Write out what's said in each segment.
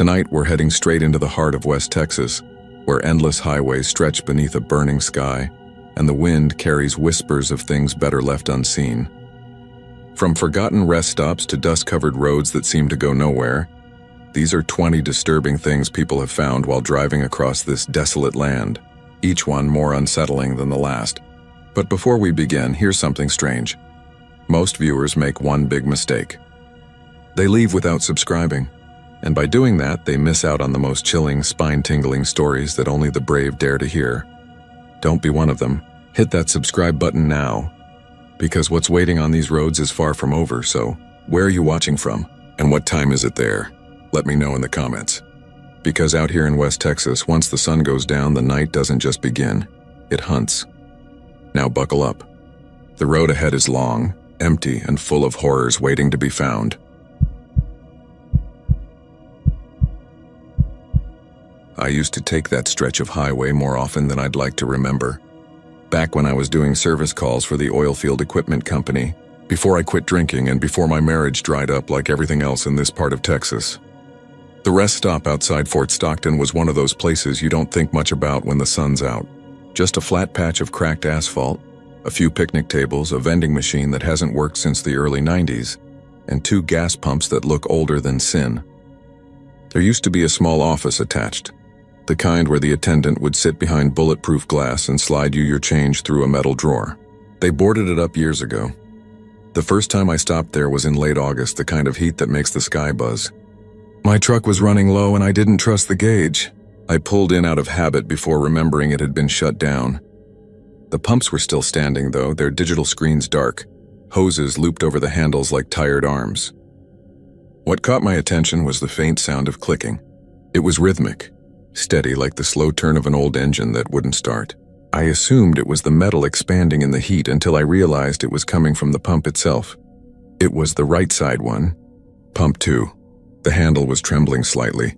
Tonight, we're heading straight into the heart of West Texas, where endless highways stretch beneath a burning sky, and the wind carries whispers of things better left unseen. From forgotten rest stops to dust-covered roads that seem to go nowhere, these are 20 disturbing things people have found while driving across this desolate land, each one more unsettling than the last. But before we begin, here's something strange. Most viewers make one big mistake. They leave without subscribing, and by doing that, they miss out on the most chilling, spine-tingling stories that only the brave dare to hear. Don't be one of them. Hit that subscribe button now, because what's waiting on these roads is far from over. So where are you watching from, and what time is it there? Let me know in the comments. Because out here in West Texas, once the sun goes down, the night doesn't just begin, it hunts. Now buckle up. The road ahead is long, empty, and full of horrors waiting to be found. I used to take that stretch of highway more often than I'd like to remember. Back when I was doing service calls for the oil field equipment company, before I quit drinking and before my marriage dried up like everything else in this part of Texas. The rest stop outside Fort Stockton was one of those places you don't think much about when the sun's out. Just a flat patch of cracked asphalt, a few picnic tables, a vending machine that hasn't worked since the early 90s, and 2 gas pumps that look older than sin. There used to be a small office attached, the kind where the attendant would sit behind bulletproof glass and slide you your change through a metal drawer. They boarded it up years ago. The first time I stopped there was in late August, the kind of heat that makes the sky buzz. My truck was running low and I didn't trust the gauge. I pulled in out of habit before remembering it had been shut down. The pumps were still standing though, their digital screens dark, hoses looped over the handles like tired arms. What caught my attention was the faint sound of clicking. It was rhythmic, steady like the slow turn of an old engine that wouldn't start. I assumed it was the metal expanding in the heat until I realized it was coming from the pump itself. It was the right side one, pump 2. The handle was trembling slightly,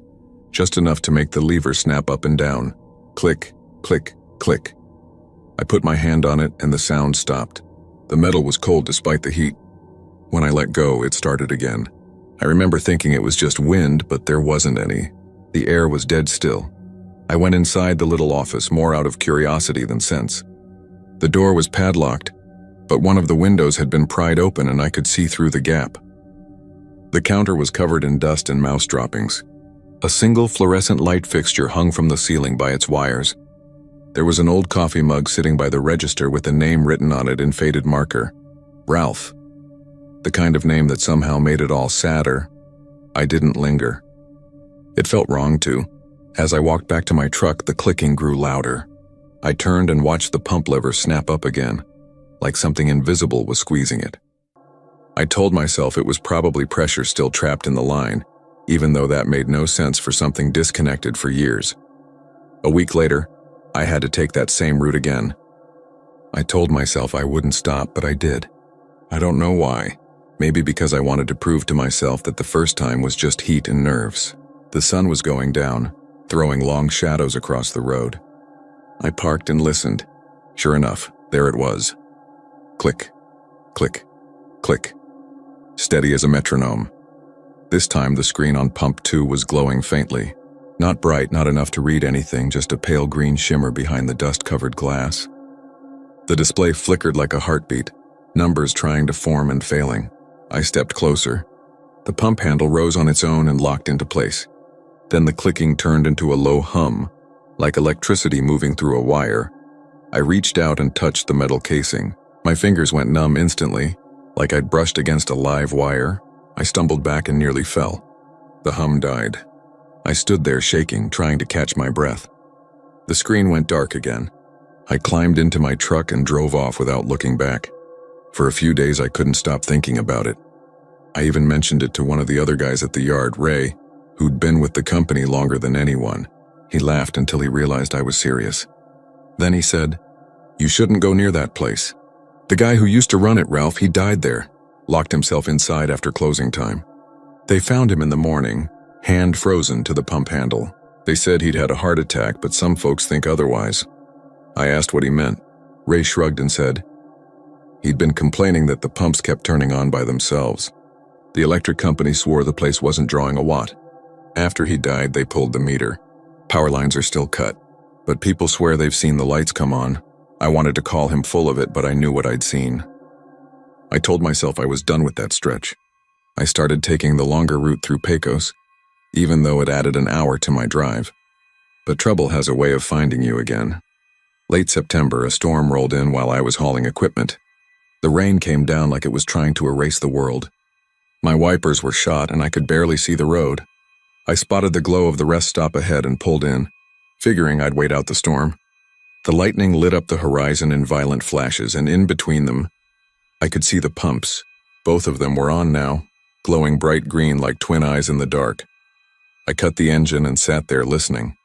just enough to make the lever snap up and down. Click, click, click. I put my hand on it and the sound stopped. The metal was cold despite the heat. When I let go, it started again. I remember thinking it was just wind, but there wasn't any. The air was dead still. I went inside the little office more out of curiosity than sense. The door was padlocked, but one of the windows had been pried open and I could see through the gap. The counter was covered in dust and mouse droppings. A single fluorescent light fixture hung from the ceiling by its wires. There was an old coffee mug sitting by the register with a name written on it in faded marker. Ralph. The kind of name that somehow made it all sadder. I didn't linger. It felt wrong to. As I walked back to my truck, the clicking grew louder. I turned and watched the pump lever snap up again, like something invisible was squeezing it. I told myself it was probably pressure still trapped in the line, even though that made no sense for something disconnected for years. A week later, I had to take that same route again. I told myself I wouldn't stop, but I did. I don't know why. Maybe because I wanted to prove to myself that the first time was just heat and nerves. The sun was going down, throwing long shadows across the road. I parked and listened. Sure enough, there it was. Click, click, click. Steady as a metronome. This time the screen on pump 2 was glowing faintly. Not bright, not enough to read anything, just a pale green shimmer behind the dust-covered glass. The display flickered like a heartbeat, numbers trying to form and failing. I stepped closer. The pump handle rose on its own and locked into place. Then the clicking turned into a low hum, like electricity moving through a wire. I reached out and touched the metal casing. My fingers went numb instantly, like I'd brushed against a live wire. I stumbled back and nearly fell. The hum died. I stood there shaking, trying to catch my breath. The screen went dark again. I climbed into my truck and drove off without looking back. For a few days I couldn't stop thinking about it. I even mentioned it to one of the other guys at the yard, Ray, who'd been with the company longer than anyone. He laughed until he realized I was serious. Then he said, "You shouldn't go near that place. The guy who used to run it, Ralph, he died there, locked himself inside after closing time. They found him in the morning, hand frozen to the pump handle. They said he'd had a heart attack, but some folks think otherwise." I asked what he meant. Ray shrugged and said, he'd been complaining that the pumps kept turning on by themselves. The electric company swore the place wasn't drawing a watt. After he died, they pulled the meter. Power lines are still cut, but people swear they've seen the lights come on. I wanted to call him full of it, but I knew what I'd seen. I told myself I was done with that stretch. I started taking the longer route through Pecos, even though it added an hour to my drive. But trouble has a way of finding you again. Late September, a storm rolled in while I was hauling equipment. The rain came down like it was trying to erase the world. My wipers were shot and I could barely see the road. I spotted the glow of the rest stop ahead and pulled in, figuring I'd wait out the storm. The lightning lit up the horizon in violent flashes, and in between them, I could see the pumps. Both of them were on now, glowing bright green like twin eyes in the dark. I cut the engine and sat there listening.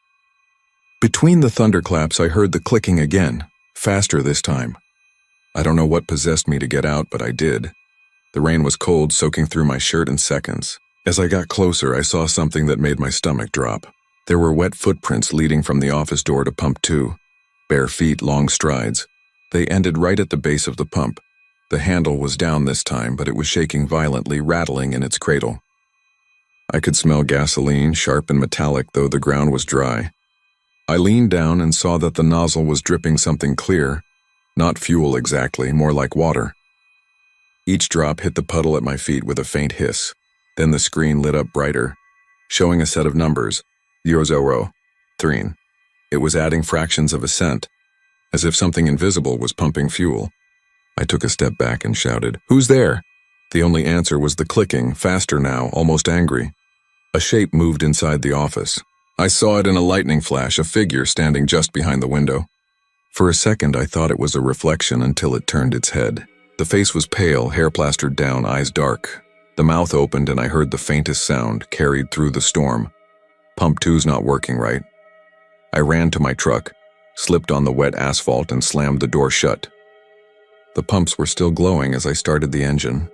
Between the thunderclaps, I heard the clicking again, faster this time. I don't know what possessed me to get out, but I did. The rain was cold, soaking through my shirt in seconds. As I got closer, I saw something that made my stomach drop. There were wet footprints leading from the office door to pump 2. Bare feet, long strides. They ended right at the base of the pump. The handle was down this time, but it was shaking violently, rattling in its cradle. I could smell gasoline, sharp and metallic, though the ground was dry. I leaned down and saw that the nozzle was dripping something clear. Not fuel exactly, more like water. Each drop hit the puddle at my feet with a faint hiss. Then the screen lit up brighter, showing a set of numbers, 003. It was adding fractions of a cent, as if something invisible was pumping fuel. I took a step back and shouted, "Who's there?" The only answer was the clicking, faster now, almost angry. A shape moved inside the office. I saw it in a lightning flash, a figure standing just behind the window. For a second, I thought it was a reflection until it turned its head. The face was pale, hair plastered down, eyes dark. The mouth opened and I heard the faintest sound carried through the storm. Pump 2's not working right. I ran to my truck, slipped on the wet asphalt and slammed the door shut. The pumps were still glowing as I started the engine.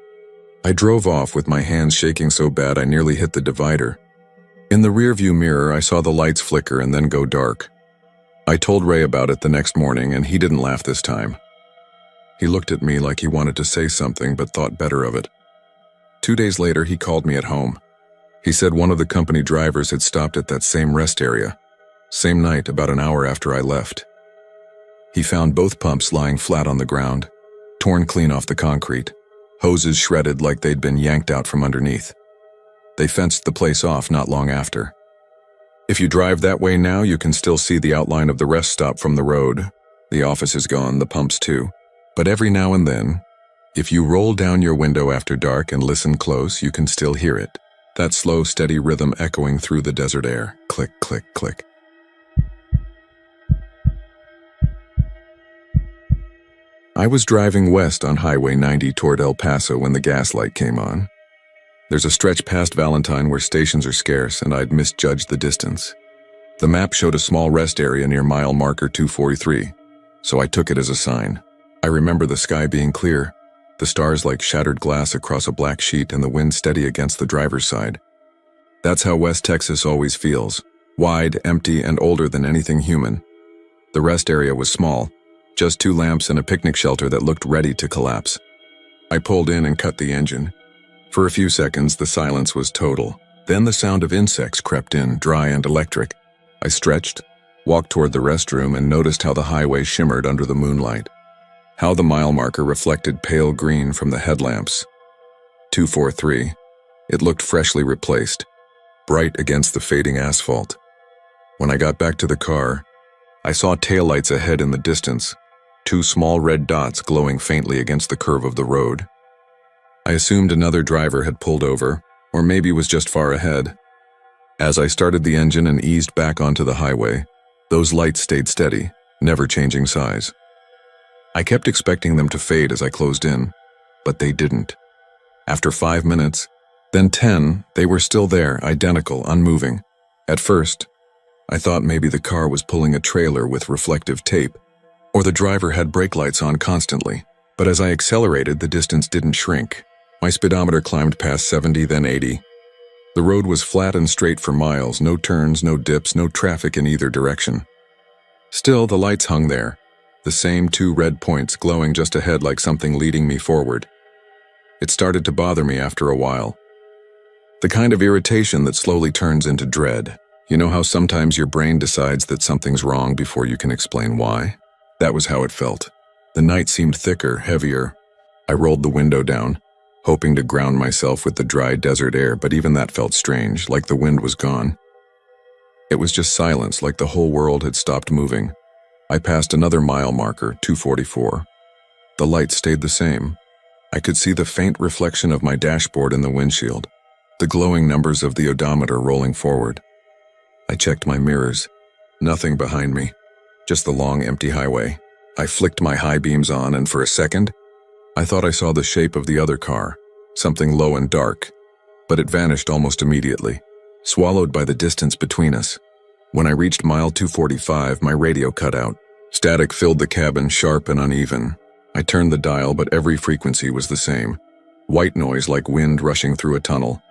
I drove off with my hands shaking so bad I nearly hit the divider. In the rearview mirror, I saw the lights flicker and then go dark. I told Ray about it the next morning and he didn't laugh this time. He looked at me like he wanted to say something but thought better of it. 2 days later, he called me at home. He said one of the company drivers had stopped at that same rest area. Same night, about an hour after I left. He found both pumps lying flat on the ground, torn clean off the concrete, hoses shredded like they'd been yanked out from underneath. They fenced the place off not long after. If you drive that way now, you can still see the outline of the rest stop from the road. The office is gone, the pumps too. But every now and then, if you roll down your window after dark and listen close, you can still hear it. That slow, steady rhythm echoing through the desert air. Click, click, click. I was driving west on Highway 90 toward El Paso when the gas light came on. There's a stretch past Valentine where stations are scarce, and I'd misjudged the distance. The map showed a small rest area near mile marker 243, so I took it as a sign. I remember the sky being clear, the stars like shattered glass across a black sheet and the wind steady against the driver's side. That's how West Texas always feels, wide, empty, and older than anything human. The rest area was small, just 2 lamps and a picnic shelter that looked ready to collapse. I pulled in and cut the engine. For a few seconds, the silence was total. Then the sound of insects crept in, dry and electric. I stretched, walked toward the restroom, and noticed how the highway shimmered under the moonlight. How the mile marker reflected pale green from the headlamps. 243. It looked freshly replaced, bright against the fading asphalt. When I got back to the car, I saw taillights ahead in the distance, 2 small red dots glowing faintly against the curve of the road. I assumed another driver had pulled over, or maybe was just far ahead. As I started the engine and eased back onto the highway, those lights stayed steady, never changing size. I kept expecting them to fade as I closed in, but they didn't. After 5 minutes, then 10, they were still there, identical, unmoving. At first, I thought maybe the car was pulling a trailer with reflective tape, or the driver had brake lights on constantly. But as I accelerated, the distance didn't shrink. My speedometer climbed past 70, then 80. The road was flat and straight for miles, no turns, no dips, no traffic in either direction. Still, the lights hung there, the same 2 red points glowing just ahead like something leading me forward. It started to bother me after a while. The kind of irritation that slowly turns into dread. You know how sometimes your brain decides that something's wrong before you can explain why? That was how it felt. The night seemed thicker, heavier. I rolled the window down, hoping to ground myself with the dry desert air, but even that felt strange, like the wind was gone. It was just silence, like the whole world had stopped moving. I passed another mile marker, 244. The lights stayed the same. I could see the faint reflection of my dashboard in the windshield, the glowing numbers of the odometer rolling forward. I checked my mirrors. Nothing behind me, just the long, empty highway. I flicked my high beams on, and for a second, I thought I saw the shape of the other car, something low and dark, but it vanished almost immediately, swallowed by the distance between us. When I reached mile 245, my radio cut out. Static filled the cabin, sharp and uneven. I turned the dial, but every frequency was the same. White noise like wind rushing through a tunnel.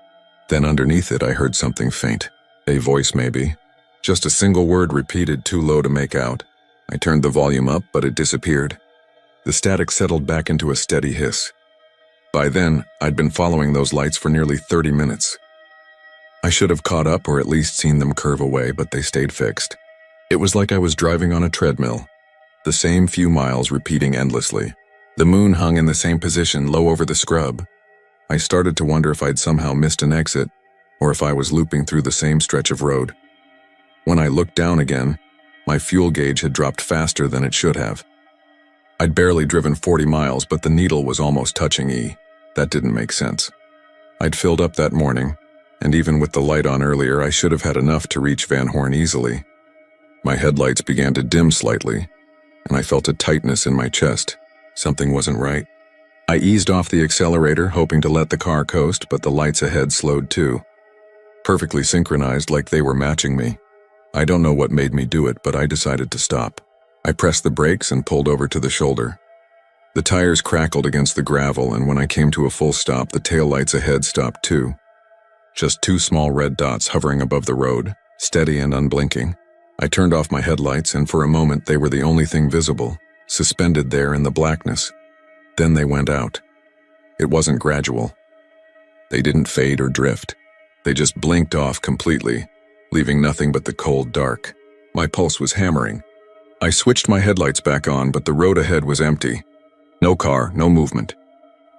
Then underneath it, I heard something faint. A voice, maybe. Just a single word repeated, too low to make out. I turned the volume up, but it disappeared. The static settled back into a steady hiss. By then, I'd been following those lights for nearly 30 minutes. I should have caught up or at least seen them curve away, but they stayed fixed. It was like I was driving on a treadmill. The same few miles repeating endlessly. The moon hung in the same position, low over the scrub. I started to wonder if I'd somehow missed an exit, or if I was looping through the same stretch of road. When I looked down again, my fuel gauge had dropped faster than it should have. I'd barely driven 40 miles, but the needle was almost touching E. That didn't make sense. I'd filled up that morning, and even with the light on earlier, I should have had enough to reach Van Horn easily. My headlights began to dim slightly, and I felt a tightness in my chest. Something wasn't right. I eased off the accelerator, hoping to let the car coast, but the lights ahead slowed too. Perfectly synchronized, like they were matching me. I don't know what made me do it, but I decided to stop. I pressed the brakes and pulled over to the shoulder. The tires crackled against the gravel, and when I came to a full stop, the taillights ahead stopped too. Just two small red dots hovering above the road, steady and unblinking. I turned off my headlights, and for a moment they were the only thing visible, suspended there in the blackness. Then they went out. It wasn't gradual. They didn't fade or drift. They just blinked off completely, leaving nothing but the cold dark. My pulse was hammering. I switched my headlights back on, but the road ahead was empty. No car, no movement.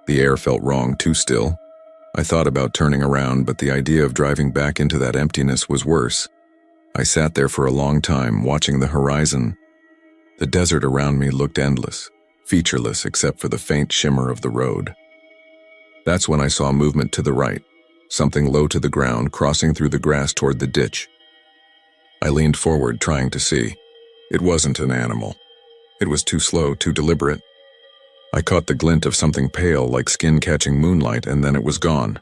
The air felt wrong, too still. I thought about turning around, but the idea of driving back into that emptiness was worse. I sat there for a long time, watching the horizon. The desert around me looked endless, featureless except for the faint shimmer of the road. That's when I saw movement to the right, something low to the ground, crossing through the grass toward the ditch. I leaned forward, trying to see. It wasn't an animal. It was too slow, too deliberate. I caught the glint of something pale, like skin catching moonlight, and then it was gone.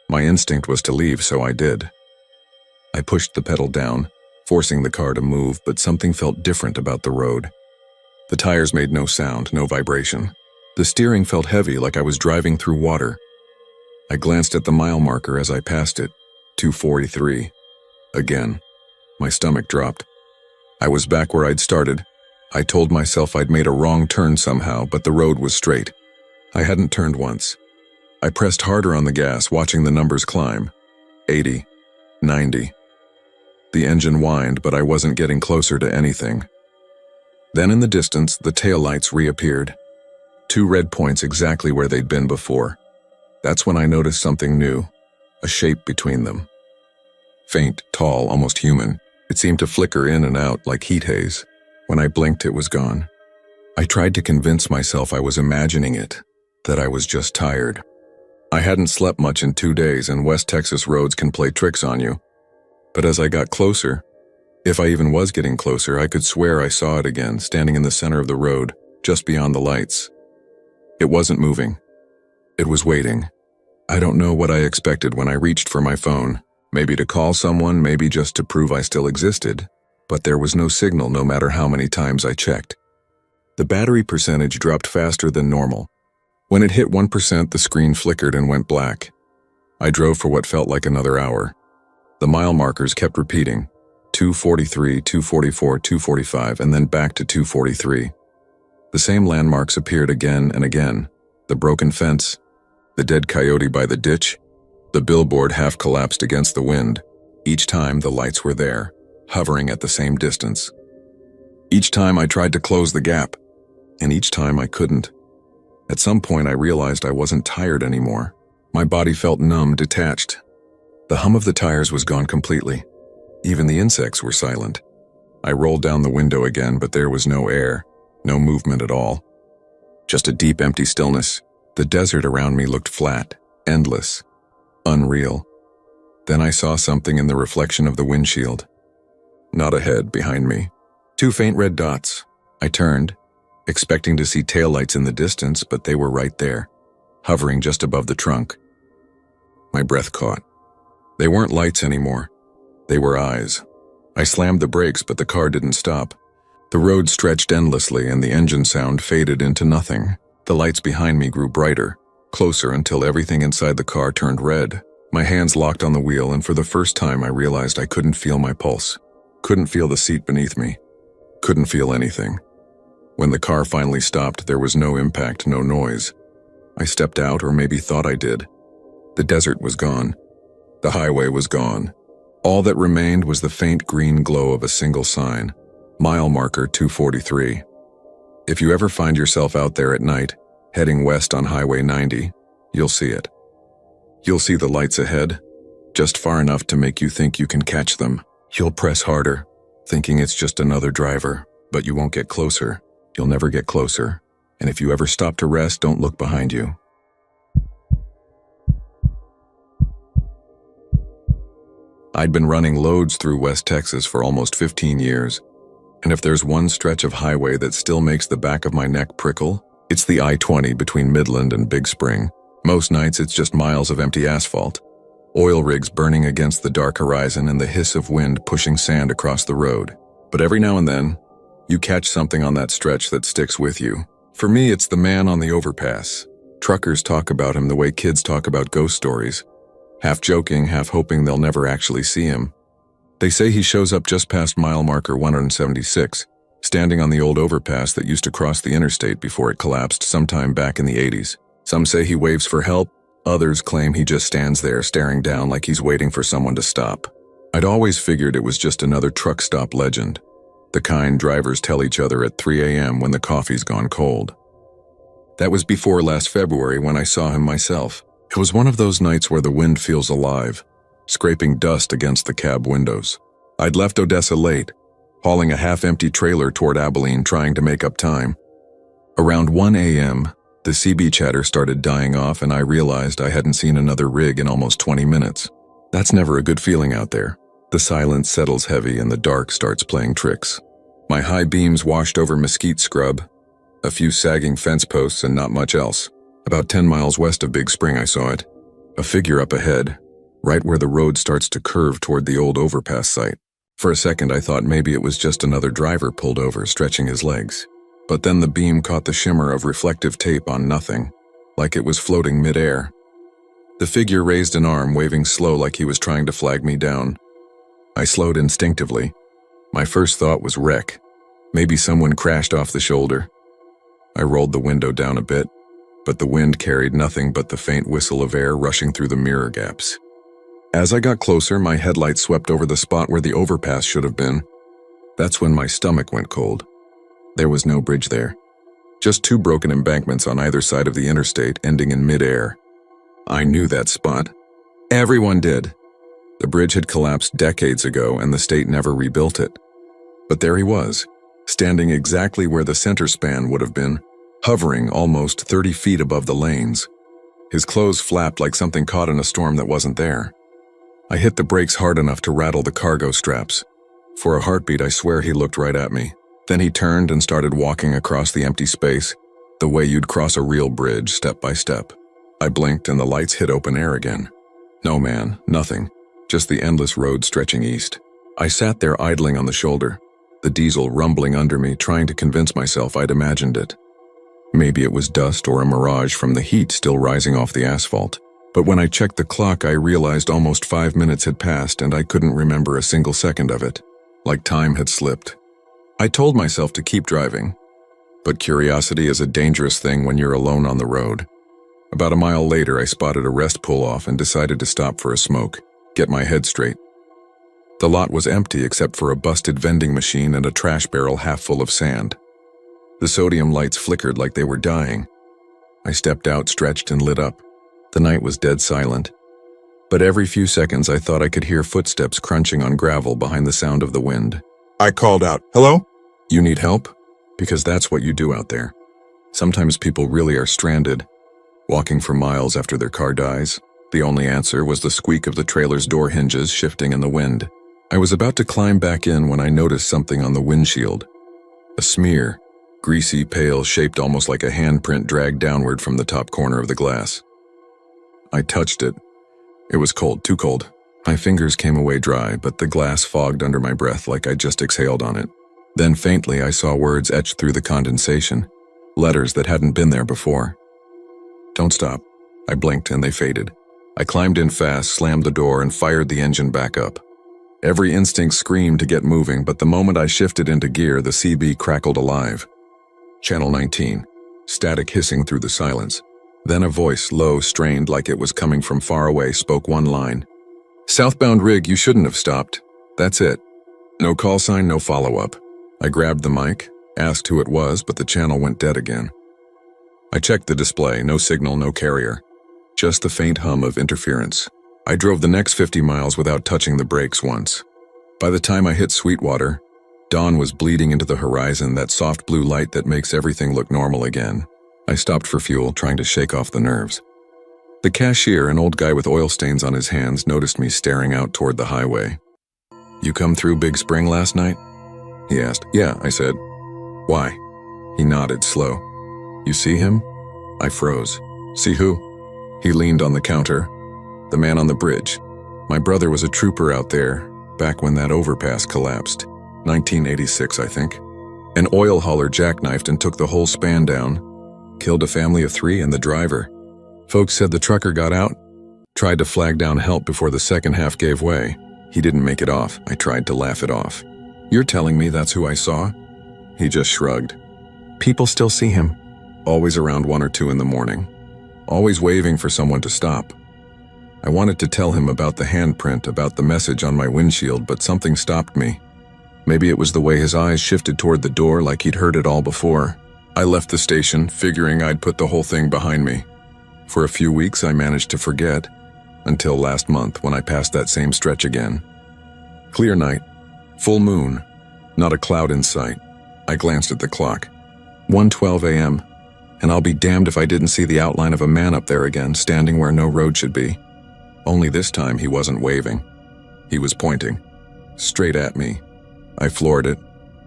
My instinct was to leave, so I did. I pushed the pedal down, forcing the car to move, but something felt different about the road. The tires made no sound, no vibration. The steering felt heavy, like I was driving through water. I glanced at the mile marker as I passed it, 243. Again, my stomach dropped. I was back where I'd started. I told myself I'd made a wrong turn somehow, but the road was straight. I hadn't turned once. I pressed harder on the gas, watching the numbers climb. 80, 90. The engine whined, but I wasn't getting closer to anything. Then in the distance, the taillights reappeared. Two red points exactly where they'd been before. That's when I noticed something new, a shape between them. Faint, tall, almost human. It seemed to flicker in and out like heat haze. When I blinked, it was gone. I tried to convince myself I was imagining it, that I was just tired. I hadn't slept much in 2 days, and West Texas roads can play tricks on you. But as I got closer, if I even was getting closer, I could swear I saw it again, standing in the center of the road, just beyond the lights. It wasn't moving. It was waiting. I don't know what I expected when I reached for my phone. Maybe to call someone, maybe just to prove I still existed. But there was no signal no matter how many times I checked. The battery percentage dropped faster than normal. When it hit 1%, the screen flickered and went black. I drove for what felt like another hour. The mile markers kept repeating, 243, 244, 245, and then back to 243. The same landmarks appeared again and again. The broken fence, the dead coyote by the ditch, The billboard half collapsed against the wind. Each time the lights were there, hovering at the same distance. Each time I tried to close the gap, and each time I couldn't. At some point I realized I wasn't tired anymore. My body felt numb, detached. The hum of the tires was gone completely. Even the insects were silent. I rolled down the window again, but there was no air, no movement at all. Just a deep, empty stillness. The desert around me looked flat, endless, unreal. Then I saw something in the reflection of the windshield. Not ahead, behind me. 2 faint red dots. I turned, expecting to see taillights in the distance, but they were right there, hovering just above the trunk. My breath caught. They weren't lights anymore. They were eyes. I slammed the brakes, but the car didn't stop. The road stretched endlessly, and the engine sound faded into nothing. The lights behind me grew brighter, closer until everything inside the car turned red. My hands locked on the wheel, and for the first time I realized I couldn't feel my pulse. Couldn't feel the seat beneath me. Couldn't feel anything. When the car finally stopped, there was no impact, no noise. I stepped out, or maybe thought I did. The desert was gone. The highway was gone. All that remained was the faint green glow of a single sign, mile marker 243. If you ever find yourself out there at night, heading west on Highway 90, you'll see it. You'll see the lights ahead, just far enough to make you think you can catch them. You'll press harder, thinking it's just another driver, but you won't get closer. You'll never get closer. And if you ever stop to rest, don't look behind you. I'd been running loads through West Texas for almost 15 years, and if there's one stretch of highway that still makes the back of my neck prickle, it's the I-20 between Midland and Big Spring. Most nights it's just miles of empty asphalt, oil rigs burning against the dark horizon and the hiss of wind pushing sand across the road. But every now and then, you catch something on that stretch that sticks with you. For me, it's the man on the overpass. Truckers talk about him the way kids talk about ghost stories, half joking, half hoping they'll never actually see him. They say he shows up just past mile marker 176, standing on the old overpass that used to cross the interstate before it collapsed sometime back in the 80s. Some say he waves for help, others claim he just stands there staring down like he's waiting for someone to stop. I'd always figured it was just another truck stop legend, the kind drivers tell each other at 3 a.m. when the coffee's gone cold. That was before last February when I saw him myself. It was one of those nights where the wind feels alive, scraping dust against the cab windows. I'd left Odessa late, hauling a half-empty trailer toward Abilene trying to make up time. Around 1 a.m., the CB chatter started dying off and I realized I hadn't seen another rig in almost 20 minutes. That's never a good feeling out there. The silence settles heavy and the dark starts playing tricks. My high beams washed over mesquite scrub, a few sagging fence posts and not much else. About 10 miles west of Big Spring I saw it, a figure up ahead, right where the road starts to curve toward the old overpass site. For a second I thought maybe it was just another driver pulled over, stretching his legs. But then the beam caught the shimmer of reflective tape on nothing, like it was floating mid-air. The figure raised an arm, waving slow like he was trying to flag me down. I slowed instinctively. My first thought was wreck. Maybe someone crashed off the shoulder. I rolled the window down a bit, but the wind carried nothing but the faint whistle of air rushing through the mirror gaps. As I got closer, my headlights swept over the spot where the overpass should have been. That's when my stomach went cold. There was no bridge there. Just 2 broken embankments on either side of the interstate ending in mid-air. I knew that spot. Everyone did. The bridge had collapsed decades ago and the state never rebuilt it. But there he was, standing exactly where the center span would have been, hovering almost 30 feet above the lanes. His clothes flapped like something caught in a storm that wasn't there. I hit the brakes hard enough to rattle the cargo straps. For a heartbeat, I swear he looked right at me. Then he turned and started walking across the empty space, the way you'd cross a real bridge, step by step. I blinked and the lights hit open air again. No man, nothing, just the endless road stretching east. I sat there idling on the shoulder, the diesel rumbling under me, trying to convince myself I'd imagined it. Maybe it was dust or a mirage from the heat still rising off the asphalt. But when I checked the clock, I realized almost 5 minutes had passed and I couldn't remember a single second of it, like time had slipped. I told myself to keep driving, but curiosity is a dangerous thing when you're alone on the road. About a mile later, I spotted a rest pull-off and decided to stop for a smoke, get my head straight. The lot was empty except for a busted vending machine and a trash barrel half full of sand. The sodium lights flickered like they were dying. I stepped out, stretched, and lit up. The night was dead silent. But every few seconds I thought I could hear footsteps crunching on gravel behind the sound of the wind. I called out, "Hello?" You need help? Because that's what you do out there. Sometimes people really are stranded, walking for miles after their car dies. The only answer was the squeak of the trailer's door hinges shifting in the wind. I was about to climb back in when I noticed something on the windshield. A smear, greasy, pale, shaped almost like a handprint dragged downward from the top corner of the glass. I touched it. It was cold, too cold. My fingers came away dry, but the glass fogged under my breath like I just exhaled on it. Then faintly I saw words etched through the condensation, letters that hadn't been there before. Don't stop. I blinked and they faded. I climbed in fast, slammed the door, and fired the engine back up. Every instinct screamed to get moving, but the moment I shifted into gear, the CB crackled alive. Channel 19, static hissing through the silence. Then a voice, low, strained like it was coming from far away, spoke one line. "Southbound rig, you shouldn't have stopped. That's it. No call sign, no follow-up." I grabbed the mic, asked who it was, but the channel went dead again. I checked the display, no signal, no carrier. Just the faint hum of interference. I drove the next 50 miles without touching the brakes once. By the time I hit Sweetwater, dawn was bleeding into the horizon, that soft blue light that makes everything look normal again. I stopped for fuel, trying to shake off the nerves. The cashier, an old guy with oil stains on his hands, noticed me staring out toward the highway. "You come through Big Spring last night?" he asked. "Yeah," I said. "Why?" He nodded, slow. "You see him?" I froze. "See who?" He leaned on the counter. "The man on the bridge. My brother was a trooper out there, back when that overpass collapsed. 1986, I think. An oil hauler jackknifed and took the whole span down. Killed a family of 3 and the driver. Folks said the trucker got out, tried to flag down help before the second half gave way. He didn't make it off." I tried to laugh it off. "You're telling me that's who I saw?" He just shrugged. "People still see him. Always around 1 or 2 in the morning. Always waving for someone to stop." I wanted to tell him about the handprint, about the message on my windshield, but something stopped me. Maybe it was the way his eyes shifted toward the door like he'd heard it all before. I left the station, figuring I'd put the whole thing behind me. For a few weeks I managed to forget, until last month when I passed that same stretch again. Clear night, full moon, not a cloud in sight. I glanced at the clock. 1:12 a.m., and I'll be damned if I didn't see the outline of a man up there again, standing where no road should be. Only this time he wasn't waving. He was pointing, straight at me. I floored it,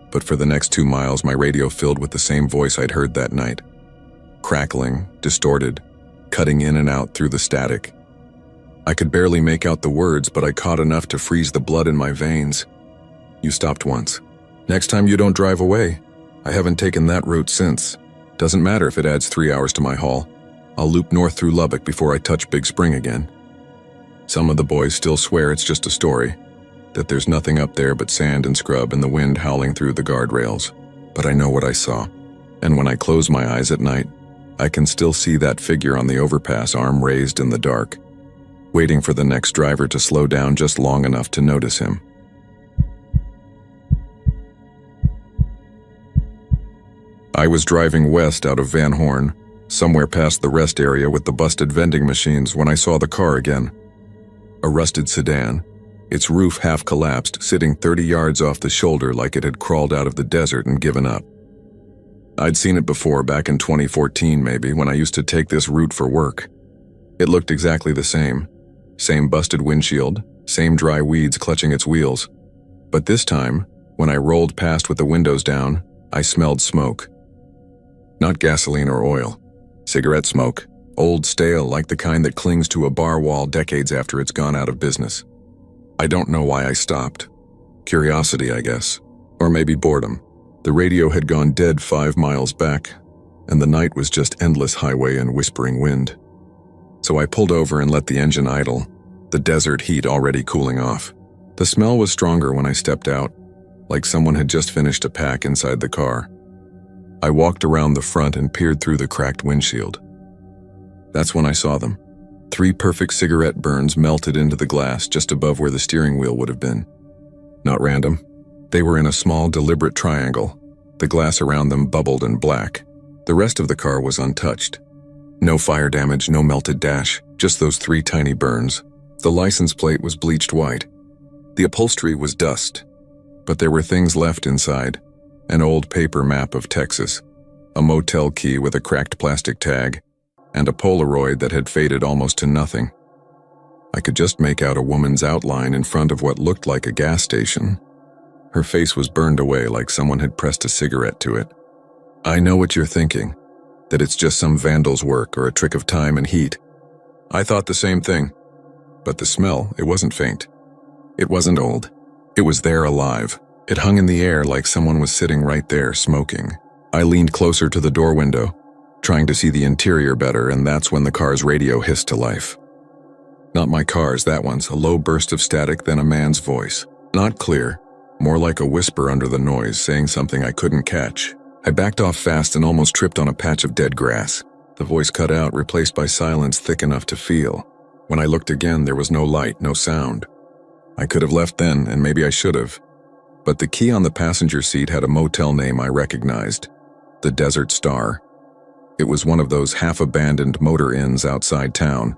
but for the next 2 miles my radio filled with the same voice I'd heard that night. Crackling, distorted, cutting in and out through the static. I could barely make out the words, but I caught enough to freeze the blood in my veins. "You stopped once. Next time you don't drive away. I haven't taken that route since. Doesn't matter if it adds 3 hours to my haul. I'll loop north through Lubbock before I touch Big Spring again." Some of the boys still swear it's just a story, that there's nothing up there but sand and scrub and the wind howling through the guardrails. But I know what I saw. And when I close my eyes at night, I can still see that figure on the overpass, arm raised in the dark, waiting for the next driver to slow down just long enough to notice him. I was driving west out of Van Horn, somewhere past the rest area with the busted vending machines, when I saw the car again. A rusted sedan, its roof half collapsed, sitting 30 yards off the shoulder like it had crawled out of the desert and given up. I'd seen it before, back in 2014 maybe, when I used to take this route for work. It looked exactly the same. Same busted windshield, same dry weeds clutching its wheels. But this time, when I rolled past with the windows down, I smelled smoke. Not gasoline or oil. Cigarette smoke. Old, stale, like the kind that clings to a bar wall decades after it's gone out of business. I don't know why I stopped. Curiosity, I guess. Or maybe boredom. The radio had gone dead 5 miles back, and the night was just endless highway and whispering wind. So I pulled over and let the engine idle, the desert heat already cooling off. The smell was stronger when I stepped out, like someone had just finished a pack inside the car. I walked around the front and peered through the cracked windshield. That's when I saw them. 3 perfect cigarette burns melted into the glass just above where the steering wheel would have been. Not random. They were in a small, deliberate triangle. The glass around them bubbled and black. The rest of the car was untouched. No fire damage, no melted dash, just those 3 tiny burns. The license plate was bleached white. The upholstery was dust. But there were things left inside. An old paper map of Texas, a motel key with a cracked plastic tag, and a Polaroid that had faded almost to nothing. I could just make out a woman's outline in front of what looked like a gas station. Her face was burned away like someone had pressed a cigarette to it. I know what you're thinking, that it's just some vandal's work or a trick of time and heat. I thought the same thing. But the smell, it wasn't faint. It wasn't old. It was there alive. It hung in the air like someone was sitting right there smoking. I leaned closer to the door window, trying to see the interior better, and that's when the car's radio hissed to life. Not my car's, that one's, a low burst of static, then a man's voice. Not clear, more like a whisper under the noise, saying something I couldn't catch. I backed off fast and almost tripped on a patch of dead grass. The voice cut out, replaced by silence thick enough to feel. When I looked again, there was no light, no sound. I could have left then, and maybe I should have. But the key on the passenger seat had a motel name I recognized. The Desert Star. It was one of those half-abandoned motor inns outside town.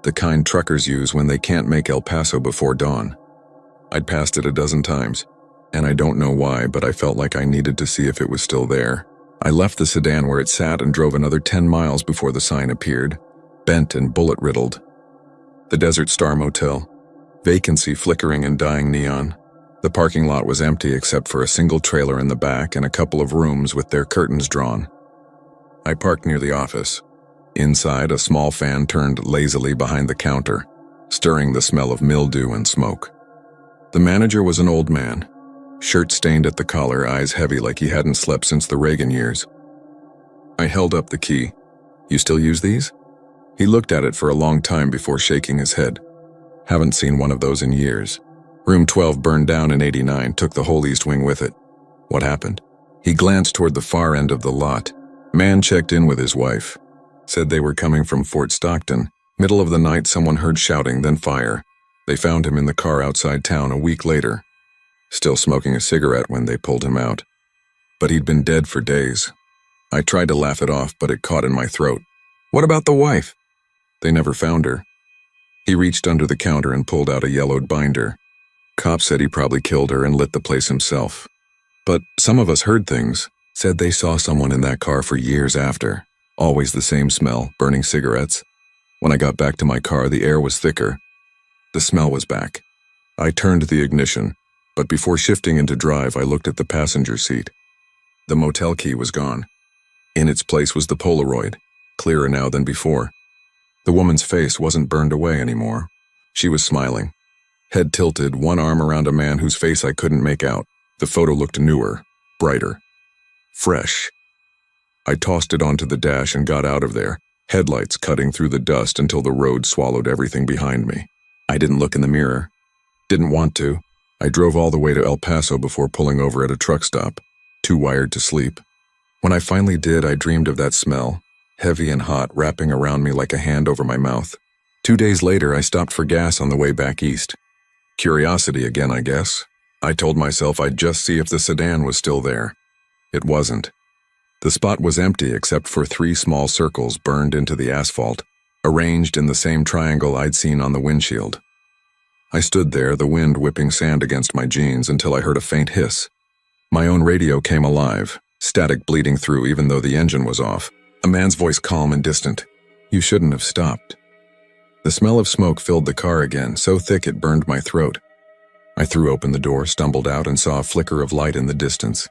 The kind truckers use when they can't make El Paso before dawn. I'd passed it a dozen times, and I don't know why, but I felt like I needed to see if it was still there. I left the sedan where it sat and drove another 10 miles before the sign appeared, bent and bullet-riddled. The Desert Star Motel. Vacancy flickering in dying neon. The parking lot was empty except for a single trailer in the back and a couple of rooms with their curtains drawn. I parked near the office. Inside, a small fan turned lazily behind the counter, stirring the smell of mildew and smoke. The manager was an old man, shirt stained at the collar, eyes heavy like he hadn't slept since the Reagan years. I held up the key. "You still use these?" He looked at it for a long time before shaking his head. "Haven't seen one of those in years. Room 12 burned down in '89, took the whole east wing with it." "What happened?" He glanced toward the far end of the lot. Man checked in with his wife. Said they were coming from Fort Stockton. Middle of the night, someone heard shouting, then fire. They found him in the car outside town a week later, still smoking a cigarette when they pulled him out. But he'd been dead for days. I tried to laugh it off, but it caught in my throat. "What about the wife?" "They never found her." He reached under the counter and pulled out a yellowed binder. "Cops said he probably killed her and lit the place himself. But some of us heard things, said they saw someone in that car for years after. Always the same smell, burning cigarettes. When I got back to my car, the air was thicker. The smell was back. I turned the ignition, but before shifting into drive, I looked at the passenger seat. The motel key was gone. In its place was the Polaroid, clearer now than before. The woman's face wasn't burned away anymore. She was smiling, head tilted, one arm around a man whose face I couldn't make out. The photo looked newer, brighter, fresh. I tossed it onto the dash and got out of there, headlights cutting through the dust until the road swallowed everything behind me. I didn't look in the mirror. Didn't want to. I drove all the way to El Paso before pulling over at a truck stop, too wired to sleep. When I finally did, I dreamed of that smell, heavy and hot, wrapping around me like a hand over my mouth. 2 days later, I stopped for gas on the way back east. Curiosity again, I guess. I told myself I'd just see if the sedan was still there. It wasn't. The spot was empty except for 3 small circles burned into the asphalt, arranged in the same triangle I'd seen on the windshield. I stood there, the wind whipping sand against my jeans, until I heard a faint hiss. My own radio came alive, static bleeding through even though the engine was off. A man's voice calm and distant. "You shouldn't have stopped." The smell of smoke filled the car again, so thick it burned my throat. I threw open the door, stumbled out, and saw a flicker of light in the distance.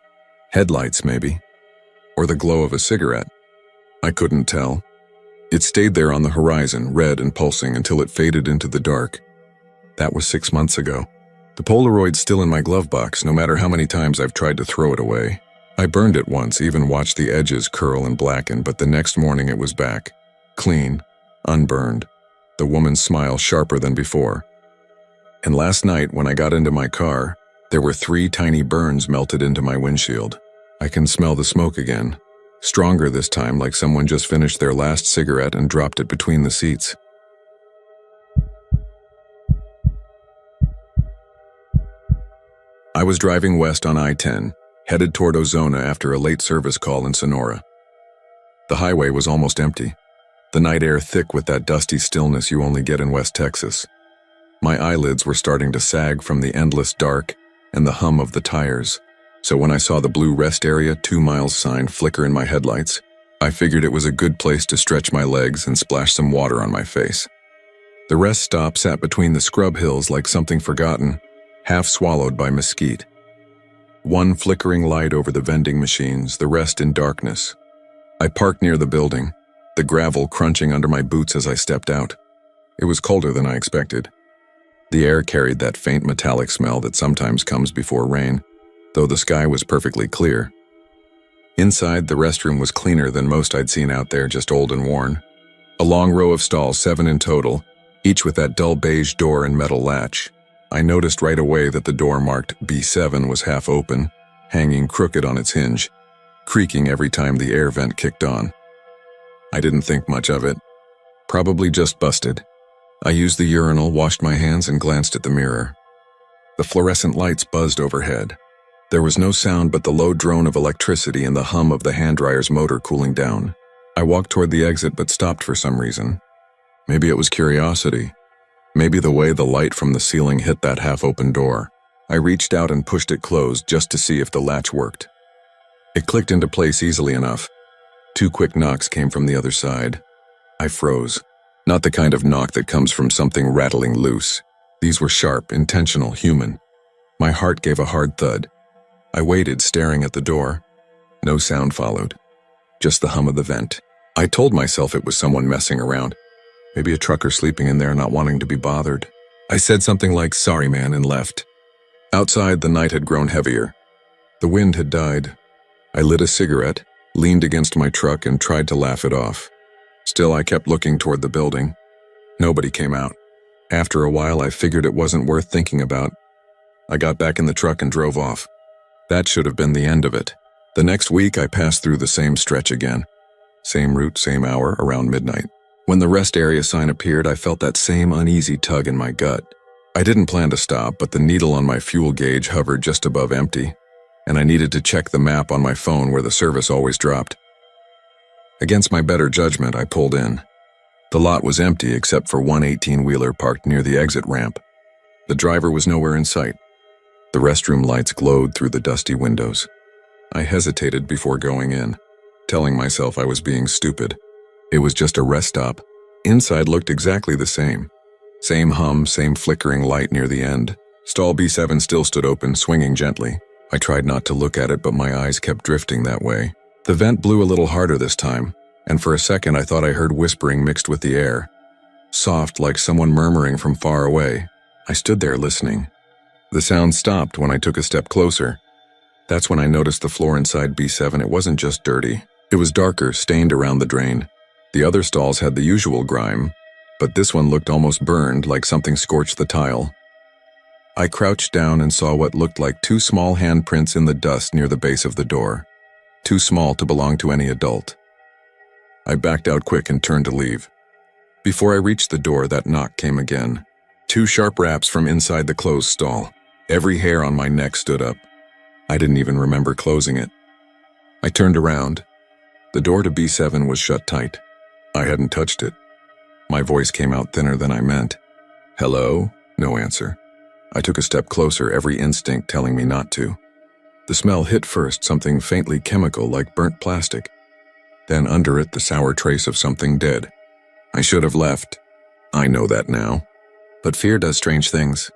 Headlights, maybe. Or the glow of a cigarette. I couldn't tell. It stayed there on the horizon, red and pulsing, until it faded into the dark. That was 6 months ago. The Polaroid's still in my glove box, no matter how many times I've tried to throw it away. I burned it once, even watched the edges curl and blacken, but the next morning it was back. Clean, unburned. The woman's smile sharper than before. And last night, when I got into my car, there were 3 tiny burns melted into my windshield. I can smell the smoke again. Stronger this time, like someone just finished their last cigarette and dropped it between the seats. I was driving west on I-10, headed toward Ozona after a late service call in Sonora. The highway was almost empty, the night air thick with that dusty stillness you only get in West Texas. My eyelids were starting to sag from the endless dark and the hum of the tires, so when I saw the blue rest area 2 miles sign flicker in my headlights, I figured it was a good place to stretch my legs and splash some water on my face. The rest stop sat between the scrub hills like something forgotten, half swallowed by mesquite. One flickering light over the vending machines, the rest in darkness. I parked near the building, the gravel crunching under my boots as I stepped out. It was colder than I expected. The air carried that faint metallic smell that sometimes comes before rain, though the sky was perfectly clear. Inside, the restroom was cleaner than most I'd seen out there, just old and worn. A long row of stalls, 7 in total, each with that dull beige door and metal latch. I noticed right away that the door marked B7 was half open, hanging crooked on its hinge, creaking every time the air vent kicked on. I didn't think much of it. Probably just busted. I used the urinal, washed my hands, and glanced at the mirror. The fluorescent lights buzzed overhead. There was no sound but the low drone of electricity and the hum of the hand dryer's motor cooling down. I walked toward the exit but stopped for some reason. Maybe it was curiosity. Maybe the way the light from the ceiling hit that half-open door. I reached out and pushed it closed just to see if the latch worked. It clicked into place easily enough. 2 quick knocks came from the other side. I froze. Not the kind of knock that comes from something rattling loose. These were sharp, intentional, human. My heart gave a hard thud. I waited, staring at the door. No sound followed. Just the hum of the vent. I told myself it was someone messing around. Maybe a trucker sleeping in there not wanting to be bothered. I said something like, "Sorry, man," and left. Outside, the night had grown heavier. The wind had died. I lit a cigarette, leaned against my truck, and tried to laugh it off. Still, I kept looking toward the building. Nobody came out. After a while, I figured it wasn't worth thinking about. I got back in the truck and drove off. That should have been the end of it. The next week, I passed through the same stretch again. Same route, same hour, around midnight. When the rest area sign appeared, I felt that same uneasy tug in my gut. I didn't plan to stop, but the needle on my fuel gauge hovered just above empty, and I needed to check the map on my phone where the service always dropped. Against my better judgment, I pulled in. The lot was empty except for one 18-wheeler parked near the exit ramp. The driver was nowhere in sight. The restroom lights glowed through the dusty windows. I hesitated before going in, telling myself I was being stupid. It was just a rest stop. Inside looked exactly the same. Same hum, same flickering light near the end. Stall B7 still stood open, swinging gently. I tried not to look at it, but my eyes kept drifting that way. The vent blew a little harder this time, and for a second I thought I heard whispering mixed with the air. Soft, like someone murmuring from far away. I stood there listening. The sound stopped when I took a step closer. That's when I noticed the floor inside B7. It wasn't just dirty. It was darker, stained around the drain. The other stalls had the usual grime, but this one looked almost burned, like something scorched the tile. I crouched down and saw what looked like 2 small handprints in the dust near the base of the door. Too small to belong to any adult. I backed out quick and turned to leave. Before I reached the door, that knock came again. 2 sharp raps from inside the closed stall. Every hair on my neck stood up. I didn't even remember closing it. I turned around. The door to B7 was shut tight. I hadn't touched it. My voice came out thinner than I meant. "Hello?" No answer. I took a step closer, every instinct telling me not to. The smell hit first, something faintly chemical like burnt plastic. Then under it, the sour trace of something dead. I should have left. I know that now. But fear does strange things.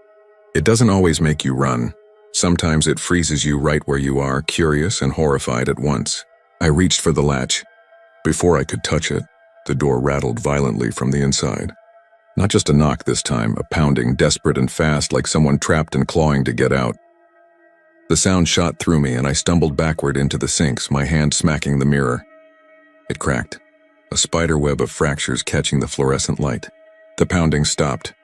It doesn't always make you run. Sometimes it freezes you right where you are, curious and horrified at once. I reached for the latch. Before I could touch it, the door rattled violently from the inside. Not just a knock this time, a pounding, desperate and fast, like someone trapped and clawing to get out. The sound shot through me and I stumbled backward into the sinks, my hand smacking the mirror. It cracked, a spider web of fractures catching the fluorescent light. The pounding stopped.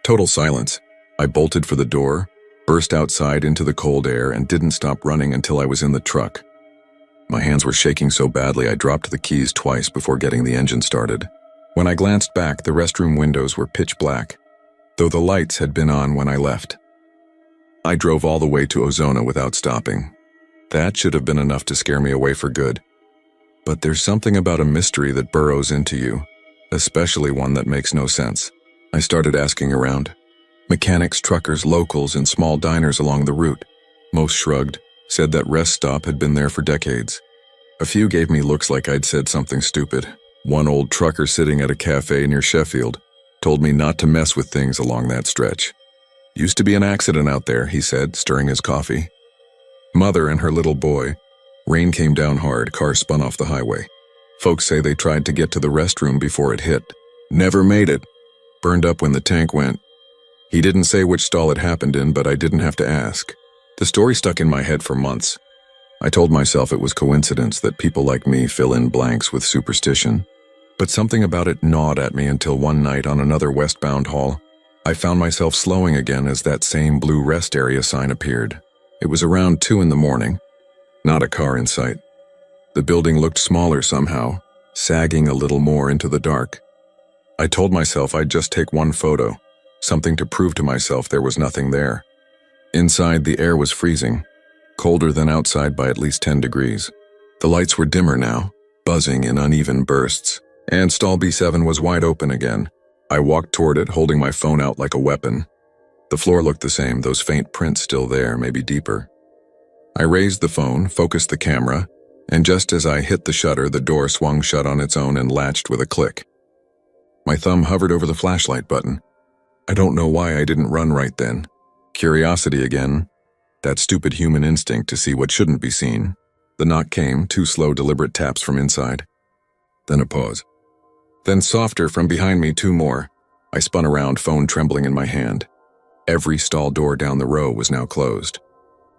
Total silence. I bolted for the door, burst outside into the cold air, and didn't stop running until I was in the truck. My hands were shaking so badly I dropped the keys twice before getting the engine started. When I glanced back, the restroom windows were pitch black, though the lights had been on when I left. I drove all the way to Ozona without stopping. That should have been enough to scare me away for good. But there's something about a mystery that burrows into you, especially one that makes no sense. I started asking around. Mechanics, truckers, locals, and small diners along the route. Most shrugged, said that rest stop had been there for decades. A few gave me looks like I'd said something stupid. One old trucker sitting at a cafe near Sheffield told me not to mess with things along that stretch. Used to be an accident out there, he said, stirring his coffee. Mother and her little boy. Rain came down hard, car spun off the highway. Folks say they tried to get to the restroom before it hit. Never made it. Burned up when the tank went. He didn't say which stall it happened in, but I didn't have to ask. The story stuck in my head for months. I told myself it was coincidence that people like me fill in blanks with superstition. But something about it gnawed at me until one night on another westbound haul, I found myself slowing again as that same blue rest area sign appeared. It was around 2 in the morning. Not a car in sight. The building looked smaller somehow, sagging a little more into the dark. I told myself I'd just take one photo, something to prove to myself there was nothing there. Inside, the air was freezing, colder than outside by at least 10 degrees. The lights were dimmer now, buzzing in uneven bursts, and stall B7 was wide open again. I walked toward it, holding my phone out like a weapon. The floor looked the same, those faint prints still there, maybe deeper. I raised the phone, focused the camera, and just as I hit the shutter, the door swung shut on its own and latched with a click. My thumb hovered over the flashlight button. I don't know why I didn't run right then. Curiosity again, that stupid human instinct to see what shouldn't be seen. The knock came, 2 slow, deliberate taps from inside. Then a pause. Then softer from behind me, 2 more. I spun around, phone trembling in my hand. Every stall door down the row was now closed.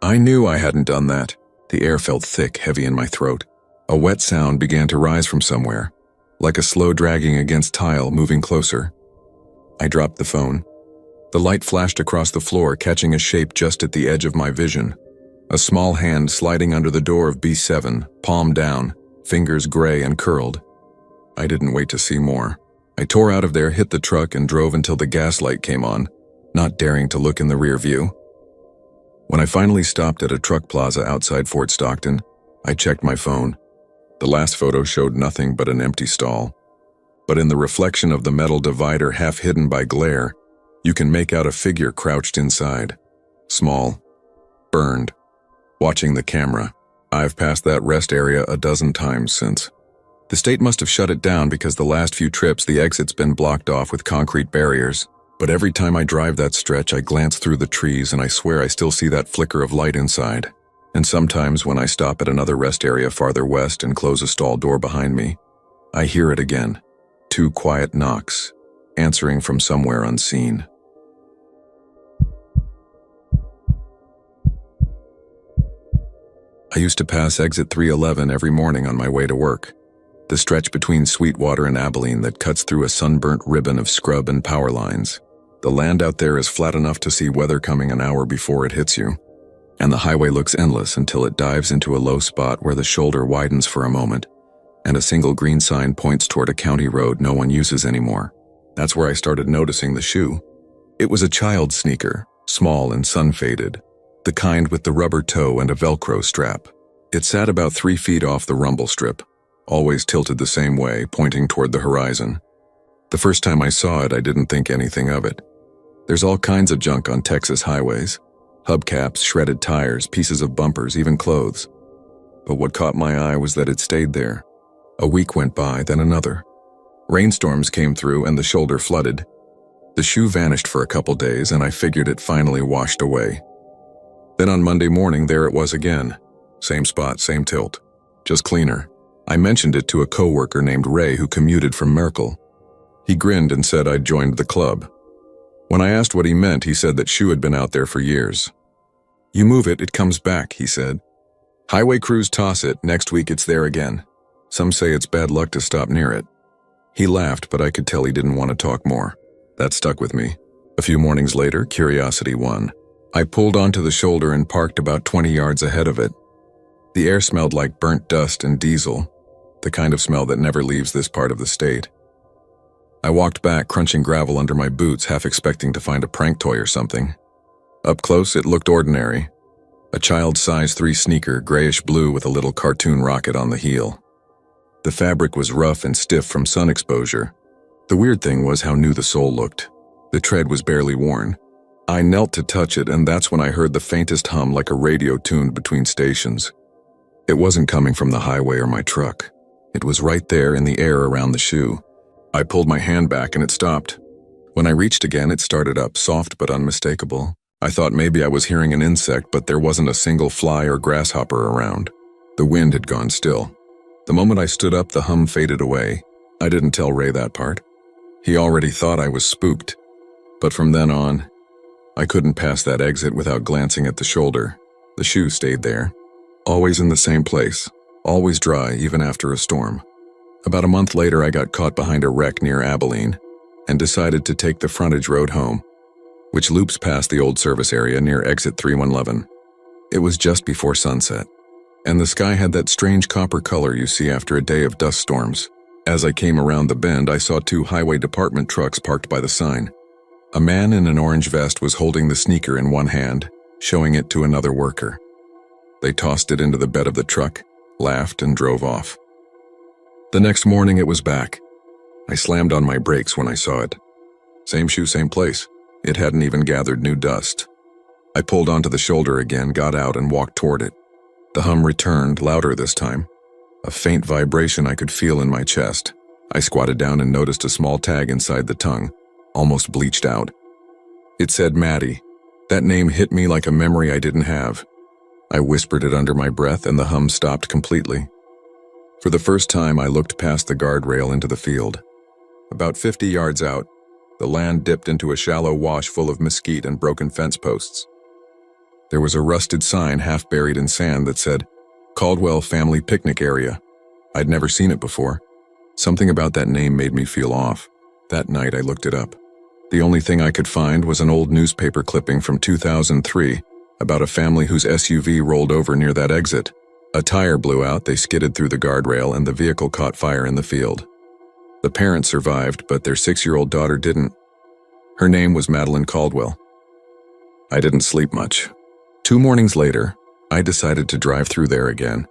I knew I hadn't done that. The air felt thick, heavy in my throat. A wet sound began to rise from somewhere, like a slow dragging against tile moving closer. I dropped the phone. The light flashed across the floor, catching a shape just at the edge of my vision. A small hand sliding under the door of B7, palm down, fingers gray and curled. I didn't wait to see more. I tore out of there, hit the truck, and drove until the gas light came on, not daring to look in the rear view. When I finally stopped at a truck plaza outside Fort Stockton, I checked my phone. The last photo showed nothing but an empty stall. But in the reflection of the metal divider half hidden by glare, you can make out a figure crouched inside. Small. Burned. Watching the camera. I've passed that rest area a dozen times since. The state must have shut it down because the last few trips the exit's been blocked off with concrete barriers. But every time I drive that stretch, I glance through the trees and I swear I still see that flicker of light inside. And sometimes when I stop at another rest area farther west and close a stall door behind me, I hear it again. 2 quiet knocks, answering from somewhere unseen. I used to pass exit 311 every morning on my way to work. The stretch between Sweetwater and Abilene that cuts through a sunburnt ribbon of scrub and power lines. The land out there is flat enough to see weather coming an hour before it hits you. And the highway looks endless until it dives into a low spot where the shoulder widens for a moment, and a single green sign points toward a county road no one uses anymore. That's where I started noticing the shoe. It was a child's sneaker, small and sun-faded, the kind with the rubber toe and a Velcro strap. It sat about 3 feet off the rumble strip, always tilted the same way, pointing toward the horizon. The first time I saw it, I didn't think anything of it. There's all kinds of junk on Texas highways. Hubcaps, shredded tires, pieces of bumpers, even clothes. But what caught my eye was that it stayed there. A week went by, then another. Rainstorms came through and the shoulder flooded. The shoe vanished for a couple days and I figured it finally washed away. Then on Monday morning, there it was again. Same spot, same tilt. Just cleaner. I mentioned it to a coworker named Ray who commuted from Merkel. He grinned and said I'd joined the club. When I asked what he meant, he said that shoe had been out there for years. You move it, it comes back, he said. Highway crews toss it, next week it's there again. Some say it's bad luck to stop near it. He laughed, but I could tell he didn't want to talk more. That stuck with me. A few mornings later, curiosity won. I pulled onto the shoulder and parked about 20 yards ahead of it. The air smelled like burnt dust and diesel, the kind of smell that never leaves this part of the state. I walked back, crunching gravel under my boots, half expecting to find a prank toy or something. Up close, it looked ordinary. A child's size 3 sneaker, grayish blue with a little cartoon rocket on the heel. The fabric was rough and stiff from sun exposure. The weird thing was how new the sole looked. The tread was barely worn. I knelt to touch it, and that's when I heard the faintest hum, like a radio tuned between stations. It wasn't coming from the highway or my truck. It was right there in the air around the shoe. I pulled my hand back and it stopped. When I reached again, it started up, soft but unmistakable. I thought maybe I was hearing an insect, but there wasn't a single fly or grasshopper around. The wind had gone still. The moment I stood up, the hum faded away. I didn't tell Ray that part. He already thought I was spooked. But from then on, I couldn't pass that exit without glancing at the shoulder. The shoe stayed there, always in the same place, always dry even after a storm. About a month later, I got caught behind a wreck near Abilene and decided to take the frontage road home, which loops past the old service area near exit 3111. It was just before sunset, and the sky had that strange copper color you see after a day of dust storms. As I came around the bend, I saw 2 highway department trucks parked by the sign. A man in an orange vest was holding the sneaker in one hand, showing it to another worker. They tossed it into the bed of the truck, laughed, and drove off. The next morning it was back. I slammed on my brakes when I saw it. Same shoe, same place. It hadn't even gathered new dust. I pulled onto the shoulder again, got out, and walked toward it. The hum returned, louder this time. A faint vibration I could feel in my chest. I squatted down and noticed a small tag inside the tongue, almost bleached out. It said Maddie. That name hit me like a memory I didn't have. I whispered it under my breath, and the hum stopped completely. For the first time, I looked past the guardrail into the field. About 50 yards out, the land dipped into a shallow wash full of mesquite and broken fence posts. There was a rusted sign half buried in sand that said, Caldwell Family Picnic Area. I'd never seen it before. Something about that name made me feel off. That night I looked it up. The only thing I could find was an old newspaper clipping from 2003 about a family whose SUV rolled over near that exit. A tire blew out, they skidded through the guardrail, and the vehicle caught fire in the field. The parents survived, but their 6-year-old daughter didn't. Her name was Madeline Caldwell. I didn't sleep much. 2 mornings later, I decided to drive through there again,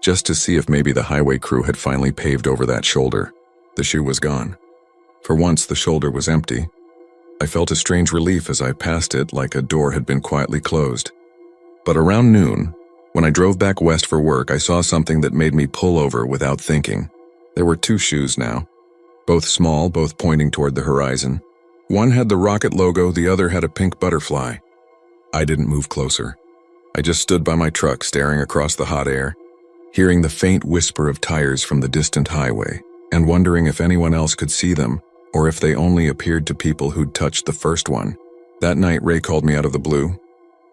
just to see if maybe the highway crew had finally paved over that shoulder. The shoe was gone. For once, the shoulder was empty. I felt a strange relief as I passed it, like a door had been quietly closed. But around noon, when I drove back west for work, I saw something that made me pull over without thinking. There were 2 shoes now, both small, both pointing toward the horizon. One had the rocket logo, the other had a pink butterfly. I didn't move closer. I just stood by my truck, staring across the hot air, hearing the faint whisper of tires from the distant highway, and wondering if anyone else could see them, or if they only appeared to people who'd touched the first one. That night, Ray called me out of the blue.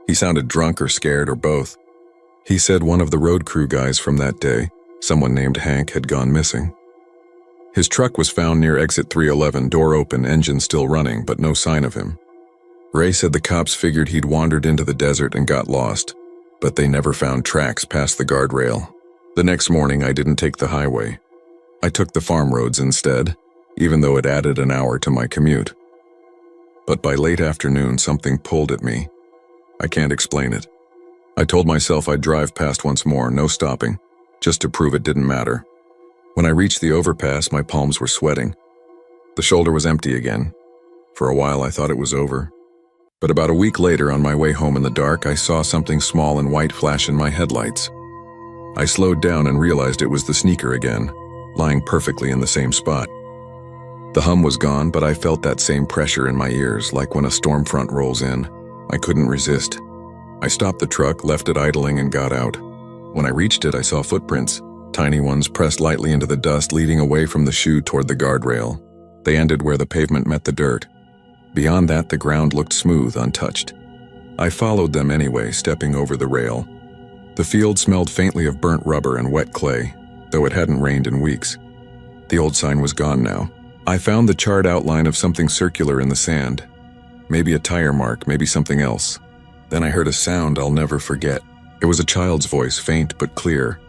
He sounded drunk or scared or both. He said one of the road crew guys from that day, someone named Hank, had gone missing. His truck was found near exit 311, door open, engine still running, but no sign of him. Ray said the cops figured he'd wandered into the desert and got lost, but they never found tracks past the guardrail. The next morning, I didn't take the highway. I took the farm roads instead, even though it added an hour to my commute. But by late afternoon, something pulled at me. I can't explain it. I told myself I'd drive past once more, no stopping, just to prove it didn't matter. When I reached the overpass, my palms were sweating. The shoulder was empty again. For a while, I thought it was over. But about a week later, on my way home in the dark, I saw something small and white flash in my headlights. I slowed down and realized it was the sneaker again, lying perfectly in the same spot. The hum was gone, but I felt that same pressure in my ears, like when a storm front rolls in. I couldn't resist. I stopped the truck, left it idling, and got out. When I reached it, I saw footprints, tiny ones pressed lightly into the dust, leading away from the shoe toward the guardrail. They ended where the pavement met the dirt. Beyond that, the ground looked smooth, untouched. I followed them anyway, stepping over the rail. The field smelled faintly of burnt rubber and wet clay, though it hadn't rained in weeks. The old sign was gone now. I found the charred outline of something circular in the sand. Maybe a tire mark, maybe something else. Then I heard a sound I'll never forget. It was a child's voice, faint but clear,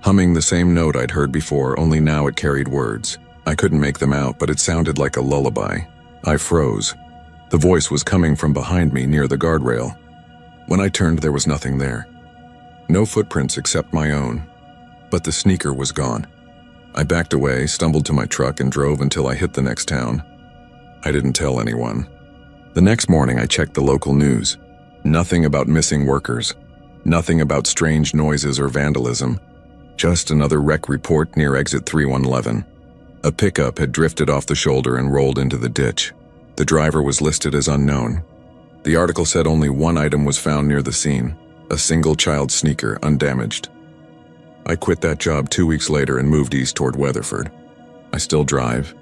humming the same note I'd heard before, only now it carried words. I couldn't make them out, but it sounded like a lullaby. I froze. The voice was coming from behind me near the guardrail. When I turned, there was nothing there. No footprints except my own. But the sneaker was gone. I backed away, stumbled to my truck, and drove until I hit the next town. I didn't tell anyone. The next morning, I checked the local news. Nothing about missing workers. Nothing about strange noises or vandalism. Just another wreck report near exit 3111. A pickup had drifted off the shoulder and rolled into the ditch. The driver was listed as unknown. The article said only one item was found near the scene, a single child sneaker, undamaged. I quit that job 2 weeks later and moved east toward Weatherford. I still drive,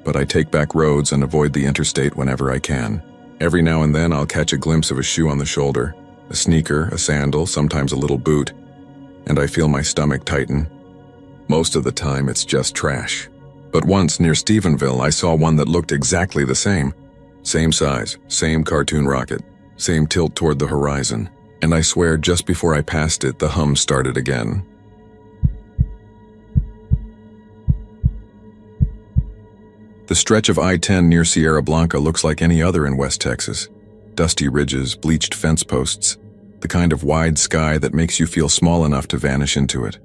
but I take back roads and avoid the interstate whenever I can. Every now and then I'll catch a glimpse of a shoe on the shoulder, a sneaker, a sandal, sometimes a little boot, and I feel my stomach tighten. Most of the time it's just trash. But once near Stephenville, I saw one that looked exactly the same. Same size, same cartoon rocket, same tilt toward the horizon. And I swear just before I passed it, the hum started again. The stretch of I-10 near Sierra Blanca looks like any other in West Texas. Dusty ridges, bleached fence posts, the kind of wide sky that makes you feel small enough to vanish into it.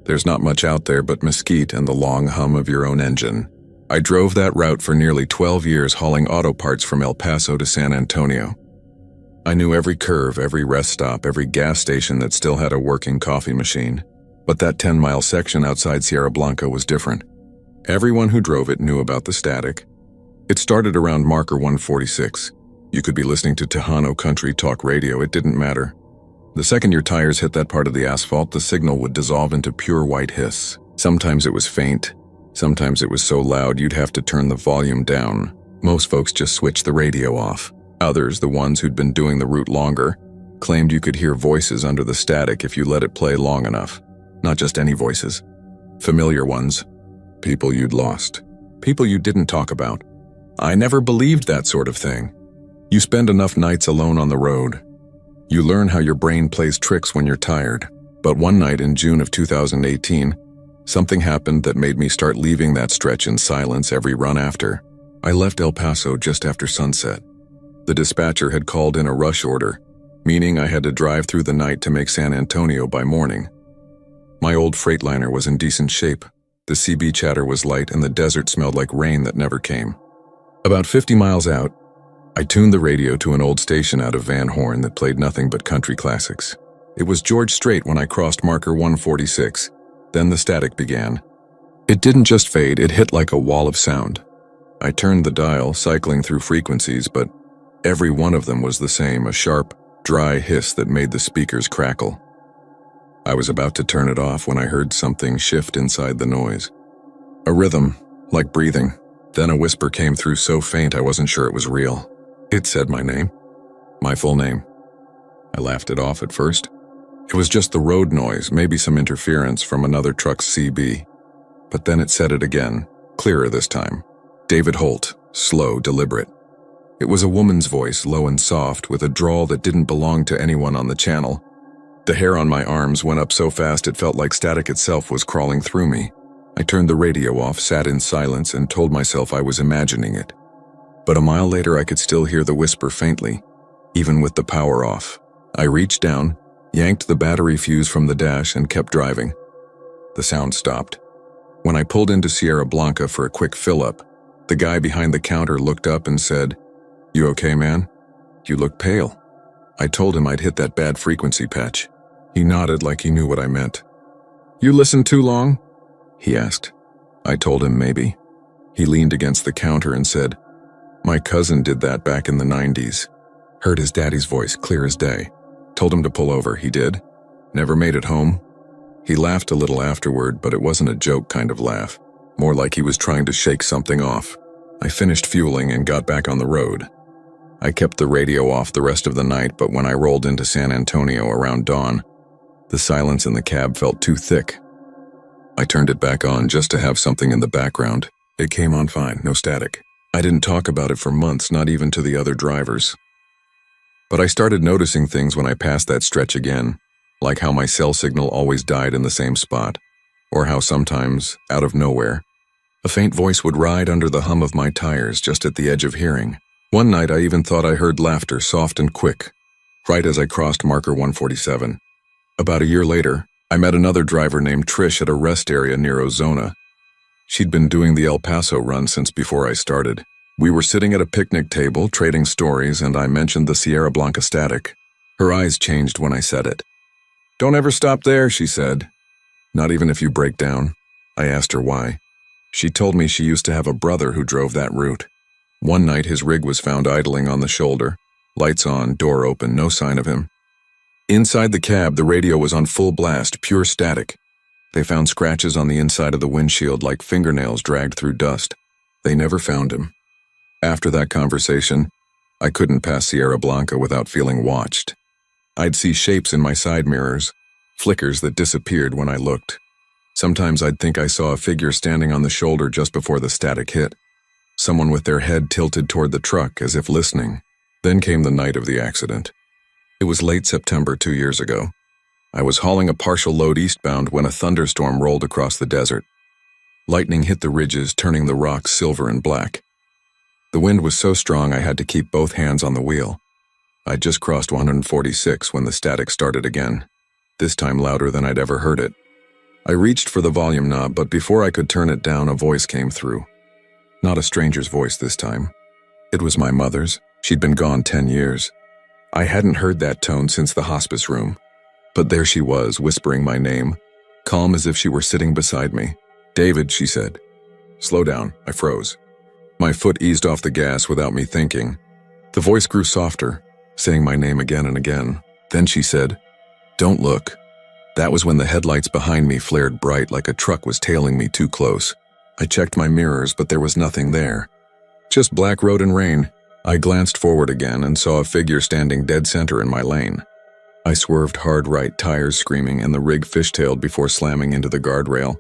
There's not much out there but mesquite and the long hum of your own engine. I drove that route for nearly 12 years, hauling auto parts from El Paso to San Antonio. I knew every curve, every rest stop, every gas station that still had a working coffee machine. But that 10-mile section outside Sierra Blanca was different. Everyone who drove it knew about the static. It started around marker 146. You could be listening to Tejano country talk radio, it didn't matter. The second your tires hit that part of the asphalt, the signal would dissolve into pure white hiss. Sometimes it was faint. Sometimes it was so loud you'd have to turn the volume down. Most folks just switched the radio off. Others, the ones who'd been doing the route longer, claimed you could hear voices under the static if you let it play long enough. Not just any voices. Familiar ones. People you'd lost. People you didn't talk about. I never believed that sort of thing. You spend enough nights alone on the road. You learn how your brain plays tricks when you're tired. But one night in June of 2018, something happened that made me start leaving that stretch in silence every run after. I left El Paso just after sunset. The dispatcher had called in a rush order, meaning I had to drive through the night to make San Antonio by morning. My old Freightliner was in decent shape. The CB chatter was light and the desert smelled like rain that never came. About 50 miles out, I tuned the radio to an old station out of Van Horn that played nothing but country classics. It was George Strait when I crossed marker 146. Then the static began. It didn't just fade, it hit like a wall of sound. I turned the dial, cycling through frequencies, but every one of them was the same, a sharp, dry hiss that made the speakers crackle. I was about to turn it off when I heard something shift inside the noise. A rhythm, like breathing. Then a whisper came through so faint I wasn't sure it was real. It said my name. My full name. I laughed it off at first. It was just the road noise, maybe some interference from another truck's CB. But then it said it again, clearer this time. David Holt, slow, deliberate. It was a woman's voice, low and soft, with a drawl that didn't belong to anyone on the channel. The hair on my arms went up so fast it felt like static itself was crawling through me. I turned the radio off, sat in silence, and told myself I was imagining it. But a mile later I could still hear the whisper faintly, even with the power off. I reached down, yanked the battery fuse from the dash, and kept driving. The sound stopped. When I pulled into Sierra Blanca for a quick fill-up, the guy behind the counter looked up and said, "You okay, man? You look pale." I told him I'd hit that bad frequency patch. He nodded like he knew what I meant. "You listened too long?" he asked. I told him maybe. He leaned against the counter and said, "My cousin did that back in the 90s. Heard his daddy's voice clear as day. Told him to pull over, he did. Never made it home." He laughed a little afterward, but it wasn't a joke kind of laugh. More like he was trying to shake something off. I finished fueling and got back on the road. I kept the radio off the rest of the night, but when I rolled into San Antonio around dawn, the silence in the cab felt too thick. I turned it back on just to have something in the background. It came on fine, no static. I didn't talk about it for months, not even to the other drivers. But I started noticing things when I passed that stretch again, like how my cell signal always died in the same spot, or how sometimes, out of nowhere, a faint voice would ride under the hum of my tires just at the edge of hearing. One night I even thought I heard laughter, soft and quick, right as I crossed marker 147. About a year later, I met another driver named Trish at a rest area near Ozona. She'd been doing the El Paso run since before I started. We were sitting at a picnic table, trading stories, and I mentioned the Sierra Blanca static. Her eyes changed when I said it. "Don't ever stop there," she said. "Not even if you break down?" I asked her why. She told me she used to have a brother who drove that route. One night his rig was found idling on the shoulder. Lights on, door open, no sign of him. Inside the cab, the radio was on full blast, pure static. They found scratches on the inside of the windshield like fingernails dragged through dust. They never found him. After that conversation, I couldn't pass Sierra Blanca without feeling watched. I'd see shapes in my side mirrors, flickers that disappeared when I looked. Sometimes I'd think I saw a figure standing on the shoulder just before the static hit. Someone with their head tilted toward the truck as if listening. Then came the night of the accident. It was late September 2 years ago. I was hauling a partial load eastbound when a thunderstorm rolled across the desert. Lightning hit the ridges, turning the rocks silver and black. The wind was so strong I had to keep both hands on the wheel. I'd just crossed 146 when the static started again, this time louder than I'd ever heard it. I reached for the volume knob, but before I could turn it down, a voice came through. Not a stranger's voice this time. It was my mother's. She'd been gone 10 years. I hadn't heard that tone since the hospice room. But there she was, whispering my name, calm as if she were sitting beside me. "David," she said. "Slow down." I froze. My foot eased off the gas without me thinking. The voice grew softer, saying my name again and again. Then she said, "Don't look." That was when the headlights behind me flared bright like a truck was tailing me too close. I checked my mirrors, but there was nothing there. Just black road and rain. I glanced forward again and saw a figure standing dead center in my lane. I swerved hard right, tires screaming, and the rig fishtailed before slamming into the guardrail.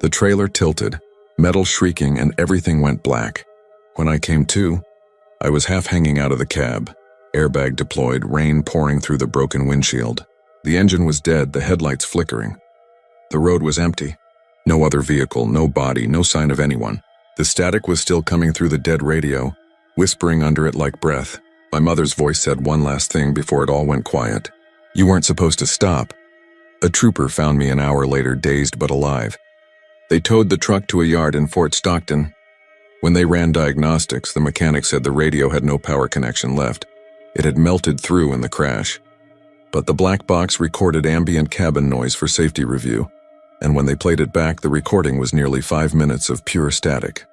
The trailer tilted, metal shrieking, and everything went black. When I came to, I was half hanging out of the cab, airbag deployed, rain pouring through the broken windshield. The engine was dead, the headlights flickering. The road was empty. No other vehicle, no body, no sign of anyone. The static was still coming through the dead radio, whispering under it like breath. My mother's voice said one last thing before it all went quiet. "You weren't supposed to stop." A trooper found me an hour later, dazed but alive. They towed the truck to a yard in Fort Stockton. When they ran diagnostics, the mechanic said the radio had no power connection left. It had melted through in the crash. But the black box recorded ambient cabin noise for safety review, and when they played it back, the recording was nearly 5 minutes of pure static.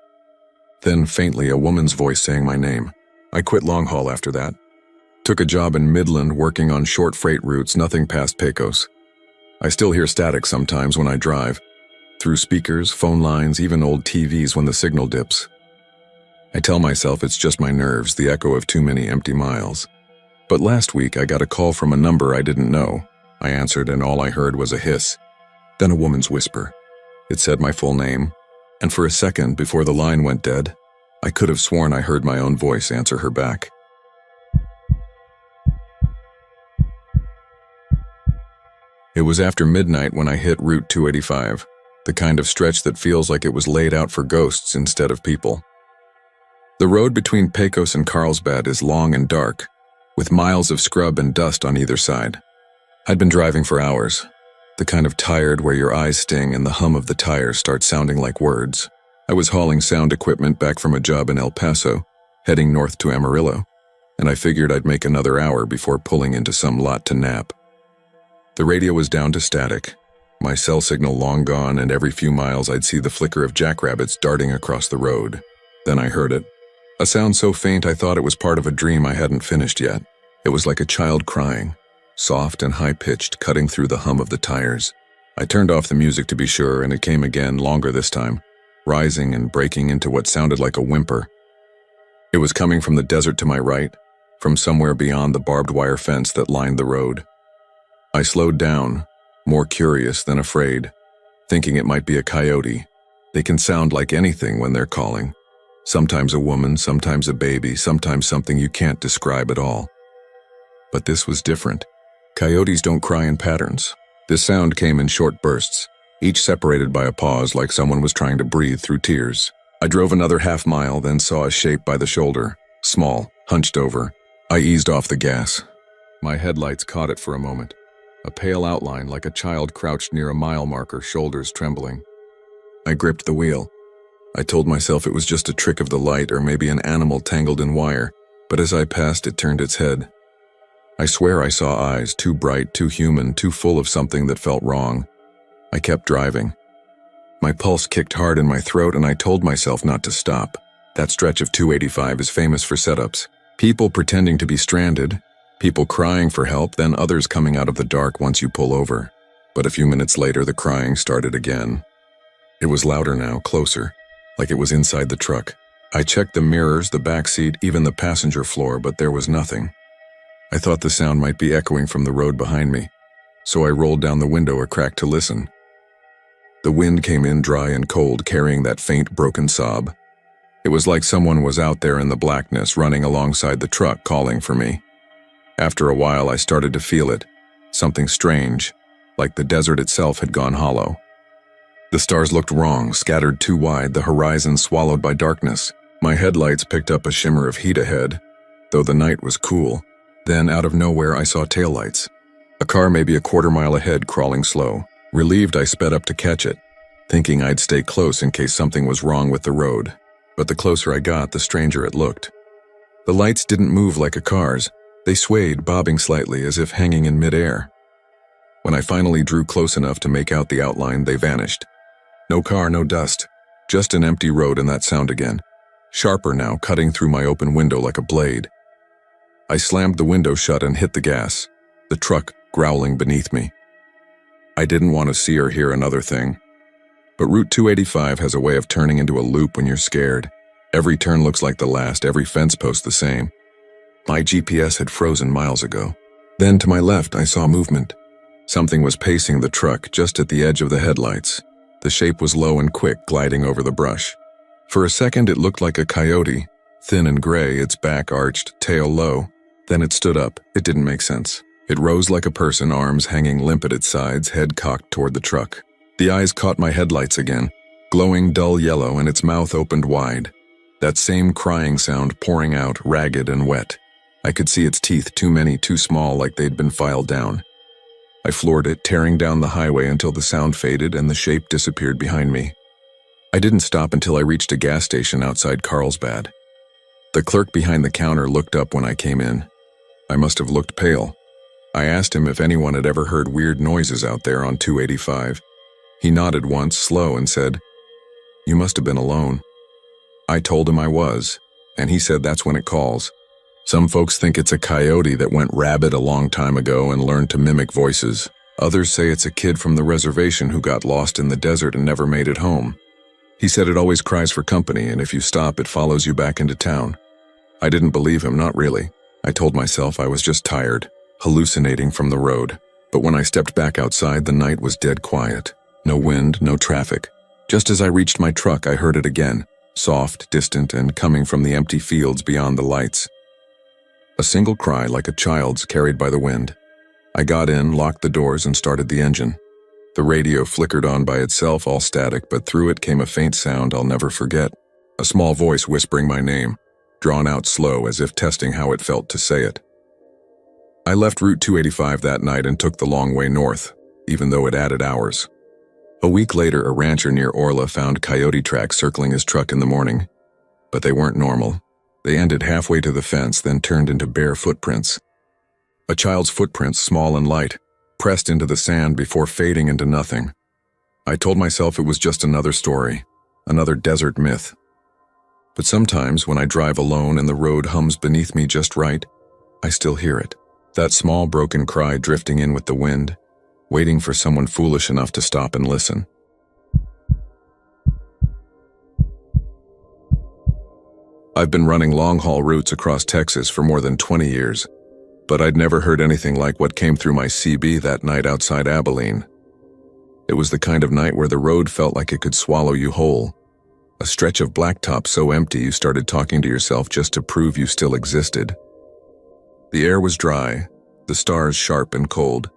Then, faintly, a woman's voice saying my name. I quit long haul after that. Took a job in Midland working on short freight routes, nothing past Pecos. I still hear static sometimes when I drive. Through speakers, phone lines, even old TVs when the signal dips. I tell myself it's just my nerves, the echo of too many empty miles. But last week I got a call from a number I didn't know. I answered and all I heard was a hiss. Then a woman's whisper. It said my full name, and for a second before the line went dead, I could have sworn I heard my own voice answer her back. It was after midnight when I hit Route 285. The kind of stretch that feels like it was laid out for ghosts instead of people. The road between Pecos and Carlsbad is long and dark, with miles of scrub and dust on either side. I'd been driving for hours, the kind of tired where your eyes sting and the hum of the tires starts sounding like words. I was hauling sound equipment back from a job in El Paso, heading north to Amarillo, and I figured I'd make another hour before pulling into some lot to nap. The radio was down to static. My cell signal long gone, and every few miles I'd see the flicker of jackrabbits darting across the road. Then I heard it. A sound so faint I thought it was part of a dream I hadn't finished yet. It was like a child crying, soft and high-pitched, cutting through the hum of the tires. I turned off the music to be sure, and it came again, longer this time, rising and breaking into what sounded like a whimper. It was coming from the desert to my right, from somewhere beyond the barbed wire fence that lined the road. I slowed down, more curious than afraid, thinking it might be a coyote. They can sound like anything when they're calling. Sometimes a woman, sometimes a baby, sometimes something you can't describe at all. But this was different. Coyotes don't cry in patterns. This sound came in short bursts, each separated by a pause like someone was trying to breathe through tears. I drove another half-mile, then saw a shape by the shoulder, small, hunched over. I eased off the gas. My headlights caught it for a moment. A pale outline like a child crouched near a mile marker, shoulders trembling. I gripped the wheel. I told myself it was just a trick of the light or maybe an animal tangled in wire, but as I passed, it turned its head. I swear I saw eyes, too bright, too human, too full of something that felt wrong. I kept driving. My pulse kicked hard in my throat and I told myself not to stop. That stretch of 285 is famous for setups. People pretending to be stranded, people crying for help, then others coming out of the dark once you pull over. But a few minutes later, the crying started again. It was louder now, closer, like it was inside the truck. I checked the mirrors, the back seat, even the passenger floor, but there was nothing. I thought the sound might be echoing from the road behind me, so I rolled down the window a crack to listen. The wind came in dry and cold, carrying that faint, broken sob. It was like someone was out there in the blackness, running alongside the truck, calling for me. After a while, I started to feel it, something strange, like the desert itself had gone hollow. The stars looked wrong, scattered too wide, the horizon swallowed by darkness. My headlights picked up a shimmer of heat ahead, though the night was cool. Then, out of nowhere, I saw taillights. A car maybe a quarter-mile ahead, crawling slow. Relieved, I sped up to catch it, thinking I'd stay close in case something was wrong with the road. But the closer I got, the stranger it looked. The lights didn't move like a car's. They swayed, bobbing slightly, as if hanging in midair. When I finally drew close enough to make out the outline, they vanished. No car, no dust. Just an empty road and that sound again. Sharper now, cutting through my open window like a blade. I slammed the window shut and hit the gas, the truck growling beneath me. I didn't want to see or hear another thing. But Route 285 has a way of turning into a loop when you're scared. Every turn looks like the last, every fence post the same. My GPS had frozen miles ago. Then to my left, I saw movement. Something was pacing the truck just at the edge of the headlights. The shape was low and quick, gliding over the brush. For a second, it looked like a coyote, thin and gray, its back arched, tail low. Then it stood up. It didn't make sense. It rose like a person, arms hanging limp at its sides, head cocked toward the truck. The eyes caught my headlights again, glowing dull yellow, and its mouth opened wide. That same crying sound pouring out, ragged and wet. I could see its teeth, too many, too small, like they'd been filed down. I floored it, tearing down the highway until the sound faded and the shape disappeared behind me. I didn't stop until I reached a gas station outside Carlsbad. The clerk behind the counter looked up when I came in. I must have looked pale. I asked him if anyone had ever heard weird noises out there on 285. He nodded once, slow, and said, "You must have been alone." I told him I was, and he said that's when it calls. Some folks think it's a coyote that went rabid a long time ago and learned to mimic voices. Others say it's a kid from the reservation who got lost in the desert and never made it home. He said it always cries for company, and if you stop, it follows you back into town. I didn't believe him, not really. I told myself I was just tired, hallucinating from the road. But when I stepped back outside, the night was dead quiet. No wind, no traffic. Just as I reached my truck, I heard it again, soft, distant, and coming from the empty fields beyond the lights. A single cry like a child's carried by the wind. I got in, locked the doors, and started the engine. The radio flickered on by itself, all static, but through it came a faint sound I'll never forget. A small voice whispering my name, drawn out slow as if testing how it felt to say it. I left Route 285 that night and took the long way north, even though it added hours. A week later, a rancher near Orla found coyote tracks circling his truck in the morning. But they weren't normal. They ended halfway to the fence, then turned into bare footprints. A child's footprints, small and light, pressed into the sand before fading into nothing. I told myself it was just another story, another desert myth. But sometimes when I drive alone and the road hums beneath me just right, I still hear it. That small broken cry drifting in with the wind, waiting for someone foolish enough to stop and listen. I've been running long-haul routes across Texas for more than 20 years, but I'd never heard anything like what came through my CB that night outside Abilene. It was the kind of night where the road felt like it could swallow you whole. A stretch of blacktop so empty you started talking to yourself just to prove you still existed. The air was dry, the stars sharp and cold,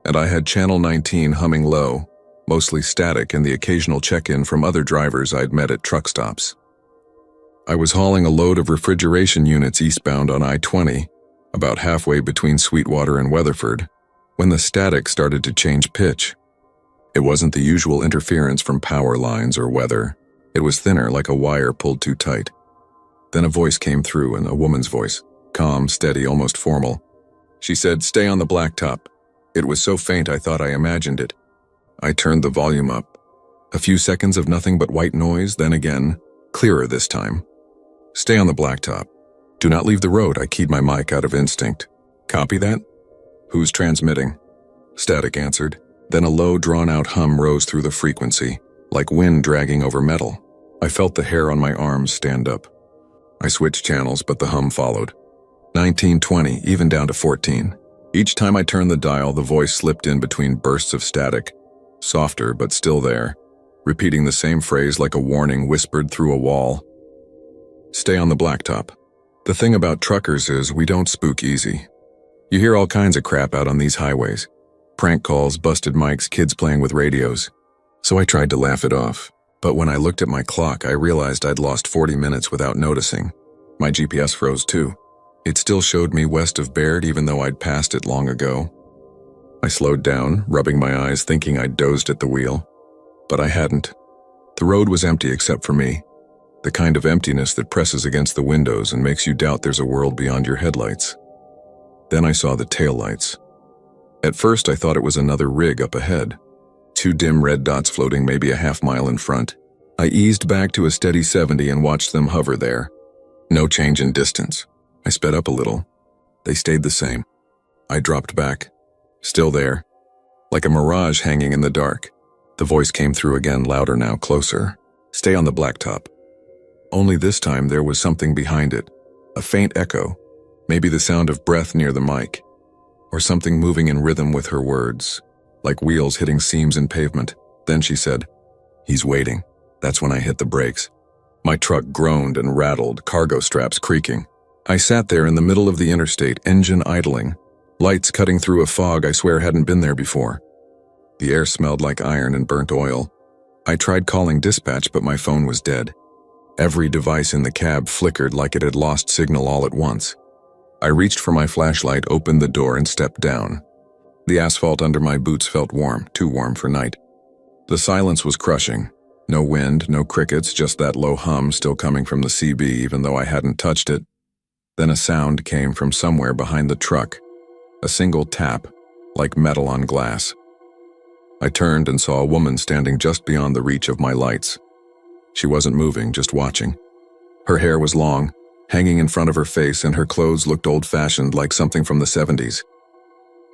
and I had Channel 19 humming low, mostly static, and the occasional check-in from other drivers I'd met at truck stops. I was hauling a load of refrigeration units eastbound on I-20, about halfway between Sweetwater and Weatherford, when the static started to change pitch. It wasn't the usual interference from power lines or weather. It was thinner, like a wire pulled too tight. Then a voice came through, and a woman's voice, calm, steady, almost formal. She said, "Stay on the blacktop." It was so faint I thought I imagined it. I turned the volume up. A few seconds of nothing but white noise, then again, clearer this time. "Stay on the blacktop. Do not leave the road," I keyed my mic out of instinct. "Copy that?" "Who's transmitting?" Static answered. Then a low, drawn-out hum rose through the frequency, like wind dragging over metal. I felt the hair on my arms stand up. I switched channels, but the hum followed. 19, 20, even down to 14. Each time I turned the dial, the voice slipped in between bursts of static, softer but still there, repeating the same phrase like a warning whispered through a wall. "Stay on the blacktop." The thing about truckers is we don't spook easy. You hear all kinds of crap out on these highways. Prank calls, busted mics, kids playing with radios. So I tried to laugh it off. But when I looked at my clock, I realized I'd lost 40 minutes without noticing. My GPS froze too. It still showed me west of Baird even though I'd passed it long ago. I slowed down, rubbing my eyes, thinking I'd dozed at the wheel. But I hadn't. The road was empty except for me. The kind of emptiness that presses against the windows and makes you doubt there's a world beyond your headlights. Then I saw the taillights. At first I thought it was another rig up ahead. 2 dim red dots floating maybe a half-mile in front. I eased back to a steady 70 and watched them hover there. No change in distance. I sped up a little. They stayed the same. I dropped back. Still there. Like a mirage hanging in the dark. The voice came through again, louder now, closer. "Stay on the blacktop." Only this time there was something behind it. A faint echo. Maybe the sound of breath near the mic. Or something moving in rhythm with her words, like wheels hitting seams in pavement. Then she said, "He's waiting." That's when I hit the brakes. My truck groaned and rattled, cargo straps creaking. I sat there in the middle of the interstate, engine idling, lights cutting through a fog I swear hadn't been there before. The air smelled like iron and burnt oil. I tried calling dispatch, but my phone was dead. Every device in the cab flickered like it had lost signal all at once. I reached for my flashlight, opened the door, and stepped down. The asphalt under my boots felt warm, too warm for night. The silence was crushing. No wind, no crickets, just that low hum still coming from the CB even though I hadn't touched it. Then a sound came from somewhere behind the truck. A single tap, like metal on glass. I turned and saw a woman standing just beyond the reach of my lights. She wasn't moving, just watching. Her hair was long, hanging in front of her face, and her clothes looked old-fashioned, like something from the 70s.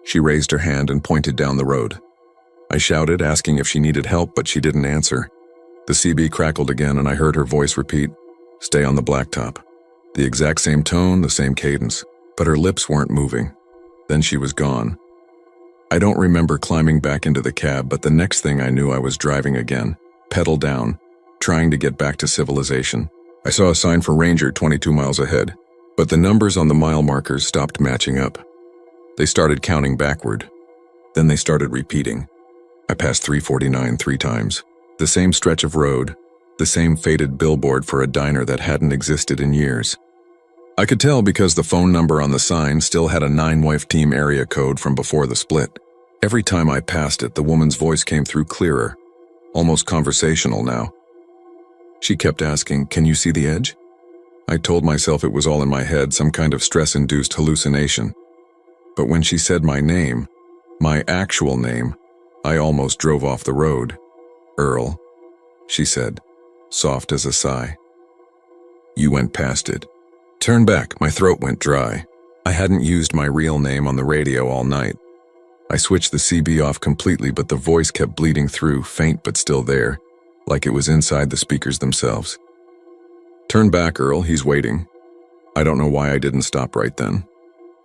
She raised her hand and pointed down the road. I shouted, asking if she needed help, but she didn't answer. The CB crackled again, and I heard her voice repeat, "Stay on the blacktop." The exact same tone, the same cadence, but her lips weren't moving. Then she was gone. I don't remember climbing back into the cab, but the next thing I knew I was driving again, pedal down, trying to get back to civilization. I saw a sign for Ranger 22 miles ahead, but the numbers on the mile markers stopped matching up. They started counting backward. Then they started repeating. I passed 349 3 times. The same stretch of road, the same faded billboard for a diner that hadn't existed in years. I could tell because the phone number on the sign still had a 9-wife team area code from before the split. Every time I passed it, the woman's voice came through clearer, almost conversational now. She kept asking, "Can you see the edge?" I told myself it was all in my head, some kind of stress-induced hallucination. But when she said my name, my actual name, I almost drove off the road. "Earl," she said, soft as a sigh. "You went past it." Turn back, my throat went dry. I hadn't used my real name on the radio all night. I switched the CB off completely, but the voice kept bleeding through, faint but still there, like it was inside the speakers themselves. "Turn back, Earl, he's waiting." I don't know why I didn't stop right then.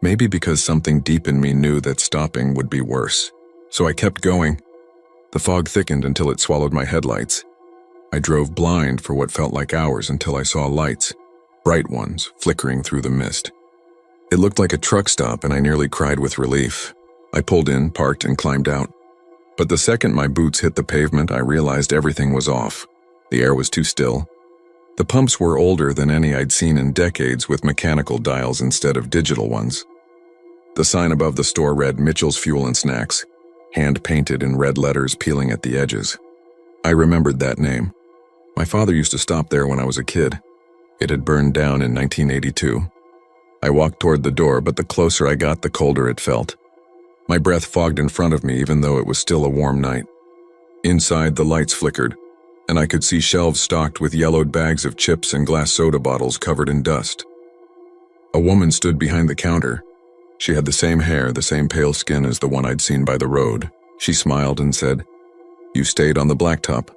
Maybe because something deep in me knew that stopping would be worse. So I kept going. The fog thickened until it swallowed my headlights. I drove blind for what felt like hours until I saw lights, bright ones, flickering through the mist. It looked like a truck stop, and I nearly cried with relief. I pulled in, parked, and climbed out. But the second my boots hit the pavement, I realized everything was off. The air was too still. The pumps were older than any I'd seen in decades, with mechanical dials instead of digital ones. The sign above the store read Mitchell's Fuel and Snacks, hand-painted in red letters peeling at the edges. I remembered that name. My father used to stop there when I was a kid. It had burned down in 1982. I walked toward the door, but the closer I got, the colder it felt. My breath fogged in front of me, even though it was still a warm night. Inside, the lights flickered, and I could see shelves stocked with yellowed bags of chips and glass soda bottles covered in dust. A woman stood behind the counter. She had the same hair, the same pale skin as the one I'd seen by the road. She smiled and said, "You stayed on the blacktop."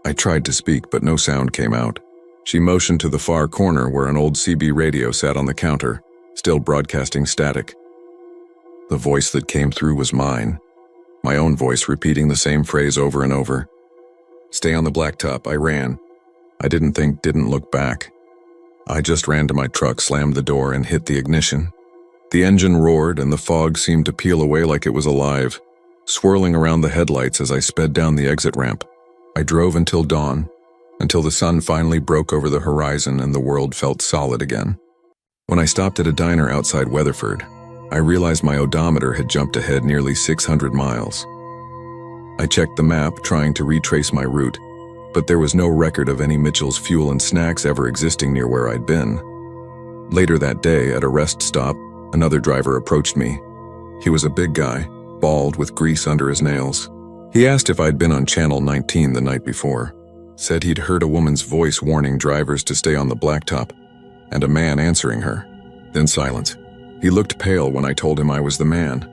I tried to speak, but no sound came out. She motioned to the far corner where an old CB radio sat on the counter, still broadcasting static. The voice that came through was mine, my own voice repeating the same phrase over and over. "Stay on the blacktop." I ran. I didn't think, didn't look back. I just ran to my truck, slammed the door, and hit the ignition. The engine roared, and the fog seemed to peel away like it was alive, swirling around the headlights as I sped down the exit ramp. I drove until dawn, until the sun finally broke over the horizon and the world felt solid again. When I stopped at a diner outside Weatherford, I realized my odometer had jumped ahead nearly 600 miles. I checked the map, trying to retrace my route, but there was no record of any Mitchell's Fuel and Snacks ever existing near where I'd been. Later that day, at a rest stop, another driver approached me. He was a big guy, bald with grease under his nails. He asked if I'd been on Channel 19 the night before, said he'd heard a woman's voice warning drivers to stay on the blacktop, and a man answering her. Then silence. He looked pale when I told him I was the man.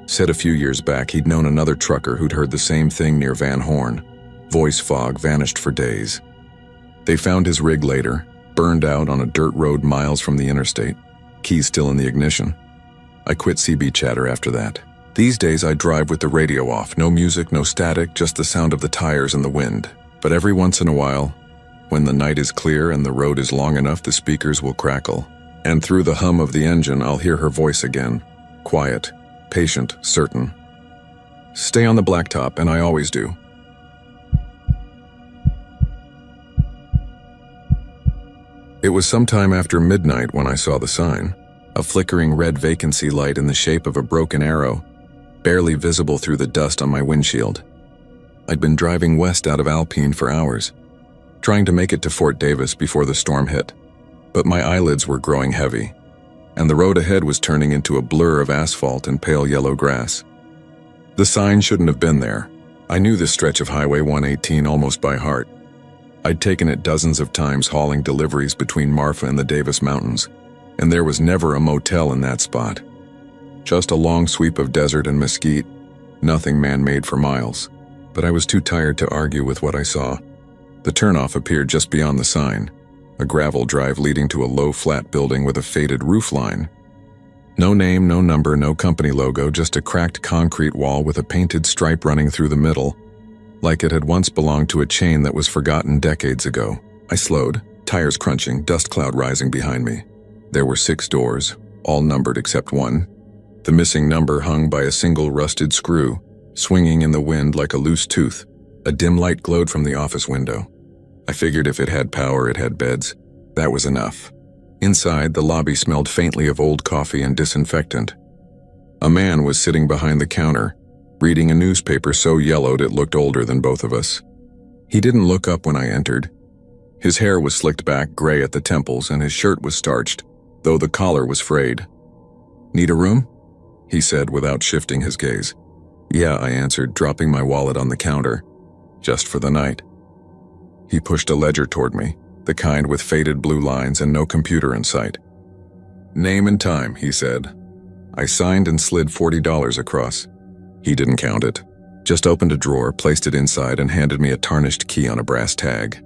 Said a few years back he'd known another trucker who'd heard the same thing near Van Horn. Voice fog vanished for days. They found his rig later, burned out on a dirt road miles from the interstate, keys still in the ignition. I quit CB chatter after that. These days I drive with the radio off, no music, no static, just the sound of the tires and the wind. But every once in a while, when the night is clear and the road is long enough, the speakers will crackle. And through the hum of the engine, I'll hear her voice again. Quiet, patient, certain. "Stay on the blacktop," and I always do. It was sometime after midnight when I saw the sign, a flickering red vacancy light in the shape of a broken arrow, barely visible through the dust on my windshield. I'd been driving west out of Alpine for hours, trying to make it to Fort Davis before the storm hit. But my eyelids were growing heavy, and the road ahead was turning into a blur of asphalt and pale yellow grass. The sign shouldn't have been there. I knew this stretch of Highway 118 almost by heart. I'd taken it dozens of times hauling deliveries between Marfa and the Davis Mountains, and there was never a motel in that spot. Just a long sweep of desert and mesquite, nothing man-made for miles. But I was too tired to argue with what I saw. The turnoff appeared just beyond the sign, a gravel drive leading to a low flat building with a faded roofline. No name, no number, no company logo, just a cracked concrete wall with a painted stripe running through the middle, like it had once belonged to a chain that was forgotten decades ago. I slowed, tires crunching, dust cloud rising behind me. There were 6 doors, all numbered except one. The missing number hung by a single rusted screw, swinging in the wind like a loose tooth. A dim light glowed from the office window. I figured if it had power, it had beds. That was enough. Inside, the lobby smelled faintly of old coffee and disinfectant. A man was sitting behind the counter, reading a newspaper so yellowed it looked older than both of us. He didn't look up when I entered. His hair was slicked back, gray at the temples, and his shirt was starched, though the collar was frayed. "Need a room?" he said without shifting his gaze. "Yeah," I answered, dropping my wallet on the counter. "Just for the night." He pushed a ledger toward me, the kind with faded blue lines and no computer in sight. "Name and time," he said. I signed and slid $40 across. He didn't count it, just opened a drawer, placed it inside, and handed me a tarnished key on a brass tag.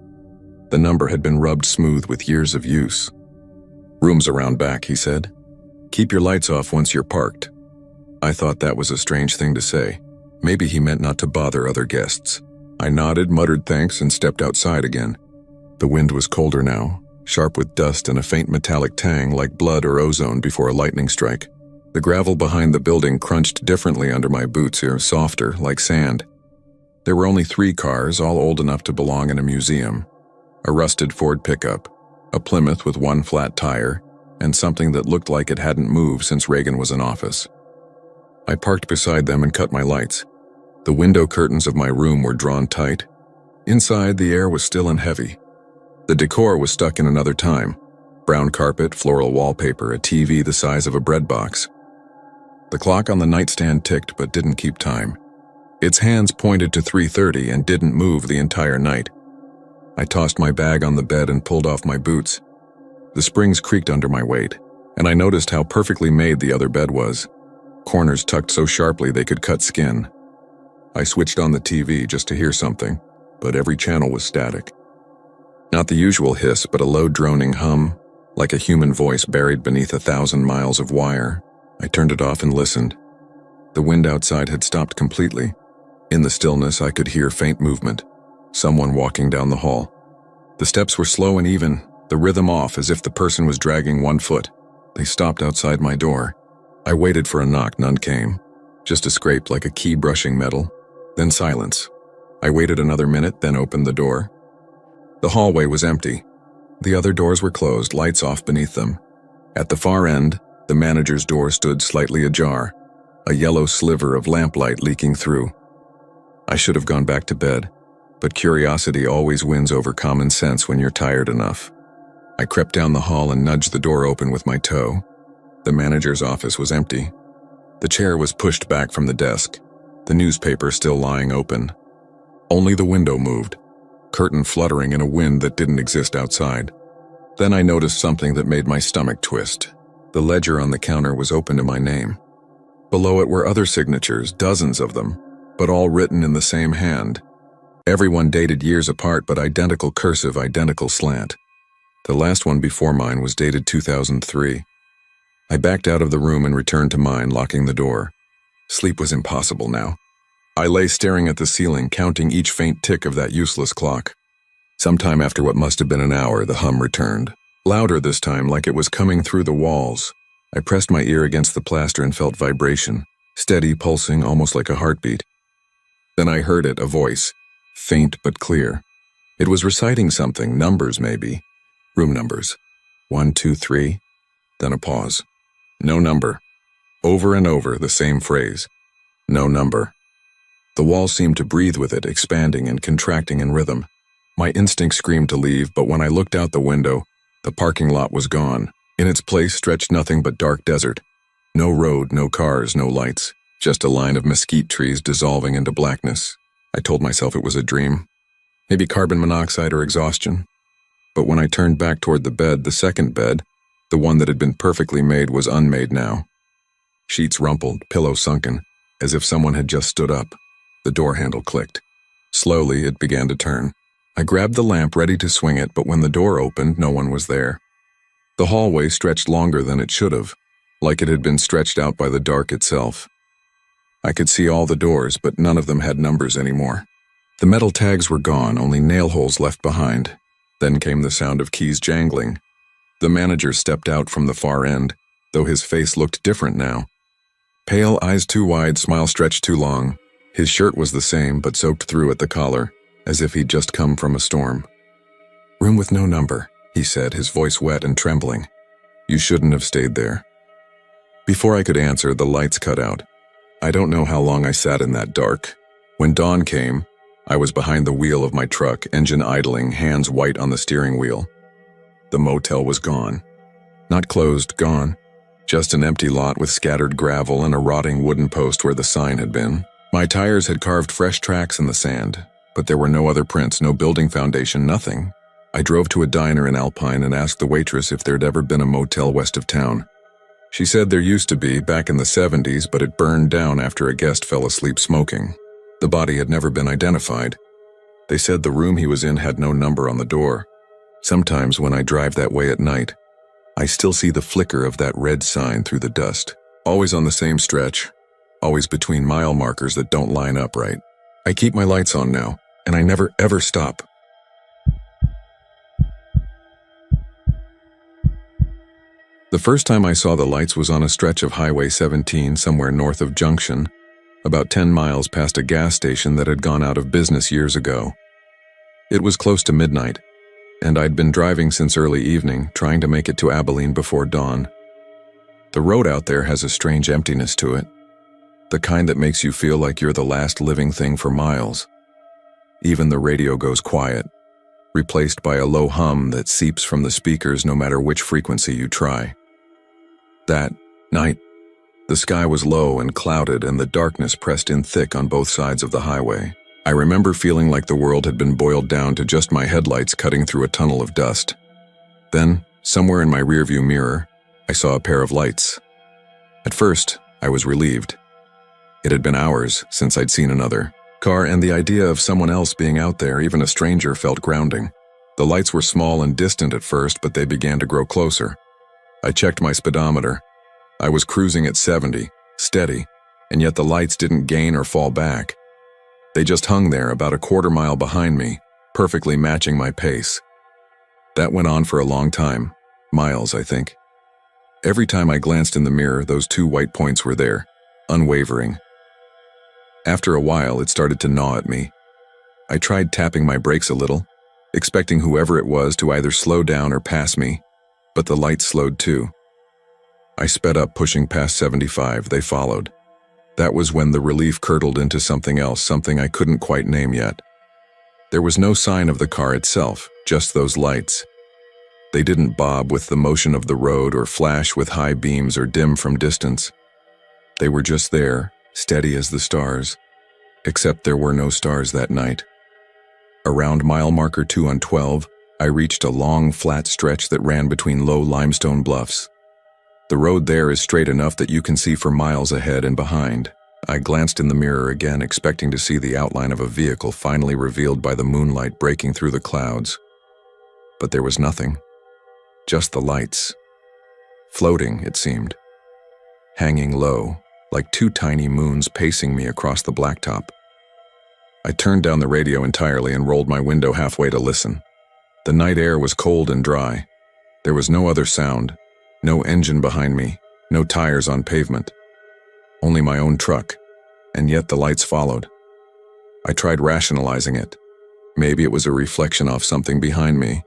The number had been rubbed smooth with years of use. "Room's around back," he said. "Keep your lights off once you're parked." I thought that was a strange thing to say. Maybe he meant not to bother other guests. I nodded, muttered thanks, and stepped outside again. The wind was colder now, sharp with dust and a faint metallic tang like blood or ozone before a lightning strike. The gravel behind the building crunched differently under my boots here, softer, like sand. There were only 3 cars, all old enough to belong in a museum. A rusted Ford pickup, a Plymouth with 1 flat tire, and something that looked like it hadn't moved since Reagan was in office. I parked beside them and cut my lights. The window curtains of my room were drawn tight. Inside, the air was still and heavy. The decor was stuck in another time. Brown carpet, floral wallpaper, a TV the size of a bread box. The clock on the nightstand ticked but didn't keep time. Its hands pointed to 3:30 and didn't move the entire night. I tossed my bag on the bed and pulled off my boots. The springs creaked under my weight, and I noticed how perfectly made the other bed was. Corners tucked so sharply they could cut skin. I switched on the TV just to hear something, but every channel was static. Not the usual hiss, but a low droning hum, like a human voice buried beneath 1,000 miles of wire. I turned it off and listened. The wind outside had stopped completely. In the stillness, I could hear faint movement. Someone walking down the hall. The steps were slow and even, the rhythm off as if the person was dragging 1 foot. They stopped outside my door. I waited for a knock, none came. Just a scrape like a key brushing metal. Then silence. I waited another minute, then opened the door. The hallway was empty. The other doors were closed, lights off beneath them. At the far end, the manager's door stood slightly ajar, a yellow sliver of lamplight leaking through. I should have gone back to bed, but curiosity always wins over common sense when you're tired enough. I crept down the hall and nudged the door open with my toe. The manager's office was empty. The chair was pushed back from the desk, the newspaper still lying open. Only the window moved, curtain fluttering in a wind that didn't exist outside. Then I noticed something that made my stomach twist. The ledger on the counter was open to my name. Below it were other signatures, dozens of them, but all written in the same hand. Everyone dated years apart, but identical cursive, identical slant. The last one before mine was dated 2003. I backed out of the room and returned to mine, locking the door. Sleep was impossible now. I lay staring at the ceiling, counting each faint tick of that useless clock. Sometime after what must have been an hour, the hum returned. Louder this time, like it was coming through the walls. I pressed my ear against the plaster and felt vibration, steady, pulsing, almost like a heartbeat. Then I heard it, a voice, faint but clear. It was reciting something, numbers maybe. Room numbers. 1, 2, 3. Then a pause. No number. Over and over, the same phrase. No number. The walls seemed to breathe with it, expanding and contracting in rhythm. My instinct screamed to leave, but when I looked out the window, the parking lot was gone. In its place stretched nothing but dark desert. No road, no cars, no lights. Just a line of mesquite trees dissolving into blackness. I told myself it was a dream. Maybe carbon monoxide or exhaustion. But when I turned back toward the bed, the second bed, the one that had been perfectly made, was unmade now. Sheets rumpled, pillow sunken, as if someone had just stood up. The door handle clicked. Slowly, it began to turn. I grabbed the lamp, ready to swing it, but when the door opened, no one was there. The hallway stretched longer than it should have, like it had been stretched out by the dark itself. I could see all the doors, but none of them had numbers anymore. The metal tags were gone, only nail holes left behind. Then came the sound of keys jangling. The manager stepped out from the far end, though his face looked different now. Pale, eyes too wide, smile stretched too long. His shirt was the same, but soaked through at the collar, as if he'd just come from a storm. "Room with no number," he said, his voice wet and trembling. "You shouldn't have stayed there." Before I could answer, the lights cut out. I don't know how long I sat in that dark. When dawn came, I was behind the wheel of my truck, engine idling, hands white on the steering wheel. The motel was gone. Not closed, gone. Just an empty lot with scattered gravel and a rotting wooden post where the sign had been. My tires had carved fresh tracks in the sand, but there were no other prints, no building foundation, nothing. I drove to a diner in Alpine and asked the waitress if there'd ever been a motel west of town. She said there used to be, back in the 70s, but it burned down after a guest fell asleep smoking. The body had never been identified. They said the room he was in had no number on the door. Sometimes when I drive that way at night, I still see the flicker of that red sign through the dust. Always on the same stretch, always between mile markers that don't line up right. I keep my lights on now, and I never ever stop. The first time I saw the lights was on a stretch of Highway 17 somewhere north of Junction, about 10 miles past a gas station that had gone out of business years ago. It was close to midnight, and I'd been driving since early evening, trying to make it to Abilene before dawn. The road out there has a strange emptiness to it, the kind that makes you feel like you're the last living thing for miles. Even the radio goes quiet, replaced by a low hum that seeps from the speakers no matter which frequency you try. That night, the sky was low and clouded and the darkness pressed in thick on both sides of the highway. I remember feeling like the world had been boiled down to just my headlights cutting through a tunnel of dust. Then, somewhere in my rearview mirror, I saw a pair of lights. At first, I was relieved. It had been hours since I'd seen another car, and the idea of someone else being out there, even a stranger, felt grounding. The lights were small and distant at first, but they began to grow closer. I checked my speedometer. I was cruising at 70, steady, and yet the lights didn't gain or fall back. They just hung there about a quarter mile behind me, perfectly matching my pace. That went on for a long time, miles, I think. Every time I glanced in the mirror, those two white points were there, unwavering. After a while, it started to gnaw at me. I tried tapping my brakes a little, expecting whoever it was to either slow down or pass me, but the lights slowed too. I sped up, pushing past 75. They followed. That was when the relief curdled into something else, something I couldn't quite name yet. There was no sign of the car itself, just those lights. They didn't bob with the motion of the road or flash with high beams or dim from distance. They were just there, steady as the stars, except there were no stars that night. Around mile marker 2 on 12, I reached a long, flat stretch that ran between low limestone bluffs. The road there is straight enough that you can see for miles ahead and behind. I glanced in the mirror again, expecting to see the outline of a vehicle finally revealed by the moonlight breaking through the clouds. But there was nothing. Just the lights. Floating, it seemed. Hanging low, like two tiny moons pacing me across the blacktop. I turned down the radio entirely and rolled my window halfway to listen. The night air was cold and dry. There was no other sound, no engine behind me, no tires on pavement. Only my own truck, and yet the lights followed. I tried rationalizing it. Maybe it was a reflection off something behind me,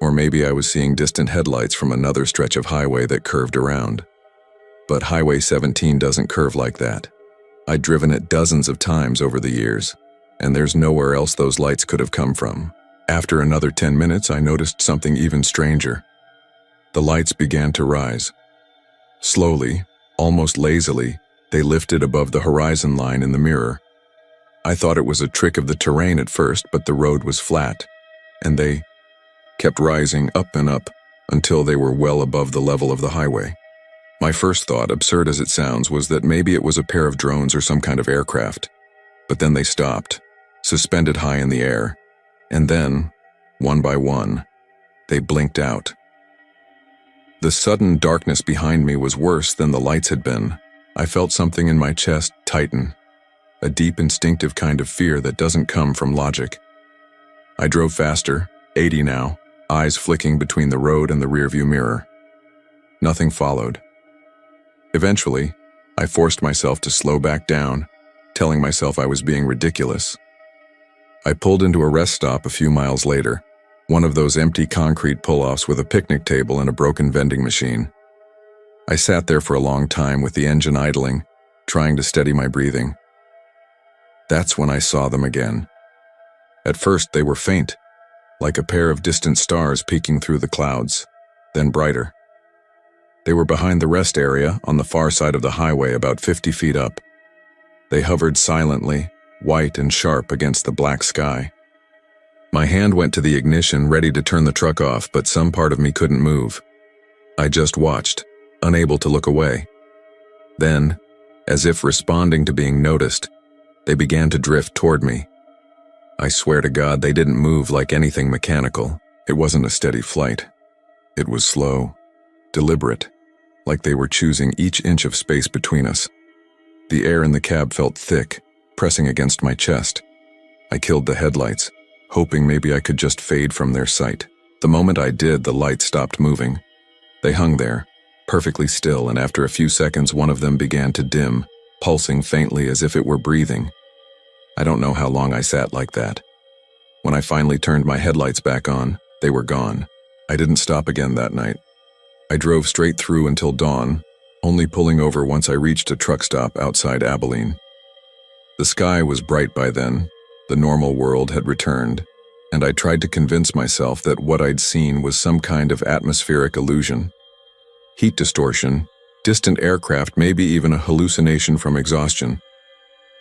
or maybe I was seeing distant headlights from another stretch of highway that curved around. But Highway 17 doesn't curve like that. I'd driven it dozens of times over the years, and there's nowhere else those lights could have come from. After another 10 minutes, I noticed something even stranger. The lights began to rise. Slowly, almost lazily, they lifted above the horizon line in the mirror. I thought it was a trick of the terrain at first, but the road was flat, and they kept rising up and up until they were well above the level of the highway. My first thought, absurd as it sounds, was that maybe it was a pair of drones or some kind of aircraft. But then they stopped, suspended high in the air, and then, one by one, they blinked out. The sudden darkness behind me was worse than the lights had been. I felt something in my chest tighten, a deep instinctive kind of fear that doesn't come from logic. I drove faster, 80 now, eyes flicking between the road and the rearview mirror. Nothing followed. Eventually, I forced myself to slow back down, telling myself I was being ridiculous. I pulled into a rest stop a few miles later, one of those empty concrete pull-offs with a picnic table and a broken vending machine. I sat there for a long time with the engine idling, trying to steady my breathing. That's when I saw them again. At first, they were faint, like a pair of distant stars peeking through the clouds, then brighter. They were behind the rest area on the far side of the highway, about 50 feet up. They hovered silently, white and sharp against the black sky. My hand went to the ignition, ready to turn the truck off, but some part of me couldn't move. I just watched, unable to look away. Then, as if responding to being noticed, they began to drift toward me. I swear to God, they didn't move like anything mechanical. It wasn't a steady flight. It was slow, deliberate, like they were choosing each inch of space between us. The air in the cab felt thick, pressing against my chest. I killed the headlights, hoping maybe I could just fade from their sight. The moment I did, the lights stopped moving. They hung there, perfectly still, and after a few seconds one of them began to dim, pulsing faintly as if it were breathing. I don't know how long I sat like that. When I finally turned my headlights back on, they were gone. I didn't stop again that night. I drove straight through until dawn, only pulling over once I reached a truck stop outside Abilene. The sky was bright by then, the normal world had returned, and I tried to convince myself that what I'd seen was some kind of atmospheric illusion. Heat distortion, distant aircraft, maybe even a hallucination from exhaustion.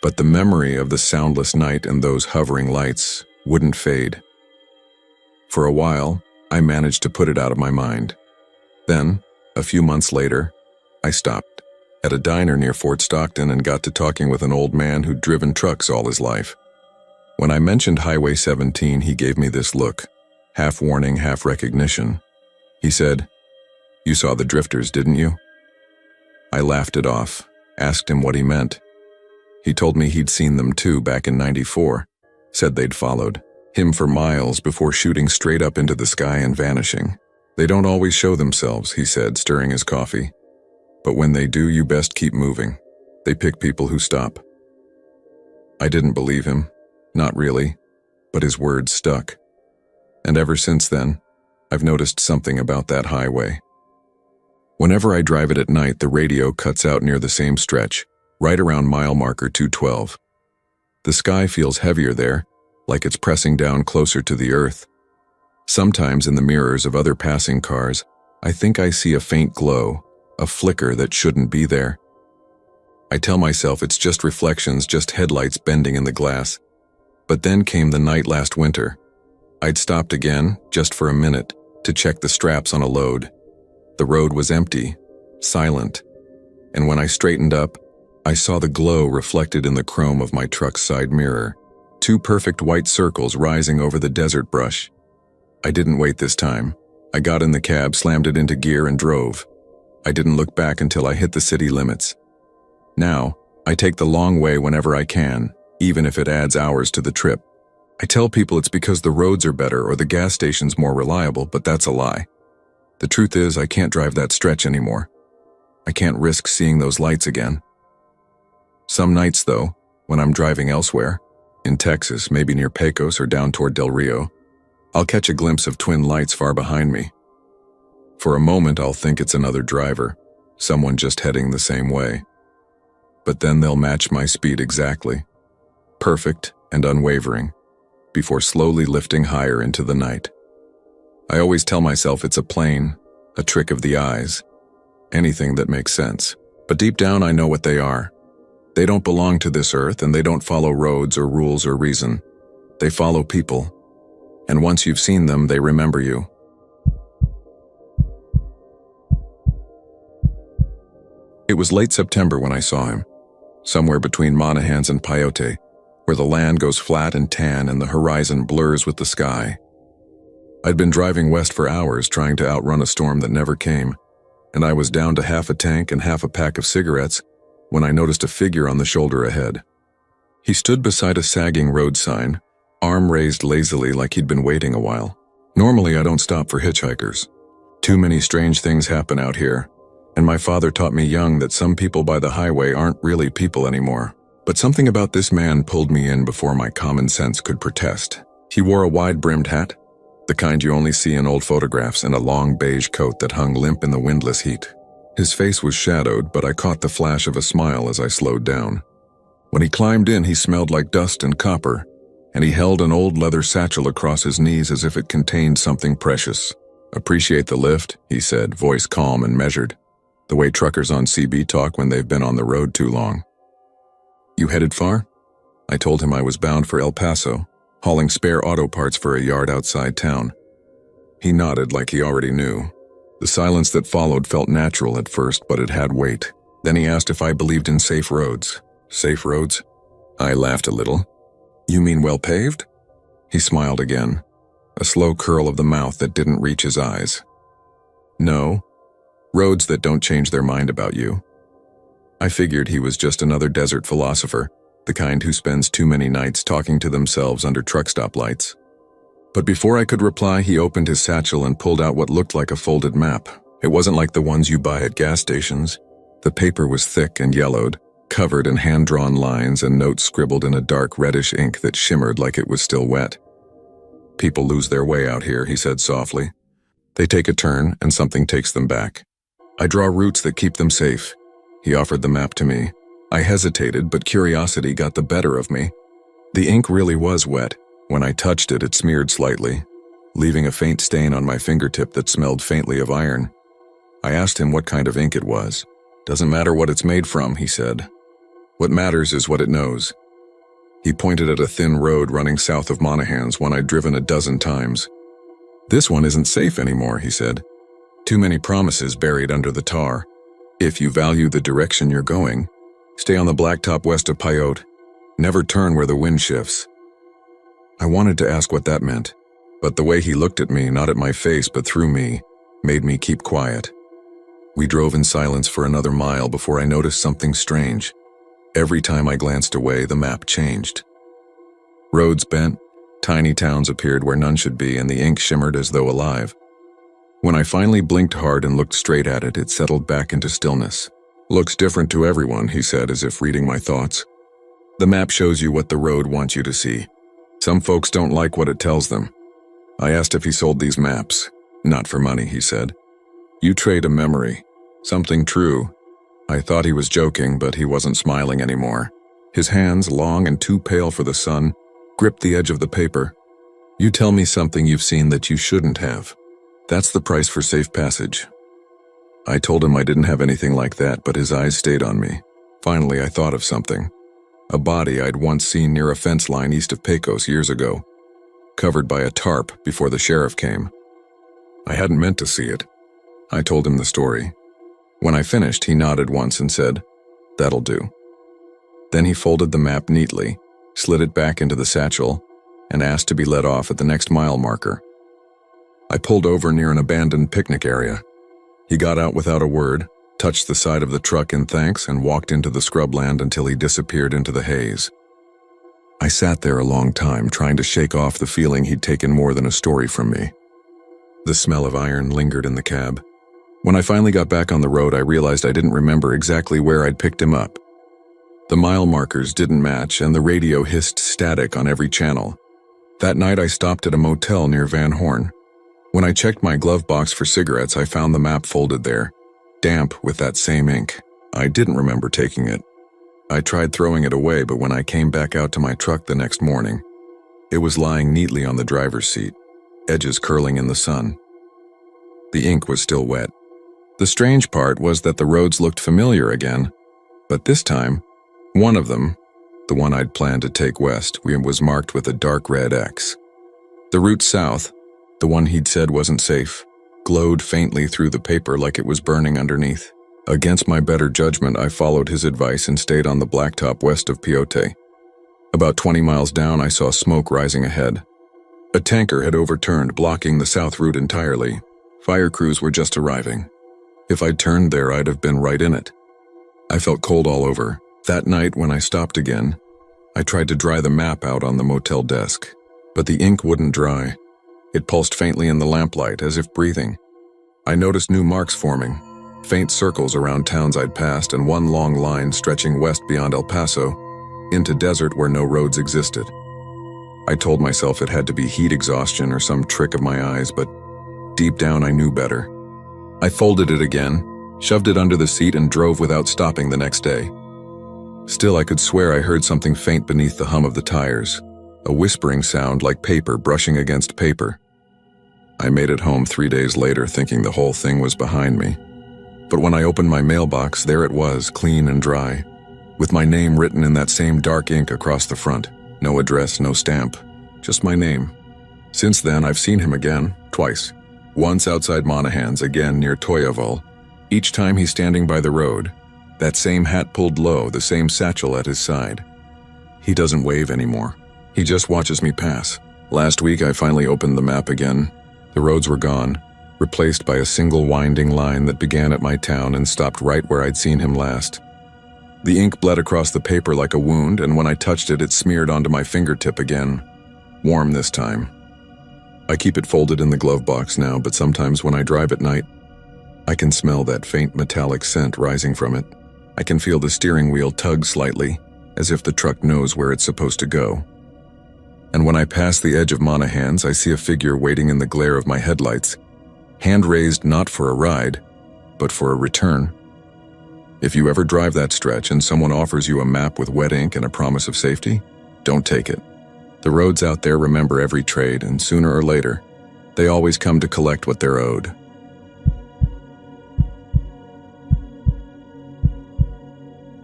But the memory of the soundless night and those hovering lights wouldn't fade. For a while, I managed to put it out of my mind. Then, a few months later, I stopped at a diner near Fort Stockton and got to talking with an old man who'd driven trucks all his life. When I mentioned Highway 17, he gave me this look, half warning, half recognition. He said, "You saw the drifters, didn't you?" I laughed it off, asked him what he meant. He told me he'd seen them too back in '94, said they'd followed him for miles before shooting straight up into the sky and vanishing. "They don't always show themselves," he said, stirring his coffee. "But when they do, you best keep moving. They pick people who stop." I didn't believe him, not really, but his words stuck. And ever since then, I've noticed something about that highway. Whenever I drive it at night, the radio cuts out near the same stretch, right around mile marker 212. The sky feels heavier there, like it's pressing down closer to the earth. Sometimes in the mirrors of other passing cars, I think I see a faint glow, a flicker that shouldn't be there. I tell myself it's just reflections, just headlights bending in the glass. But then came the night last winter. I'd stopped again, just for a minute, to check the straps on a load. The road was empty, silent, and when I straightened up, I saw the glow reflected in the chrome of my truck's side mirror, 2 perfect white circles rising over the desert brush. I didn't wait this time. I got in the cab, slammed it into gear, and drove. I didn't look back until I hit the city limits. Now, I take the long way whenever I can, even if it adds hours to the trip. I tell people it's because the roads are better or the gas station's more reliable, but that's a lie. The truth is, I can't drive that stretch anymore. I can't risk seeing those lights again. Some nights, though, when I'm driving elsewhere, in Texas, maybe near Pecos or down toward Del Rio, I'll catch a glimpse of twin lights far behind me. For a moment, I'll think it's another driver, someone just heading the same way. But then they'll match my speed exactly, perfect and unwavering, before slowly lifting higher into the night. I always tell myself it's a plane, a trick of the eyes, anything that makes sense. But deep down, I know what they are. They don't belong to this earth, and they don't follow roads or rules or reason. They follow people. And once you've seen them, they remember you. It was late September when I saw him, somewhere between Monahans and Peyote, where the land goes flat and tan and the horizon blurs with the sky. I'd been driving west for hours trying to outrun a storm that never came, and I was down to half a tank and half a pack of cigarettes when I noticed a figure on the shoulder ahead. He stood beside a sagging road sign, arm raised lazily like he'd been waiting a while. Normally, I don't stop for hitchhikers. Too many strange things happen out here, and my father taught me young that some people by the highway aren't really people anymore. But something about this man pulled me in before my common sense could protest. He wore a wide-brimmed hat, the kind you only see in old photographs, and a long beige coat that hung limp in the windless heat. His face was shadowed, but I caught the flash of a smile as I slowed down. When he climbed in, he smelled like dust and copper, and he held an old leather satchel across his knees as if it contained something precious. "Appreciate the lift," he said, voice calm and measured, the way truckers on CB talk when they've been on the road too long. "You headed far?" I told him I was bound for El Paso, hauling spare auto parts for a yard outside town. He nodded like he already knew. The silence that followed felt natural at first, but it had weight. Then he asked if I believed in safe roads. Safe roads? I laughed a little. "You mean well paved?" He smiled again, a slow curl of the mouth that didn't reach his eyes. "No, roads that don't change their mind about you." I figured he was just another desert philosopher, the kind who spends too many nights talking to themselves under truck stop lights. But before I could reply, he opened his satchel and pulled out what looked like a folded map. It wasn't like the ones you buy at gas stations. The paper was thick and yellowed, covered in hand-drawn lines and notes scribbled in a dark reddish ink that shimmered like it was still wet. "People lose their way out here," he said softly. "They take a turn and something takes them back. I draw routes that keep them safe." He offered the map to me. I hesitated, but curiosity got the better of me. The ink really was wet. When I touched it, it smeared slightly, leaving a faint stain on my fingertip that smelled faintly of iron. I asked him what kind of ink it was. "Doesn't matter what it's made from," he said. "What matters is what it knows." He pointed at a thin road running south of Monahan's, one I'd driven a dozen times. "This one isn't safe anymore," he said. "Too many promises buried under the tar. If you value the direction you're going, stay on the blacktop west of Pyote. Never turn where the wind shifts." I wanted to ask what that meant, but the way he looked at me, not at my face but through me, made me keep quiet. We drove in silence for another mile before I noticed something strange. Every time I glanced away, the map changed. Roads bent, tiny towns appeared where none should be, and the ink shimmered as though alive. When I finally blinked hard and looked straight at it, it settled back into stillness. "Looks different to everyone," he said, as if reading my thoughts. "The map shows you what the road wants you to see. Some folks don't like what it tells them." I asked if he sold these maps. "Not for money," he said. "You trade a memory. Something true." I thought he was joking, but he wasn't smiling anymore. His hands, long and too pale for the sun, gripped the edge of the paper. "You tell me something you've seen that you shouldn't have. That's the price for safe passage." I told him I didn't have anything like that, but his eyes stayed on me. Finally, I thought of something. A body I'd once seen near a fence line east of Pecos years ago, covered by a tarp before the sheriff came. I hadn't meant to see it. I told him the story. When I finished, he nodded once and said, "That'll do." Then he folded the map neatly, slid it back into the satchel, and asked to be let off at the next mile marker. I pulled over near an abandoned picnic area. He got out without a word, touched the side of the truck in thanks, and walked into the scrubland until he disappeared into the haze. I sat there a long time, trying to shake off the feeling he'd taken more than a story from me. The smell of iron lingered in the cab. When I finally got back on the road, I realized I didn't remember exactly where I'd picked him up. The mile markers didn't match, and the radio hissed static on every channel. That night, I stopped at a motel near Van Horn. When I checked my glove box for cigarettes, I found the map folded there, damp with that same ink. I didn't remember taking it. I tried throwing it away, but when I came back out to my truck the next morning, it was lying neatly on the driver's seat, edges curling in the sun. The ink was still wet. The strange part was that the roads looked familiar again, but this time, one of them, the one I'd planned to take west, was marked with a dark red X. The route south, the one he'd said wasn't safe, glowed faintly through the paper like it was burning underneath. Against my better judgment, I followed his advice and stayed on the blacktop west of Pyote. About 20 miles down, I saw smoke rising ahead. A tanker had overturned, blocking the south route entirely. Fire crews were just arriving. If I'd turned there, I'd have been right in it. I felt cold all over. That night, when I stopped again, I tried to dry the map out on the motel desk, but the ink wouldn't dry. It pulsed faintly in the lamplight, as if breathing. I noticed new marks forming, faint circles around towns I'd passed, and one long line stretching west beyond El Paso, into desert where no roads existed. I told myself it had to be heat exhaustion or some trick of my eyes, but deep down I knew better. I folded it again, shoved it under the seat, and drove without stopping the next day. Still, I could swear I heard something faint beneath the hum of the tires, a whispering sound like paper brushing against paper. I made it home 3 days later thinking the whole thing was behind me. But when I opened my mailbox, there it was, clean and dry, with my name written in that same dark ink across the front. No address, no stamp, just my name. Since then, I've seen him again, twice. Once outside Monahan's, again near Toyavol. Each time he's standing by the road, that same hat pulled low, the same satchel at his side. He doesn't wave anymore. He just watches me pass. Last week, I finally opened the map again. The roads were gone, replaced by a single winding line that began at my town and stopped right where I'd seen him last. The ink bled across the paper like a wound, and when I touched it, it smeared onto my fingertip again. Warm this time. I keep it folded in the glove box now, but sometimes when I drive at night, I can smell that faint metallic scent rising from it. I can feel the steering wheel tug slightly, as if the truck knows where it's supposed to go. And when I pass the edge of Monahan's, I see a figure waiting in the glare of my headlights, hand raised not for a ride, but for a return. If you ever drive that stretch and someone offers you a map with wet ink and a promise of safety, don't take it. The roads out there remember every trade, and sooner or later, they always come to collect what they're owed.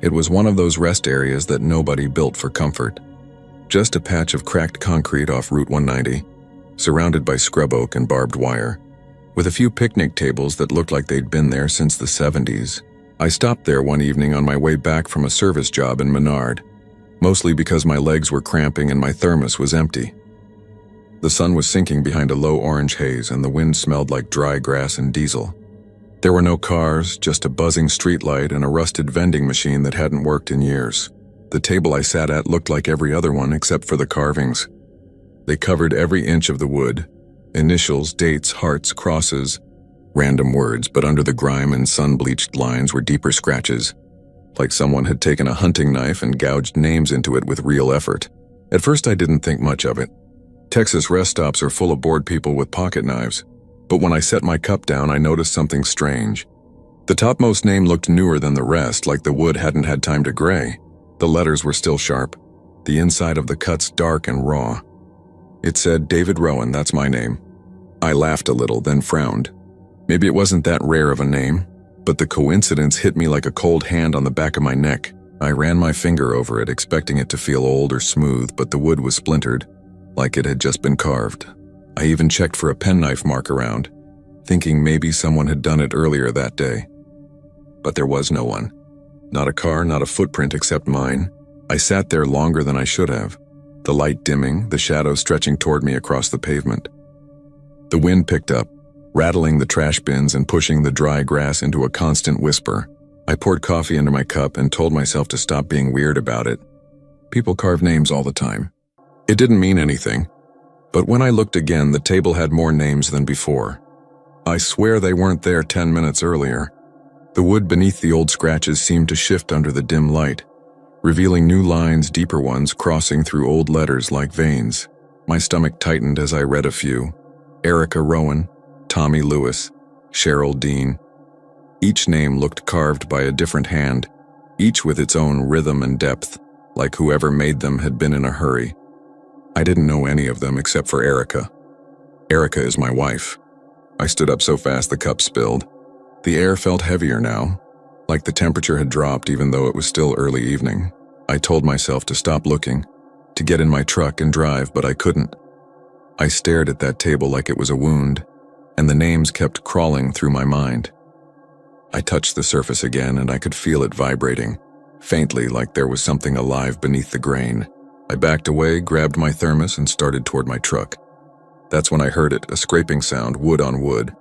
It was one of those rest areas that nobody built for comfort. Just a patch of cracked concrete off Route 190, surrounded by scrub oak and barbed wire, with a few picnic tables that looked like they'd been there since the 70s. I stopped there one evening on my way back from a service job in Menard, mostly because my legs were cramping and my thermos was empty. The sun was sinking behind a low orange haze and the wind smelled like dry grass and diesel. There were no cars, just a buzzing streetlight and a rusted vending machine that hadn't worked in years. The table I sat at looked like every other one except for the carvings. They covered every inch of the wood. Initials, dates, hearts, crosses, random words, but under the grime and sun-bleached lines were deeper scratches, like someone had taken a hunting knife and gouged names into it with real effort. At first I didn't think much of it. Texas rest stops are full of bored people with pocket knives, but when I set my cup down I noticed something strange. The topmost name looked newer than the rest, like the wood hadn't had time to gray. The letters were still sharp, the inside of the cuts dark and raw. It said, David Rowan, that's my name. I laughed a little, then frowned. Maybe it wasn't that rare of a name, but the coincidence hit me like a cold hand on the back of my neck. I ran my finger over it, expecting it to feel old or smooth, but the wood was splintered, like it had just been carved. I even checked for a penknife mark around, thinking maybe someone had done it earlier that day. But there was no one. Not a car, not a footprint except mine. I sat there longer than I should have, the light dimming, the shadow stretching toward me across the pavement. The wind picked up, rattling the trash bins and pushing the dry grass into a constant whisper. I poured coffee into my cup and told myself to stop being weird about it. People carve names all the time. It didn't mean anything, but when I looked again, the table had more names than before. I swear they weren't there 10 minutes earlier. The wood beneath the old scratches seemed to shift under the dim light, revealing new lines, deeper ones, crossing through old letters like veins. My stomach tightened as I read a few. Erica Rowan, Tommy Lewis, Cheryl Dean. Each name looked carved by a different hand, each with its own rhythm and depth, like whoever made them had been in a hurry. I didn't know any of them except for Erica. Erica is my wife. I stood up so fast the cup spilled. The air felt heavier now, like the temperature had dropped even though it was still early evening. I told myself to stop looking, to get in my truck and drive, but I couldn't. I stared at that table like it was a wound, and the names kept crawling through my mind. I touched the surface again and I could feel it vibrating, faintly like there was something alive beneath the grain. I backed away, grabbed my thermos, and started toward my truck. That's when I heard it, a scraping sound, wood on wood.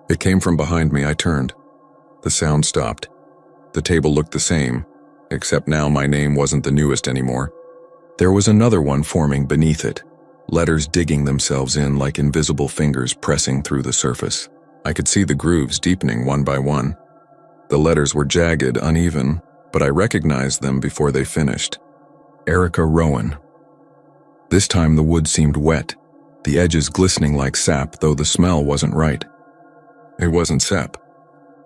It came from behind me. I turned. The sound stopped. The table looked the same, except now my name wasn't the newest anymore. There was another one forming beneath it, letters digging themselves in like invisible fingers pressing through the surface. I could see the grooves deepening one by one. The letters were jagged, uneven, but I recognized them before they finished. Erica Rowan. This time the wood seemed wet, the edges glistening like sap, though the smell wasn't right. It wasn't sap.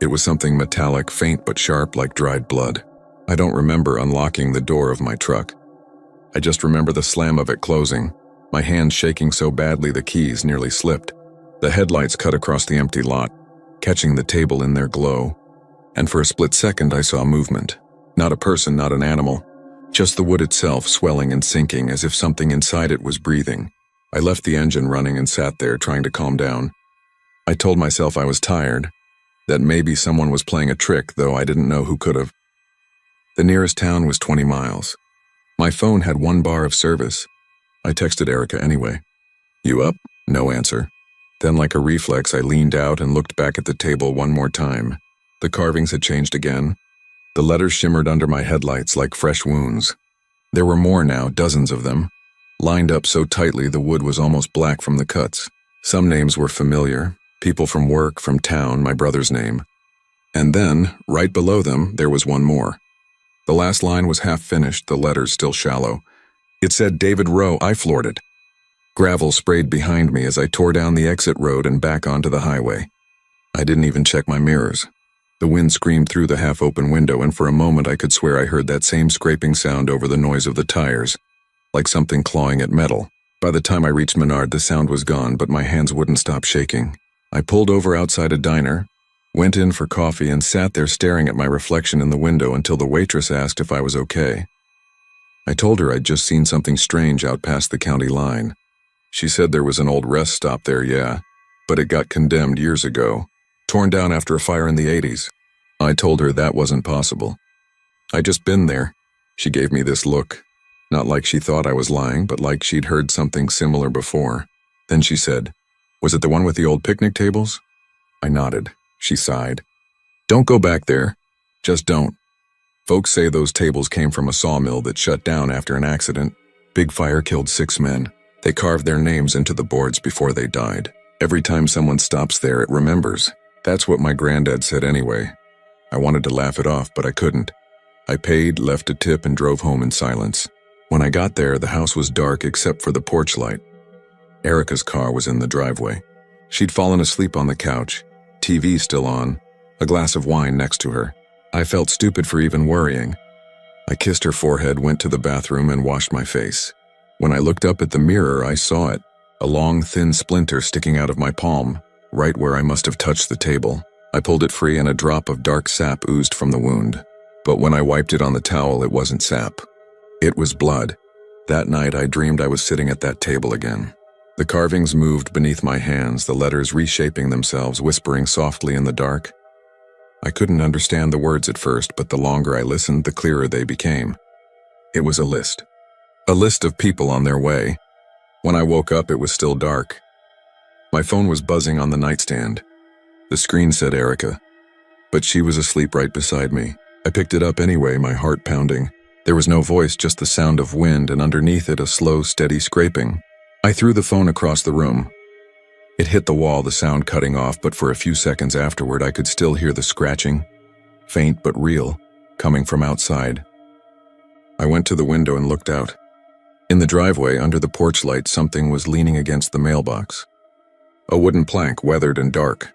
It was something metallic, faint but sharp like dried blood. I don't remember unlocking the door of my truck. I just remember the slam of it closing, my hands shaking so badly the keys nearly slipped. The headlights cut across the empty lot, catching the table in their glow. And for a split second I saw movement. Not a person, not an animal. Just the wood itself swelling and sinking as if something inside it was breathing. I left the engine running and sat there trying to calm down. I told myself I was tired, that maybe someone was playing a trick, though I didn't know who could have. The nearest town was 20 miles. My phone had 1 bar of service. I texted Erica anyway. You up? No answer. Then like a reflex, I leaned out and looked back at the table one more time. The carvings had changed again. The letters shimmered under my headlights like fresh wounds. There were more now, dozens of them, lined up so tightly the wood was almost black from the cuts. Some names were familiar, people from work, from town, my brother's name. And then, right below them, there was one more. The last line was half finished, the letters still shallow. It said David Rowe. I floored it. Gravel sprayed behind me as I tore down the exit road and back onto the highway. I didn't even check my mirrors. The wind screamed through the half-open window, and for a moment I could swear I heard that same scraping sound over the noise of the tires, like something clawing at metal. By the time I reached Menard, the sound was gone, but my hands wouldn't stop shaking. I pulled over outside a diner, went in for coffee, and sat there staring at my reflection in the window until the waitress asked if I was okay. I told her I'd just seen something strange out past the county line. She said there was an old rest stop there, yeah, but it got condemned years ago, torn down after a fire in the 80s. I told her that wasn't possible. I'd just been there. She gave me this look, not like she thought I was lying, but like she'd heard something similar before. Then she said, "Was it the one with the old picnic tables?" I nodded. She sighed. "Don't go back there. Just don't. Folks say those tables came from a sawmill that shut down after an accident. Big fire killed 6 men. They carved their names into the boards before they died. Every time someone stops there, it remembers. That's what my granddad said anyway." I wanted to laugh it off, but I couldn't. I paid, left a tip, and drove home in silence. When I got there, the house was dark except for the porch light. Erica's car was in the driveway. She'd fallen asleep on the couch, TV still on, a glass of wine next to her. I felt stupid for even worrying. I kissed her forehead, went to the bathroom, and washed my face. When I looked up at the mirror, I saw it, a long, thin splinter sticking out of my palm, right where I must have touched the table. I pulled it free and a drop of dark sap oozed from the wound. But when I wiped it on the towel, it wasn't sap. It was blood. That night, I dreamed I was sitting at that table again. The carvings moved beneath my hands, the letters reshaping themselves, whispering softly in the dark. I couldn't understand the words at first, but the longer I listened, the clearer they became. It was a list. A list of people on their way. When I woke up, it was still dark. My phone was buzzing on the nightstand. The screen said Erica, but she was asleep right beside me. I picked it up anyway, my heart pounding. There was no voice, just the sound of wind, and underneath it a slow, steady scraping. I threw the phone across the room. It hit the wall, the sound cutting off, but for a few seconds afterward I could still hear the scratching, faint but real, coming from outside. I went to the window and looked out. In the driveway, under the porch light, something was leaning against the mailbox. A wooden plank, weathered and dark.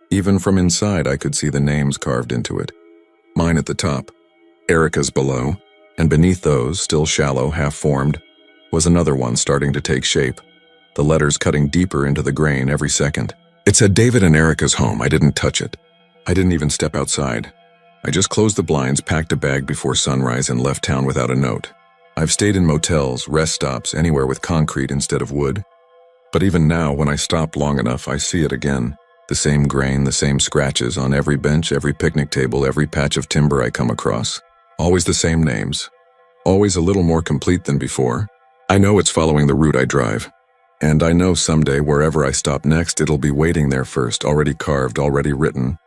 Even from inside, I could see the names carved into it. Mine at the top, Erica's below, and beneath those, still shallow, half-formed, was another one starting to take shape, the letters cutting deeper into the grain every second. It said David and Erica's home. I didn't touch it. I didn't even step outside. I just closed the blinds, packed a bag before sunrise, and left town without a note. I've stayed in motels, rest stops, anywhere with concrete instead of wood. But even now, when I stop long enough, I see it again. The same grain, the same scratches on every bench, every picnic table, every patch of timber I come across. Always the same names. Always a little more complete than before. I know it's following the route I drive. And I know someday, wherever I stop next, it'll be waiting there first, already carved, already written.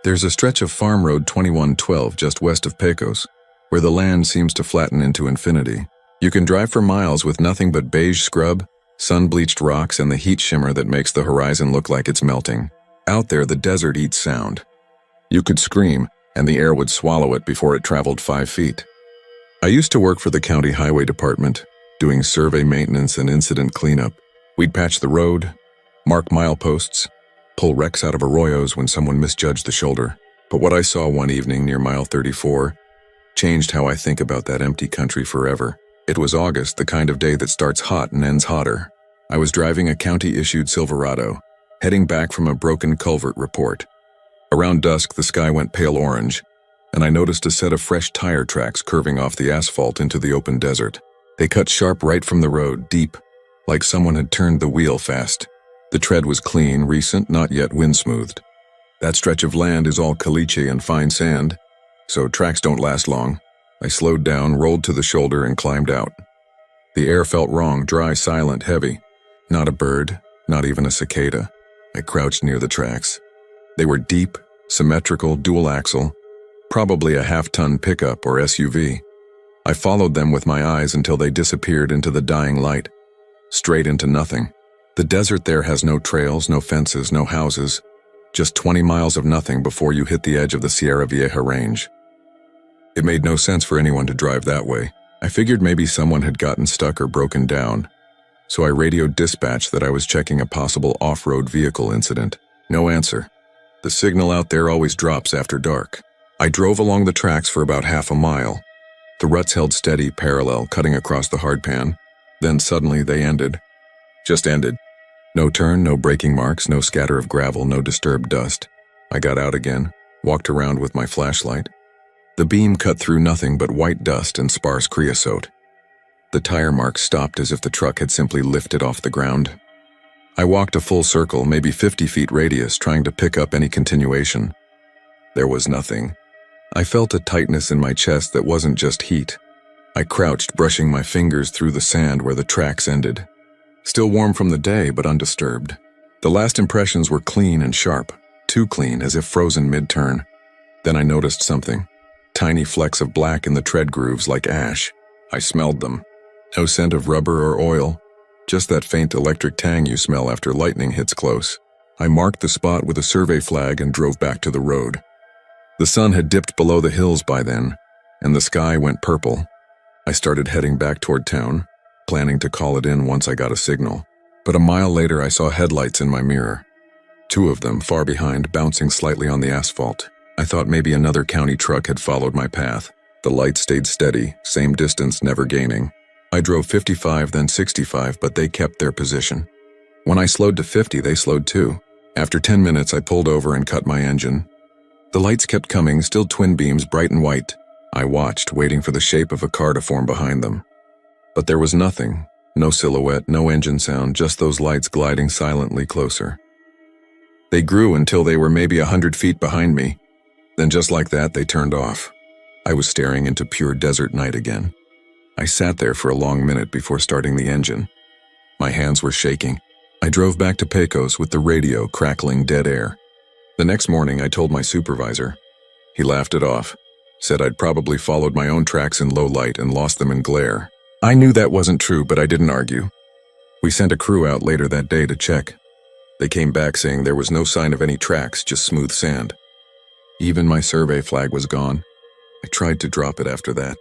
There's a stretch of Farm Road 2112 just west of Pecos, where the land seems to flatten into infinity. You can drive for miles with nothing but beige scrub, sun-bleached rocks, and the heat shimmer that makes the horizon look like it's melting. Out there, the desert eats sound. You could scream, and the air would swallow it before it traveled 5 feet. I used to work for the county highway department, doing survey maintenance and incident cleanup. We'd patch the road, mark mileposts, pull wrecks out of arroyos when someone misjudged the shoulder. But what I saw one evening near mile 34 changed how I think about that empty country forever. It was August, the kind of day that starts hot and ends hotter. I was driving a county-issued Silverado, heading back from a broken culvert report. Around dusk, the sky went pale orange, and I noticed a set of fresh tire tracks curving off the asphalt into the open desert. They cut sharp right from the road, deep, like someone had turned the wheel fast. The tread was clean, recent, not yet wind-smoothed. That stretch of land is all caliche and fine sand, so tracks don't last long. I slowed down, rolled to the shoulder, and climbed out. The air felt wrong, dry, silent, heavy. Not a bird, not even a cicada. I crouched near the tracks. They were deep, symmetrical, dual-axle, probably a half-ton pickup or SUV. I followed them with my eyes until they disappeared into the dying light, straight into nothing. The desert there has no trails, no fences, no houses, just 20 miles of nothing before you hit the edge of the Sierra Vieja range. It made no sense for anyone to drive that way. I figured maybe someone had gotten stuck or broken down, so I radioed dispatch that I was checking a possible off-road vehicle incident. No answer. The signal out there always drops after dark. I drove along the tracks for about half a mile. The ruts held steady, parallel, cutting across the hardpan. Then suddenly they ended. Just ended. No turn, no braking marks, no scatter of gravel, no disturbed dust. I got out again, walked around with my flashlight. The beam cut through nothing but white dust and sparse creosote. The tire marks stopped as if the truck had simply lifted off the ground. I walked a full circle, maybe 50 feet radius, trying to pick up any continuation. There was nothing. I felt a tightness in my chest that wasn't just heat. I crouched, brushing my fingers through the sand where the tracks ended. Still warm from the day, but undisturbed. The last impressions were clean and sharp, too clean, as if frozen mid-turn. Then I noticed something. Tiny flecks of black in the tread grooves like ash. I smelled them. No scent of rubber or oil, just that faint electric tang you smell after lightning hits close. I marked the spot with a survey flag and drove back to the road. The sun had dipped below the hills by then, and the sky went purple. I started heading back toward town, planning to call it in once I got a signal. But a mile later I saw headlights in my mirror. Two of them, far behind, bouncing slightly on the asphalt. I thought maybe another county truck had followed my path. The lights stayed steady, same distance, never gaining. I drove 55, then 65, but they kept their position. When I slowed to 50, they slowed too. After 10 minutes, I pulled over and cut my engine. The lights kept coming, still twin beams, bright and white. I watched, waiting for the shape of a car to form behind them. But there was nothing. No silhouette, no engine sound, just those lights gliding silently closer. They grew until they were maybe 100 feet behind me. Then just like that, they turned off. I was staring into pure desert night again. I sat there for a long minute before starting the engine. My hands were shaking. I drove back to Pecos with the radio crackling dead air. The next morning, I told my supervisor. He laughed it off, said I'd probably followed my own tracks in low light and lost them in glare. I knew that wasn't true, but I didn't argue. We sent a crew out later that day to check. They came back saying there was no sign of any tracks, just smooth sand. Even my survey flag was gone. I tried to drop it after that.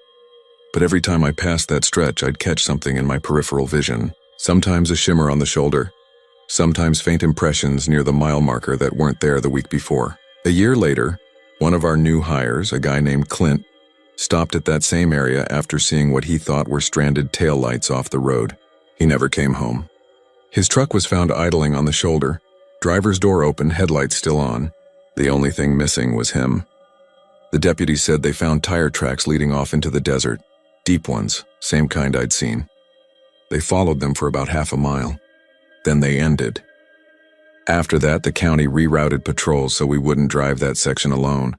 But every time I passed that stretch, I'd catch something in my peripheral vision. Sometimes a shimmer on the shoulder. Sometimes faint impressions near the mile marker that weren't there the week before. A year later, one of our new hires, a guy named Clint, stopped at that same area after seeing what he thought were stranded taillights off the road. He never came home. His truck was found idling on the shoulder, driver's door open, headlights still on. The only thing missing was him. The deputies said they found tire tracks leading off into the desert, deep ones, same kind I'd seen. They followed them for about half a mile. Then they ended. After that, the county rerouted patrols so we wouldn't drive that section alone.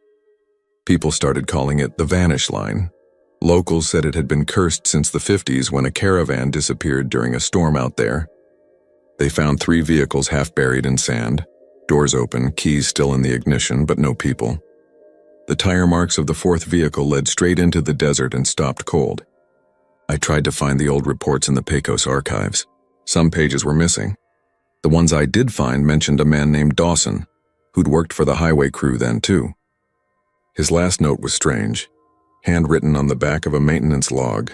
People started calling it the Vanish Line. Locals said it had been cursed since the 50s when a caravan disappeared during a storm out there. They found 3 vehicles half buried in sand, doors open, keys still in the ignition, but no people. The tire marks of the 4th vehicle led straight into the desert and stopped cold. I tried to find the old reports in the Pecos archives. Some pages were missing. The ones I did find mentioned a man named Dawson, who'd worked for the highway crew then too. His last note was strange, handwritten on the back of a maintenance log.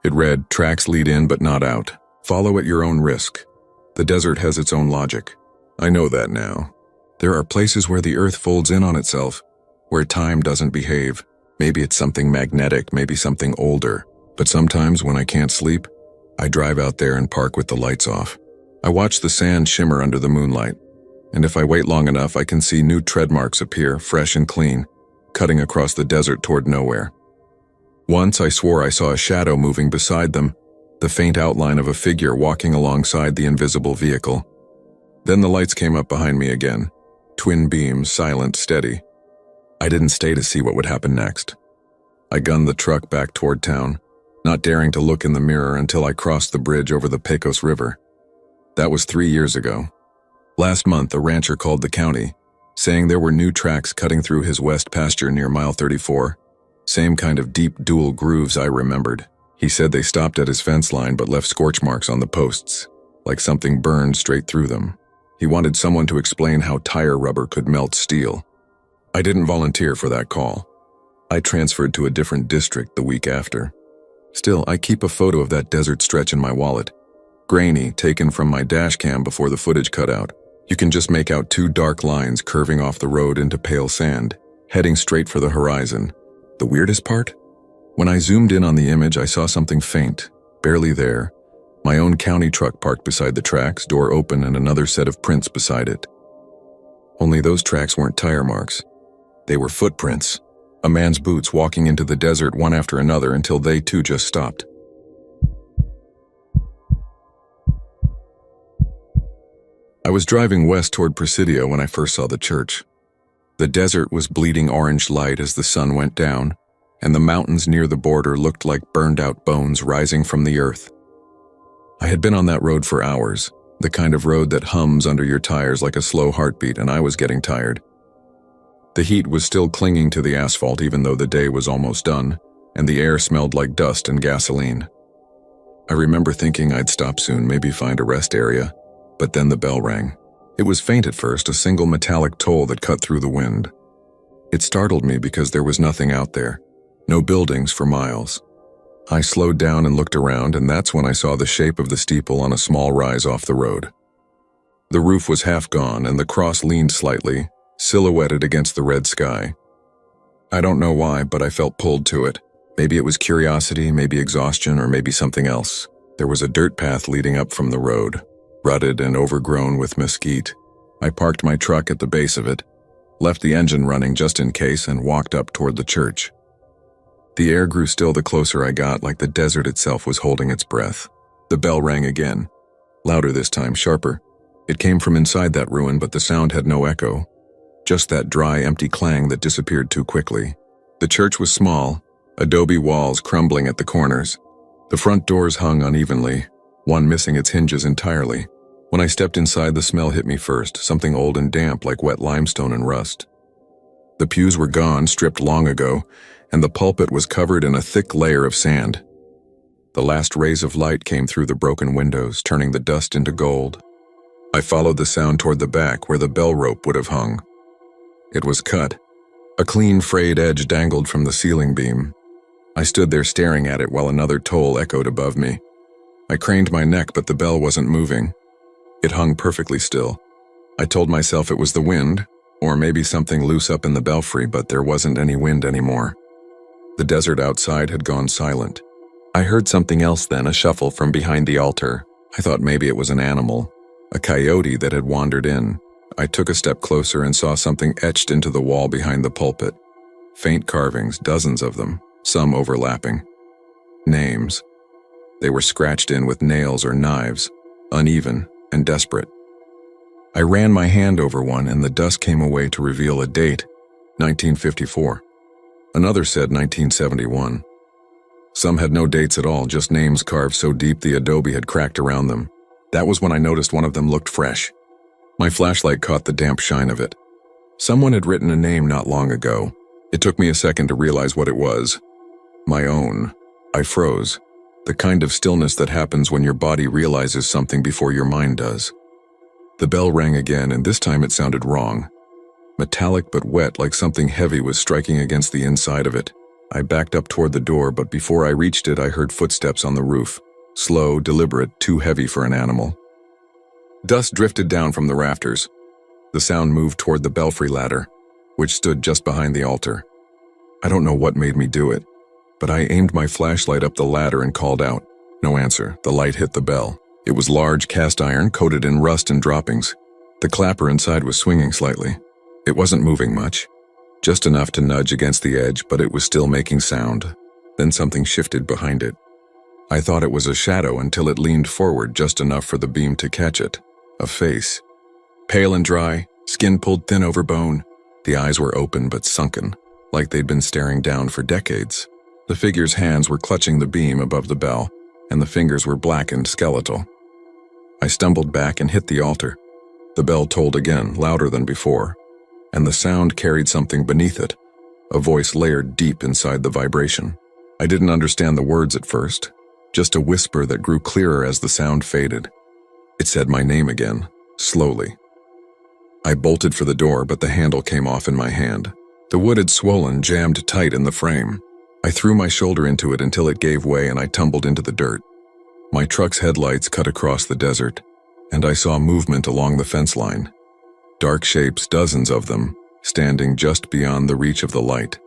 It read, "Tracks lead in but not out. Follow at your own risk. The desert has its own logic. I know that now. There are places where the earth folds in on itself, where time doesn't behave. Maybe it's something magnetic, maybe something older. But sometimes when I can't sleep, I drive out there and park with the lights off. I watch the sand shimmer under the moonlight, and if I wait long enough, I can see new tread marks appear, fresh and clean, cutting across the desert toward nowhere. Once I swore I saw a shadow moving beside them, the faint outline of a figure walking alongside the invisible vehicle. Then the lights came up behind me again, twin beams, silent, steady. I didn't stay to see what would happen next. I gunned the truck back toward town, not daring to look in the mirror until I crossed the bridge over the Pecos River. That was 3 years ago. Last month, a rancher called the county, saying there were new tracks cutting through his west pasture near mile 34, same kind of deep dual grooves I remembered. He said they stopped at his fence line but left scorch marks on the posts. like something burned straight through them. He wanted someone to explain how tire rubber could melt steel. I didn't volunteer for that call. I transferred to a different district the week after. Still, I keep a photo of that desert stretch in my wallet. Grainy, taken from my dash cam before the footage cut out. You can just make out two dark lines curving off the road into pale sand, heading straight for the horizon. The weirdest part? When I zoomed in on the image, I saw something faint, barely there. My own county truck parked beside the tracks, door open and another set of prints beside it. Only those tracks weren't tire marks. They were footprints. A man's boots walking into the desert one after another until they too just stopped. I was driving west toward Presidio when I first saw the church. The desert was bleeding orange light as the sun went down, and the mountains near the border looked like burned-out bones rising from the earth. I had been on that road for hours, the kind of road that hums under your tires like a slow heartbeat, and I was getting tired. The heat was still clinging to the asphalt even though the day was almost done, and the air smelled like dust and gasoline. I remember thinking I'd stop soon, maybe find a rest area. But then the bell rang. It was faint at first, a single metallic toll that cut through the wind. It startled me because there was nothing out there, no buildings for miles. I slowed down and looked around, and that's when I saw the shape of the steeple on a small rise off the road. The roof was half gone, and the cross leaned slightly, silhouetted against the red sky. I don't know why, but I felt pulled to it. Maybe it was curiosity, maybe exhaustion, or maybe something else. There was a dirt path leading up from the road, rutted and overgrown with mesquite. I parked my truck at the base of it, left the engine running just in case, and walked up toward the church. The air grew still the closer I got, like the desert itself was holding its breath. The bell rang again, louder this time, sharper. It came from inside that ruin, but the sound had no echo, just that dry, empty clang that disappeared too quickly. The church was small, adobe walls crumbling at the corners. The front doors hung unevenly, one missing its hinges entirely. When I stepped inside, the smell hit me first, something old and damp like wet limestone and rust. The pews were gone, stripped long ago, and the pulpit was covered in a thick layer of sand. The last rays of light came through the broken windows, turning the dust into gold. I followed the sound toward the back where the bell rope would have hung. It was cut. A clean, frayed edge dangled from the ceiling beam. I stood there staring at it while another toll echoed above me. I craned my neck, but the bell wasn't moving. It hung perfectly still. I told myself it was the wind, or maybe something loose up in the belfry, but there wasn't any wind anymore. The desert outside had gone silent. I heard something else then, a shuffle from behind the altar. I thought maybe it was an animal, a coyote that had wandered in. I took a step closer and saw something etched into the wall behind the pulpit. Faint carvings, dozens of them, some overlapping. Names. They were scratched in with nails or knives, uneven and desperate. I ran my hand over one, and the dust came away to reveal a date, 1954. Another said 1971. Some had no dates at all, just names carved so deep the adobe had cracked around them. That was when I noticed one of them looked fresh. My flashlight caught the damp shine of it. Someone had written a name not long ago. It took me a second to realize what it was. My own. I froze. The kind of stillness that happens when your body realizes something before your mind does. The bell rang again, and this time it sounded wrong. Metallic but wet, like something heavy was striking against the inside of it. I backed up toward the door, but before I reached it, I heard footsteps on the roof. Slow, deliberate, too heavy for an animal. Dust drifted down from the rafters. The sound moved toward the belfry ladder, which stood just behind the altar. I don't know what made me do it, but I aimed my flashlight up the ladder and called out. No answer. The light hit the bell. It was large cast iron, coated in rust and droppings. The clapper inside was swinging slightly. It wasn't moving much, just enough to nudge against the edge, but it was still making sound. Then something shifted behind it. I thought it was a shadow until it leaned forward just enough for the beam to catch it. A face. Pale and dry, skin pulled thin over bone. The eyes were open but sunken, like they'd been staring down for decades. The figure's hands were clutching the beam above the bell, and the fingers were blackened, skeletal. I stumbled back and hit the altar. The bell tolled again, louder than before, and the sound carried something beneath it, a voice layered deep inside the vibration. I didn't understand the words at first, just a whisper that grew clearer as the sound faded. It It said my name again, slowly. I bolted for the door, but the handle came off in my hand. The wood had swollen, jammed tight in the frame. I threw my shoulder into it until it gave way and I tumbled into the dirt. My truck's headlights cut across the desert, and I saw movement along the fence line. Dark shapes, dozens of them, standing just beyond the reach of the light.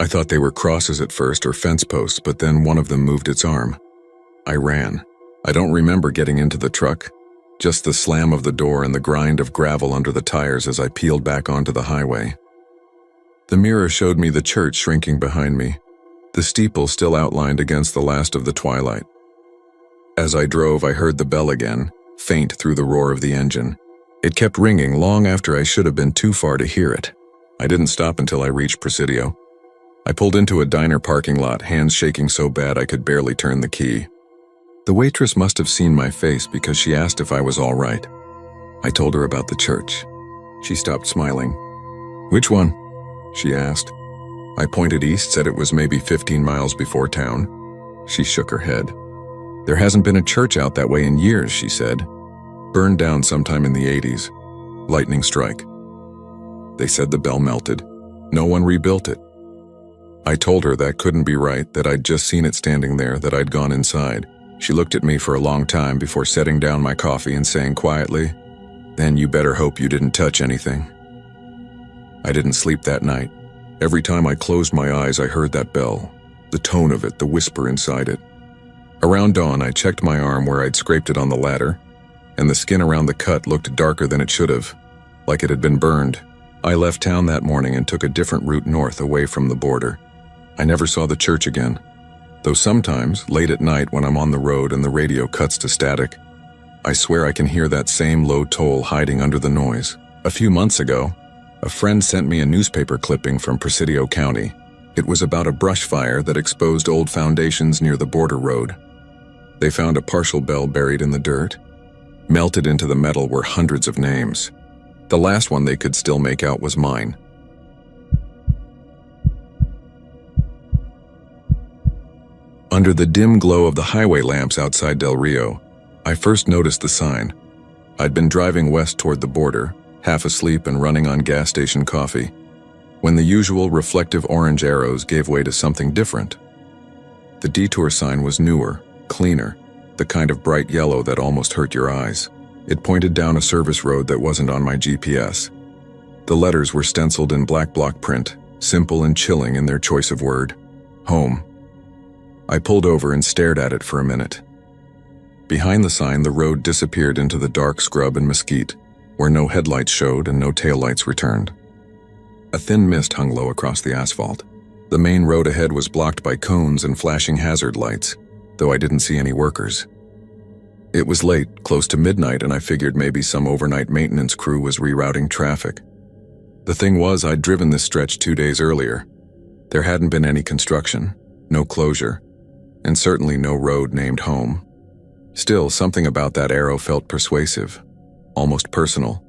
I thought they were crosses at first or fence posts, but then one of them moved its arm. I ran. I don't remember getting into the truck, just the slam of the door and the grind of gravel under the tires as I peeled back onto the highway. The mirror showed me the church shrinking behind me, the steeple still outlined against the last of the twilight. As I drove, I heard the bell again, faint through the roar of the engine. It kept ringing long after I should have been too far to hear it. I didn't stop until I reached Presidio. I pulled into a diner parking lot, hands shaking so bad I could barely turn the key. The waitress must have seen my face because she asked if I was all right. I told her about the church. She stopped smiling. "Which one?" she asked. I pointed east, said it was maybe 15 miles before town. She shook her head. "There hasn't been a church out that way in years," she said. "Burned down sometime in the 80s. Lightning strike." They said the bell melted. No one rebuilt it. I told her that couldn't be right, that I'd just seen it standing there, that I'd gone inside. She looked at me for a long time before setting down my coffee and saying quietly, "Then you better hope you didn't touch anything." I didn't sleep that night. Every time I closed my eyes, I heard that bell, the tone of it, the whisper inside it. Around dawn, I checked my arm where I'd scraped it on the ladder, and the skin around the cut looked darker than it should have, like it had been burned. I left town that morning and took a different route north away from the border. I never saw the church again, though sometimes, late at night when I'm on the road and the radio cuts to static, I swear I can hear that same low toll hiding under the noise. A few months ago, a friend sent me a newspaper clipping from Presidio County. It was about a brush fire that exposed old foundations near the border road. They found a partial bell buried in the dirt. Melted into the metal were hundreds of names. The last one they could still make out was mine. Under the dim glow of the highway lamps outside Del Rio, I first noticed the sign. I'd been driving west toward the border, half asleep and running on gas station coffee, when the usual reflective orange arrows gave way to something different. The detour sign was newer, cleaner, the kind of bright yellow that almost hurt your eyes. It pointed down a service road that wasn't on my GPS. The letters were stenciled in black block print, simple and chilling in their choice of word. Home. I pulled over and stared at it for a minute. Behind the sign, the road disappeared into the dark scrub and mesquite, where no headlights showed and no taillights returned. A thin mist hung low across the asphalt. The main road ahead was blocked by cones and flashing hazard lights, though I didn't see any workers. It was late, close to midnight, and I figured maybe some overnight maintenance crew was rerouting traffic. The thing was, I'd driven this stretch 2 days earlier. There hadn't been any construction, no closure, and certainly no road named home. Still, something about that arrow felt persuasive, almost personal.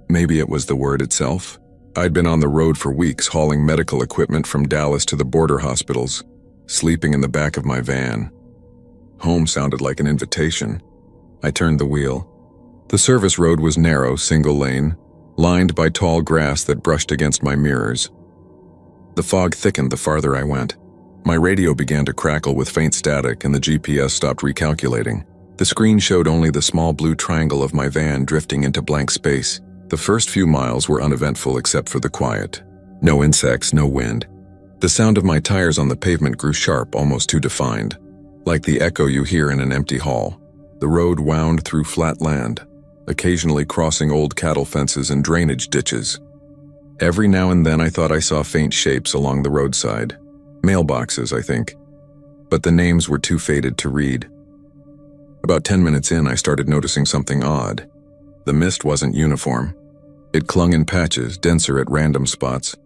Maybe it was the word itself. I'd been on the road for weeks, hauling medical equipment from Dallas to the border hospitals, sleeping in the back of my van. Home sounded like an invitation. I turned the wheel. The service road was narrow, single lane, lined by tall grass that brushed against my mirrors. The fog thickened the farther I went. My radio began to crackle with faint static and the GPS stopped recalculating. The screen showed only the small blue triangle of my van drifting into blank space. The first few miles were uneventful except for the quiet. No insects, no wind. The sound of my tires on the pavement grew sharp, almost too defined, like the echo you hear in an empty hall. The road wound through flat land, occasionally crossing old cattle fences and drainage ditches. Every now and then I thought I saw faint shapes along the roadside. Mailboxes, I think. But the names were too faded to read. About 10 minutes in, I started noticing something odd. The mist wasn't uniform. It clung in patches, denser at random spots,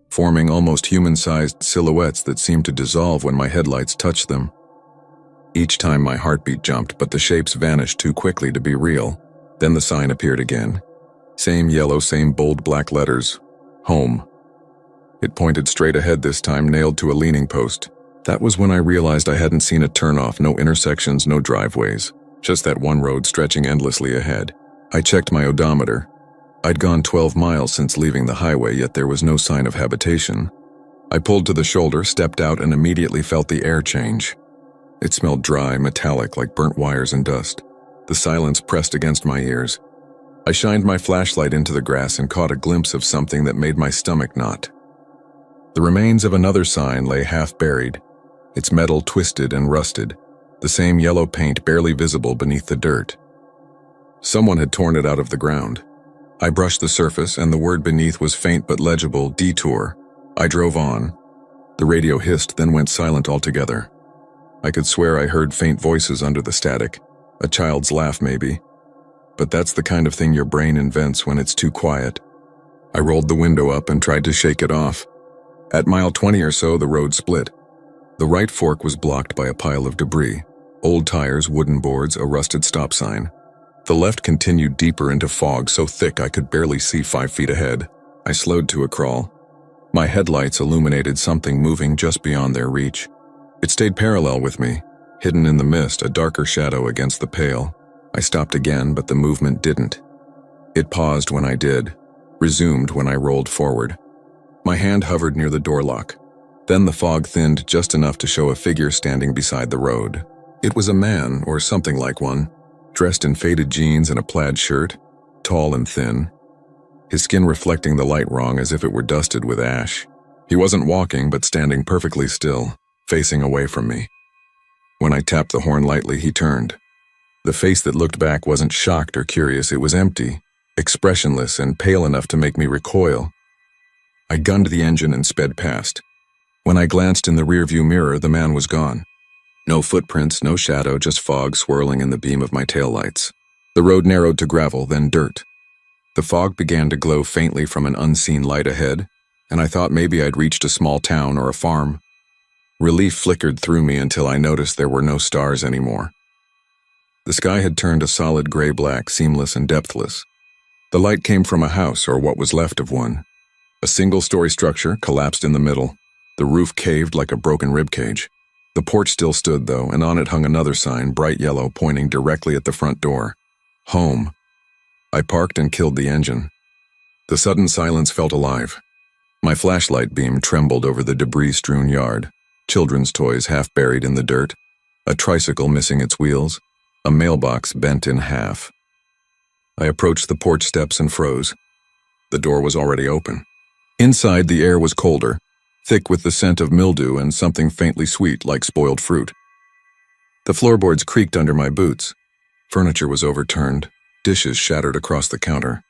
forming almost human-sized silhouettes that seemed to dissolve when my headlights touched them. Each time my heartbeat jumped, but the shapes vanished too quickly to be real. Then the sign appeared again. Same yellow, same bold black letters. Home. It pointed straight ahead this time, nailed to a leaning post. That was when I realized I hadn't seen a turnoff, no intersections, no driveways. just that one road stretching endlessly ahead. I checked my odometer. I'd gone 12 miles since leaving the highway, yet there was no sign of habitation. I pulled to the shoulder, stepped out, and immediately felt the air change. It smelled dry, metallic, like burnt wires and dust. The silence pressed against my ears. I shined my flashlight into the grass and caught a glimpse of something that made my stomach knot. The remains of another sign lay half buried, its metal twisted and rusted, the same yellow paint barely visible beneath the dirt. Someone had torn it out of the ground. I brushed the surface, and the word beneath was faint but legible: detour. I drove on. The radio hissed, then went silent altogether. I could swear I heard faint voices under the static, a child's laugh maybe. But that's the kind of thing your brain invents when it's too quiet. I rolled the window up and tried to shake it off. At mile 20 or so, the road split. The right fork was blocked by a pile of debris: old tires, wooden boards, a rusted stop sign. The left continued deeper into fog so thick I could barely see 5 feet ahead. I slowed to a crawl. My headlights illuminated something moving just beyond their reach. It stayed parallel with me, hidden in the mist, a darker shadow against the pale. I stopped again, but the movement didn't. It paused when I did, resumed when I rolled forward. My hand hovered near the door lock. Then the fog thinned just enough to show a figure standing beside the road. It was a man, or something like one, dressed in faded jeans and a plaid shirt, tall and thin, his skin reflecting the light wrong as if it were dusted with ash. He wasn't walking, but standing perfectly still, facing away from me. When I tapped the horn lightly, he turned. The face that looked back wasn't shocked or curious, it was empty, expressionless, and pale enough to make me recoil. I gunned the engine and sped past. When I glanced in the rearview mirror, the man was gone. No footprints, no shadow, just fog swirling in the beam of my taillights. The road narrowed to gravel, then dirt. The fog began to glow faintly from an unseen light ahead, and I thought maybe I'd reached a small town or a farm. Relief flickered through me until I noticed there were no stars anymore. The sky had turned a solid gray-black, seamless and depthless. The light came from a house, or what was left of one. A single-story structure collapsed in the middle. The roof caved like a broken ribcage. The porch still stood, though, and on it hung another sign, bright yellow, pointing directly at the front door. Home. I parked and killed the engine. The sudden silence felt alive. My flashlight beam trembled over the debris-strewn yard. Children's toys half buried in the dirt, a tricycle missing its wheels, a mailbox bent in half. I approached the porch steps and froze. The door was already open. Inside, the air was colder, thick with the scent of mildew and something faintly sweet like spoiled fruit. The floorboards creaked under my boots. Furniture was overturned, dishes shattered across the counter.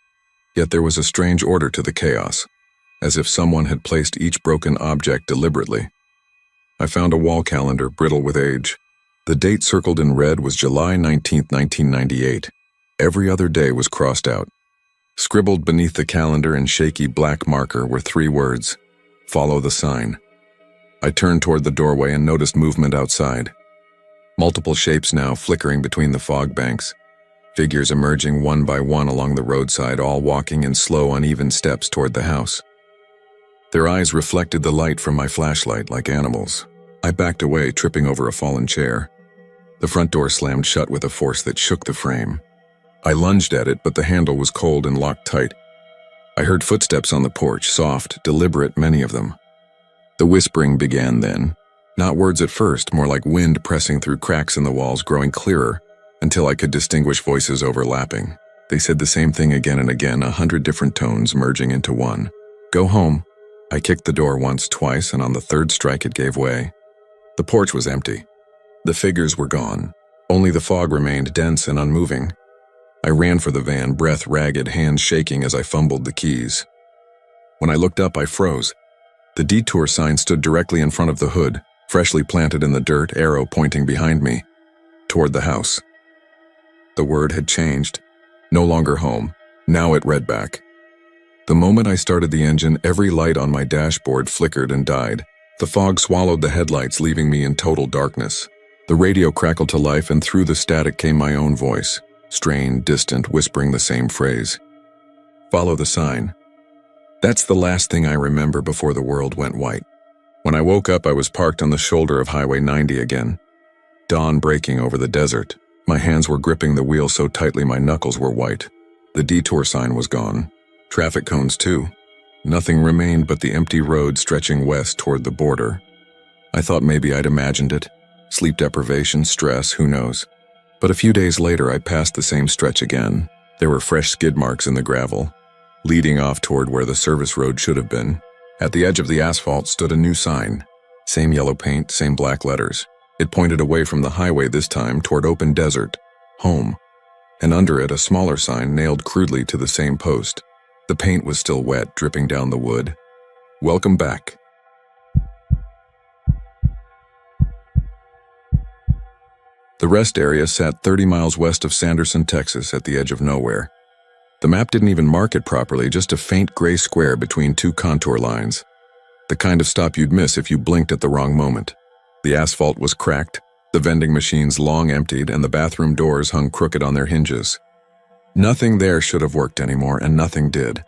Yet there was a strange order to the chaos, as if someone had placed each broken object deliberately. I found a wall calendar brittle with age. The date circled in red was July 19, 1998. Every other day was crossed out. Scribbled beneath the calendar in shaky black marker were 3 words: follow the sign. I turned toward the doorway and noticed movement outside. Multiple shapes now flickering between the fog banks. Figures emerging one by one along the roadside, all walking in slow, uneven steps toward the house. Their eyes reflected the light from my flashlight like animals. I backed away, tripping over a fallen chair. The front door slammed shut with a force that shook the frame. I lunged at it, but the handle was cold and locked tight. I heard footsteps on the porch, soft, deliberate, many of them. The whispering began then. Not words at first, more like wind pressing through cracks in the walls, growing clearer, until I could distinguish voices overlapping. They said the same thing again and again, 100 different tones merging into one. Go home. I kicked the door once, twice, and on the 3rd strike it gave way. The porch was empty. The figures were gone. Only the fog remained dense and unmoving. I ran for the van, breath ragged, hands shaking as I fumbled the keys. When I looked up, I froze. The detour sign stood directly in front of the hood, freshly planted in the dirt, arrow pointing behind me, toward the house. The word had changed. No longer home. Now it read back. The moment I started the engine, every light on my dashboard flickered and died. The fog swallowed the headlights, leaving me in total darkness. The radio crackled to life, and through the static came my own voice, strained, distant, whispering the same phrase. Follow the sign. That's the last thing I remember before the world went white. When I woke up, I was parked on the shoulder of Highway 90 again. Dawn breaking over the desert. My hands were gripping the wheel so tightly my knuckles were white. The detour sign was gone. Traffic cones too. Nothing remained but the empty road stretching west toward the border. I thought maybe I'd imagined it. Sleep deprivation, stress, who knows. But a few days later I passed the same stretch again. There were fresh skid marks in the gravel, leading off toward where the service road should have been. At the edge of the asphalt stood a new sign. Same yellow paint, same black letters. It pointed away from the highway this time toward open desert, home. And under it a smaller sign nailed crudely to the same post. The paint was still wet, dripping down the wood. Welcome back. The rest area sat 30 miles west of Sanderson, Texas, at the edge of nowhere. The map didn't even mark it properly, just a faint gray square between two contour lines. The kind of stop you'd miss if you blinked at the wrong moment. The asphalt was cracked, the vending machines long emptied, and the bathroom doors hung crooked on their hinges. Nothing there should have worked anymore, and nothing did,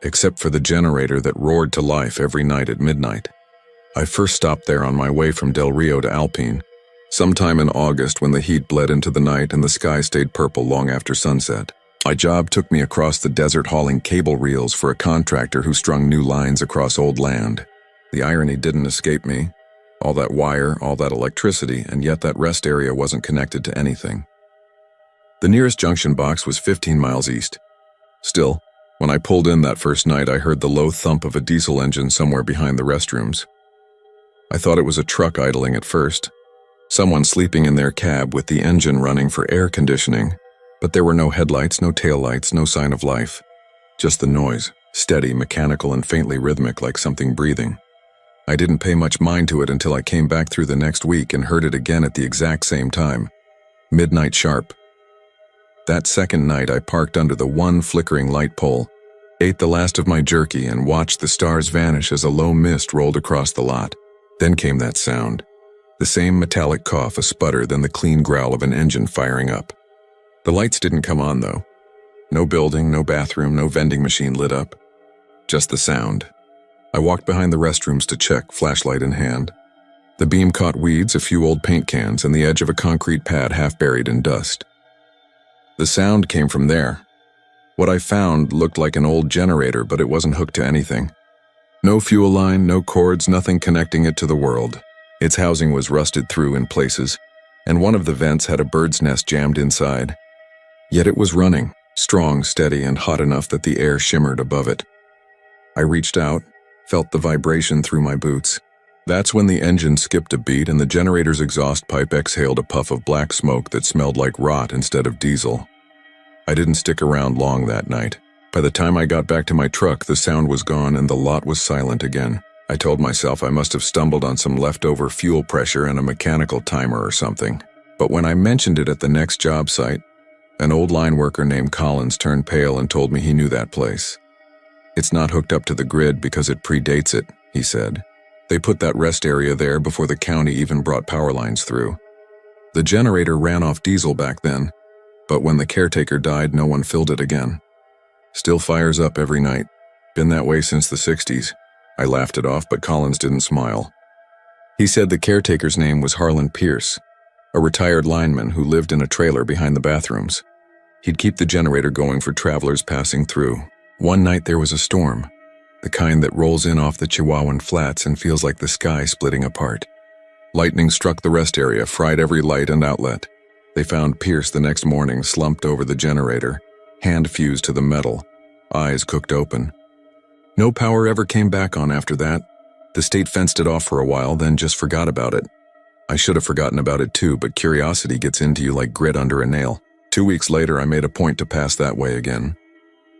except for the generator that roared to life every night at midnight. I first stopped there on my way from Del Rio to Alpine, sometime in August when the heat bled into the night and the sky stayed purple long after sunset. My job took me across the desert hauling cable reels for a contractor who strung new lines across old land. The irony didn't escape me. All that wire, all that electricity, and yet that rest area wasn't connected to anything. The nearest junction box was 15 miles east. Still, when I pulled in that first night, I heard the low thump of a diesel engine somewhere behind the restrooms. I thought it was a truck idling at first, someone sleeping in their cab with the engine running for air conditioning, but there were no headlights, no taillights, no sign of life. Just the noise, steady, mechanical, and faintly rhythmic like something breathing. I didn't pay much mind to it until I came back through the next week and heard it again at the exact same time. Midnight sharp. That second night I parked under the one flickering light pole, ate the last of my jerky, and watched the stars vanish as a low mist rolled across the lot. Then came that sound. The same metallic cough, a sputter, then the clean growl of an engine firing up. The lights didn't come on though. No building, no bathroom, no vending machine lit up. Just the sound. I walked behind the restrooms to check, flashlight in hand. The beam caught weeds, a few old paint cans, and the edge of a concrete pad half buried in dust. The sound came from there. What I found looked like an old generator, but it wasn't hooked to anything. No fuel line, no cords, nothing connecting it to the world. Its housing was rusted through in places, and one of the vents had a bird's nest jammed inside. Yet it was running, strong, steady, and hot enough that the air shimmered above it. I reached out, felt the vibration through my boots. That's when the engine skipped a beat and the generator's exhaust pipe exhaled a puff of black smoke that smelled like rot instead of diesel. I didn't stick around long that night. By the time I got back to my truck, the sound was gone and the lot was silent again. I told myself I must have stumbled on some leftover fuel pressure and a mechanical timer or something. But when I mentioned it at the next job site, an old line worker named Collins turned pale and told me he knew that place. It's not hooked up to the grid because it predates it, he said. They put that rest area there before the county even brought power lines through. The generator ran off diesel back then, but when the caretaker died, no one filled it again. Still fires up every night. Been that way since the 60s. I laughed it off, but Collins didn't smile. He said the caretaker's name was Harlan Pierce, a retired lineman who lived in a trailer behind the bathrooms. He'd keep the generator going for travelers passing through. One night there was a storm, the kind that rolls in off the Chihuahuan flats and feels like the sky splitting apart. Lightning struck the rest area, fried every light and outlet. They found Pierce the next morning slumped over the generator, hand fused to the metal, eyes cooked open. No power ever came back on after that. The state fenced it off for a while, then just forgot about it. I should have forgotten about it too, but curiosity gets into you like grit under a nail. 2 weeks later, I made a point to pass that way again.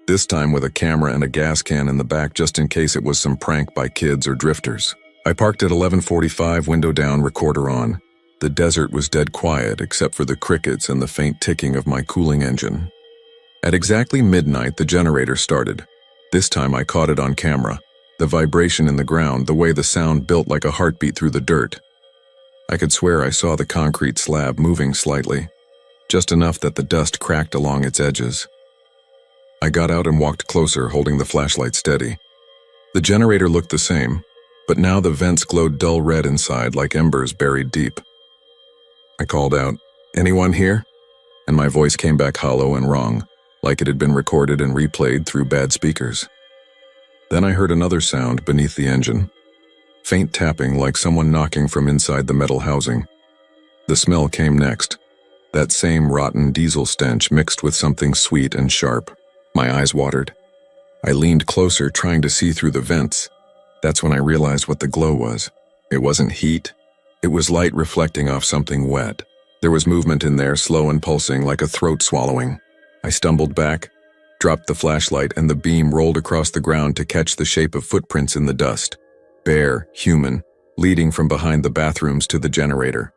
This time with a camera and a gas can in the back just in case it was some prank by kids or drifters. I parked at 11:45, window down, recorder on. The desert was dead quiet except for the crickets and the faint ticking of my cooling engine. At exactly midnight, the generator started. This time I caught it on camera. The vibration in the ground, the way the sound built like a heartbeat through the dirt. I could swear I saw the concrete slab moving slightly, just enough that the dust cracked along its edges. I got out and walked closer, holding the flashlight steady. The generator looked the same, but now the vents glowed dull red inside like embers buried deep. I called out, "Anyone here?" and my voice came back hollow and wrong, like it had been recorded and replayed through bad speakers. Then I heard another sound beneath the engine. Faint tapping like someone knocking from inside the metal housing. The smell came next. That same rotten diesel stench mixed with something sweet and sharp. My eyes watered. I leaned closer, trying to see through the vents. That's when I realized what the glow was. It wasn't heat. It was light reflecting off something wet. There was movement in there, slow and pulsing, like a throat swallowing. I stumbled back, dropped the flashlight, and the beam rolled across the ground to catch the shape of footprints in the dust. Bare, human, leading from behind the bathrooms to the generator.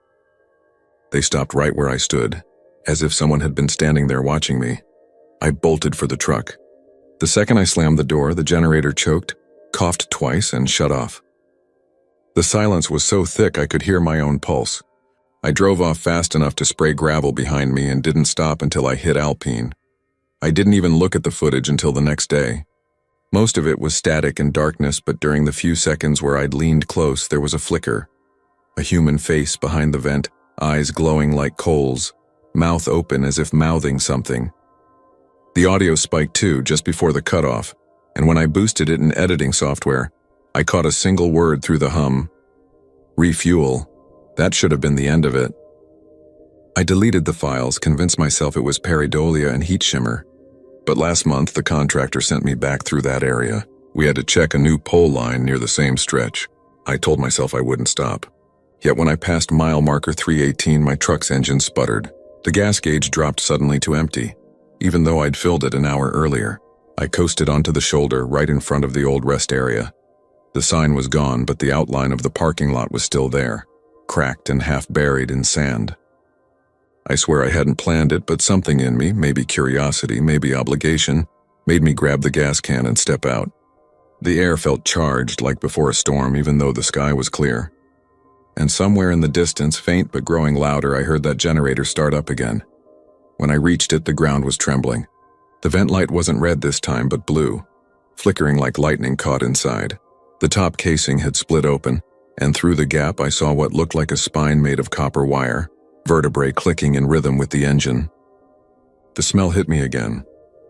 They stopped right where I stood, as if someone had been standing there watching me. I bolted for the truck. The second I slammed the door, the generator choked, coughed twice, and shut off. The silence was so thick I could hear my own pulse. I drove off fast enough to spray gravel behind me and didn't stop until I hit Alpine. I didn't even look at the footage until the next day. Most of it was static and darkness, but during the few seconds where I'd leaned close, there was a flicker. A human face behind the vent, eyes glowing like coals, mouth open as if mouthing something. The audio spiked too, just before the cutoff, and when I boosted it in editing software, I caught a single word through the hum. Refuel. That should have been the end of it. I deleted the files, convinced myself it was pareidolia and heat shimmer. But last month, the contractor sent me back through that area. We had to check a new pole line near the same stretch. I told myself I wouldn't stop. Yet when I passed mile marker 318, my truck's engine sputtered. The gas gauge dropped suddenly to empty, even though I'd filled it an hour earlier. I coasted onto the shoulder right in front of the old rest area. The sign was gone, but the outline of the parking lot was still there, cracked and half buried in sand. I swear I hadn't planned it, but something in me, maybe curiosity, maybe obligation, made me grab the gas can and step out. The air felt charged like before a storm, even though the sky was clear. And somewhere in the distance, faint but growing louder, I heard that generator start up again. When I reached it, the ground was trembling. The vent light wasn't red this time, but blue, flickering like lightning caught inside. The top casing had split open, and through the gap I saw what looked like a spine made of copper wire, vertebrae clicking in rhythm with the engine. The smell hit me again,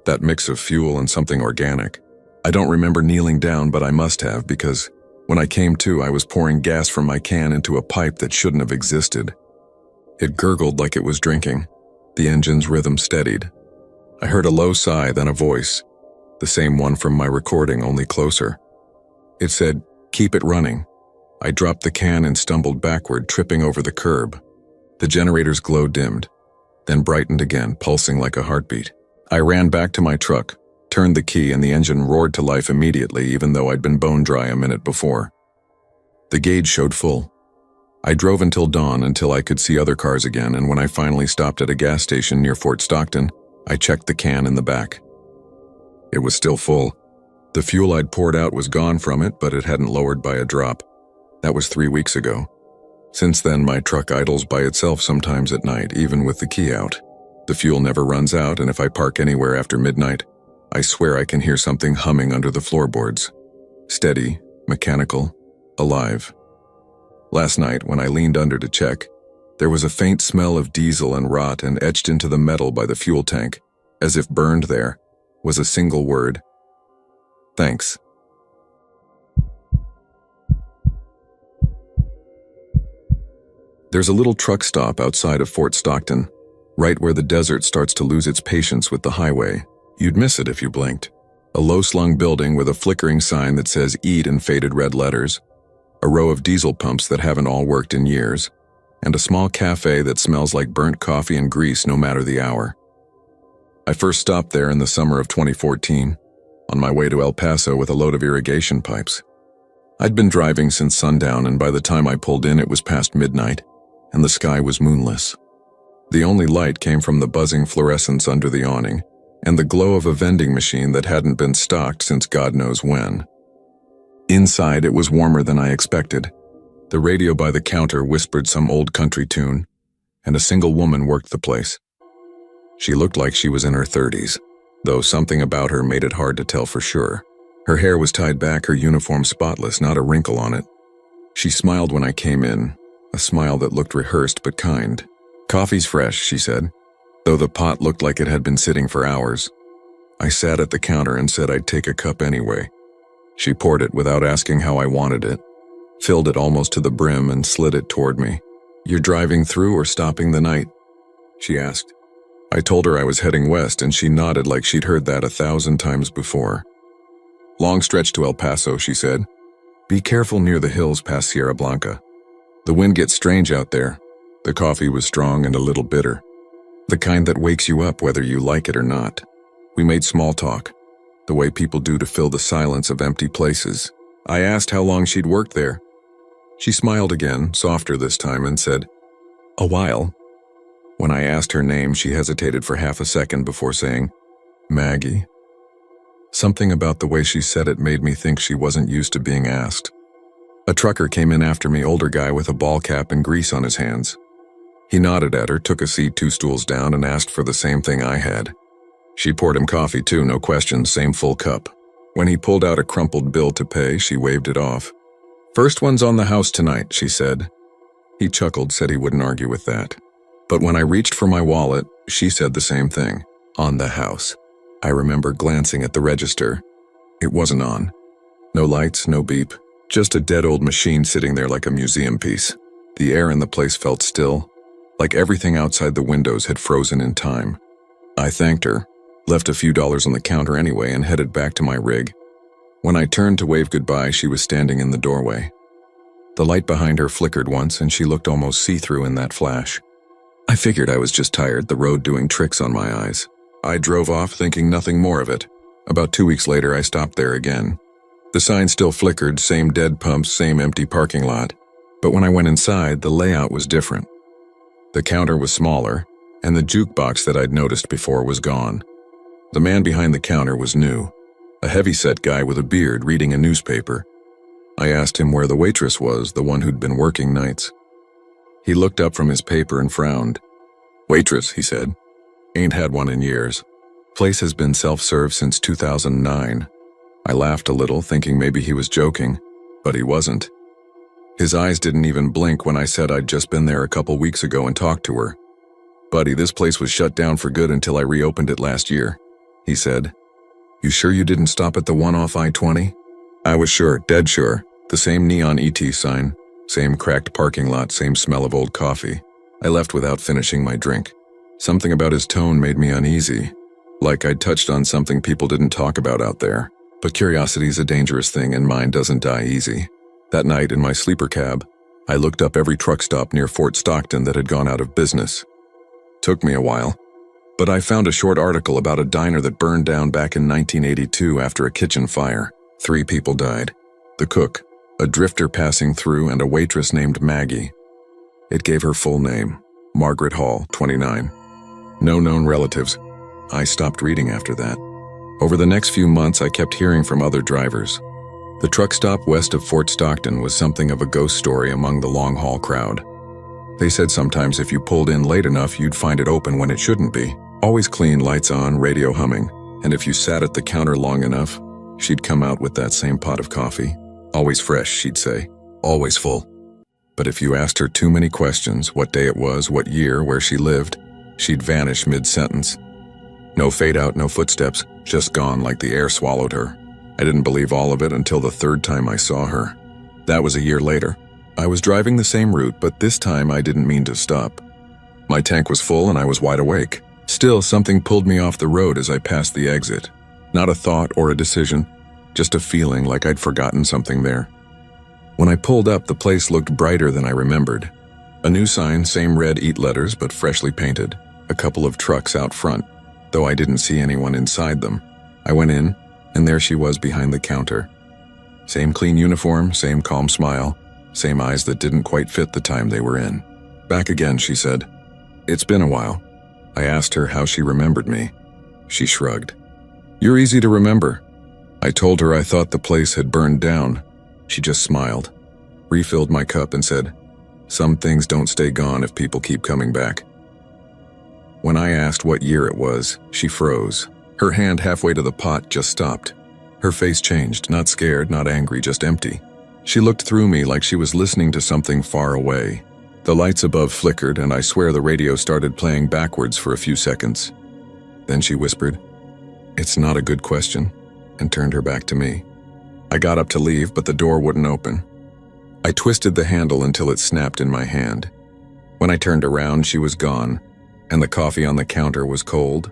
that mix of fuel and something organic. I don't remember kneeling down, but I must have, because when I came to, I was pouring gas from my can into a pipe that shouldn't have existed. It gurgled like it was drinking. The engine's rhythm steadied. I heard a low sigh, then a voice, the same one from my recording, only closer. It said, "Keep it running." I dropped the can and stumbled backward, tripping over the curb. The generator's glow dimmed, then brightened again, pulsing like a heartbeat. I ran back to my truck, turned the key, and the engine roared to life immediately, even though I'd been bone dry a minute before. The gauge showed full. I drove until dawn, until I could see other cars again, and when I finally stopped at a gas station near Fort Stockton, I checked the can in the back. It was still full. The fuel I'd poured out was gone from it, but it hadn't lowered by a drop. That was 3 weeks ago. Since then, my truck idles by itself sometimes at night, even with the key out. The fuel never runs out, and if I park anywhere after midnight, I swear I can hear something humming under the floorboards. Steady, mechanical, alive. Last night, when I leaned under to check, there was a faint smell of diesel and rot, and etched into the metal by the fuel tank, as if burned there, was a single word. Thanks. There's a little truck stop outside of Fort Stockton, right where the desert starts to lose its patience with the highway. You'd miss it if you blinked. A low-slung building with a flickering sign that says "Eat" in faded red letters, a row of diesel pumps that haven't all worked in years, and a small cafe that smells like burnt coffee and grease no matter the hour. I first stopped there in the summer of 2014, on my way to El Paso with a load of irrigation pipes. I'd been driving since sundown, and by the time I pulled in, it was past midnight, and the sky was moonless. The only light came from the buzzing fluorescence under the awning, and the glow of a vending machine that hadn't been stocked since God knows when. Inside, it was warmer than I expected. The radio by the counter whispered some old country tune, and a single woman worked the place. She looked like she was in her 30s, though something about her made it hard to tell for sure. Her hair was tied back, her uniform spotless, not a wrinkle on it. She smiled when I came in, a smile that looked rehearsed but kind. "Coffee's fresh," she said. though the pot looked like it had been sitting for hours. I sat at the counter and said I'd take a cup anyway. She poured it without asking how I wanted it, filled it almost to the brim and slid it toward me. "You're driving through or stopping the night?" she asked. I told her I was heading west, and she nodded like she'd heard that 1,000 times before. "Long stretch to El Paso," she said. "Be careful near the hills past Sierra Blanca. The wind gets strange out there." The coffee was strong and a little bitter, the kind that wakes you up whether you like it or not. We made small talk, the way people do to fill the silence of empty places. I asked how long she'd worked there. She smiled again, softer this time, and said, "A while." When I asked her name, she hesitated for half a second before saying, "Maggie." Something about the way she said it made me think she wasn't used to being asked. A trucker came in after me, older guy with a ball cap and grease on his hands. He nodded at her, took a seat 2 stools down, and asked for the same thing I had. She poured him coffee too, no questions, same full cup. When he pulled out a crumpled bill to pay, she waved it off. "First one's on the house tonight," she said. He chuckled, said he wouldn't argue with that. But when I reached for my wallet, she said the same thing. "On the house." I remember glancing at the register. It wasn't on. No lights, no beep, just a dead old machine sitting there like a museum piece. The air in the place felt still, like everything outside the windows had frozen in time. I thanked her, left a few dollars on the counter anyway, and headed back to my rig. When I turned to wave goodbye, she was standing in the doorway. The light behind her flickered once, and she looked almost see-through in that flash. I figured I was just tired, the road doing tricks on my eyes. I drove off, thinking nothing more of it. About 2 weeks later, I stopped there again. The sign still flickered, same dead pumps, same empty parking lot. But when I went inside, the layout was different. The counter was smaller, and the jukebox that I'd noticed before was gone. The man behind the counter was new, a heavy-set guy with a beard reading a newspaper. I asked him where the waitress was, the one who'd been working nights. He looked up from his paper and frowned. "Waitress," he said. "Ain't had one in years. Place has been self-serve since 2009. I laughed a little, thinking maybe he was joking, but he wasn't. His eyes didn't even blink when I said I'd just been there a couple weeks ago and talked to her. "Buddy, this place was shut down for good until I reopened it last year," he said. "You sure you didn't stop at the one off I-20? I was sure, dead sure. The same neon ET sign, same cracked parking lot, same smell of old coffee. I left without finishing my drink. Something about his tone made me uneasy, like I'd touched on something people didn't talk about out there. But curiosity's a dangerous thing, and mine doesn't die easy. That night in my sleeper cab, I looked up every truck stop near Fort Stockton that had gone out of business. Took me a while, but I found a short article about a diner that burned down back in 1982 after a kitchen fire. 3 people died. The cook, a drifter passing through, and a waitress named Maggie. It gave her full name, Margaret Hall, 29. No known relatives. I stopped reading after that. Over the next few months, I kept hearing from other drivers. The truck stop west of Fort Stockton was something of a ghost story among the long-haul crowd. They said sometimes if you pulled in late enough, you'd find it open when it shouldn't be. Always clean, lights on, radio humming. And if you sat at the counter long enough, she'd come out with that same pot of coffee. Always fresh, she'd say. Always full. But if you asked her too many questions, what day it was, what year, where she lived, she'd vanish mid-sentence. No fade out, no footsteps, just gone like the air swallowed her. I didn't believe all of it until the 3rd time I saw her. That was a year later. I was driving the same route, but this time I didn't mean to stop. My tank was full and I was wide awake. Still, something pulled me off the road as I passed the exit. Not a thought or a decision, just a feeling like I'd forgotten something there. When I pulled up, the place looked brighter than I remembered. A new sign, same red EAT letters, but freshly painted. A couple of trucks out front, though I didn't see anyone inside them. I went in, and there she was behind the counter. Same clean uniform, same calm smile, same eyes that didn't quite fit the time they were in. "Back again," she said. "It's been a while." I asked her how she remembered me. She shrugged. "You're easy to remember." I told her I thought the place had burned down. She just smiled, refilled my cup, and said, "Some things don't stay gone if people keep coming back." When I asked what year it was, she froze. Her hand halfway to the pot just stopped. Her face changed, not scared, not angry, just empty. She looked through me like she was listening to something far away. The lights above flickered, and I swear the radio started playing backwards for a few seconds. Then she whispered, "It's not a good question," and turned her back to me. I got up to leave, but the door wouldn't open. I twisted the handle until it snapped in my hand. When I turned around, she was gone, and the coffee on the counter was cold.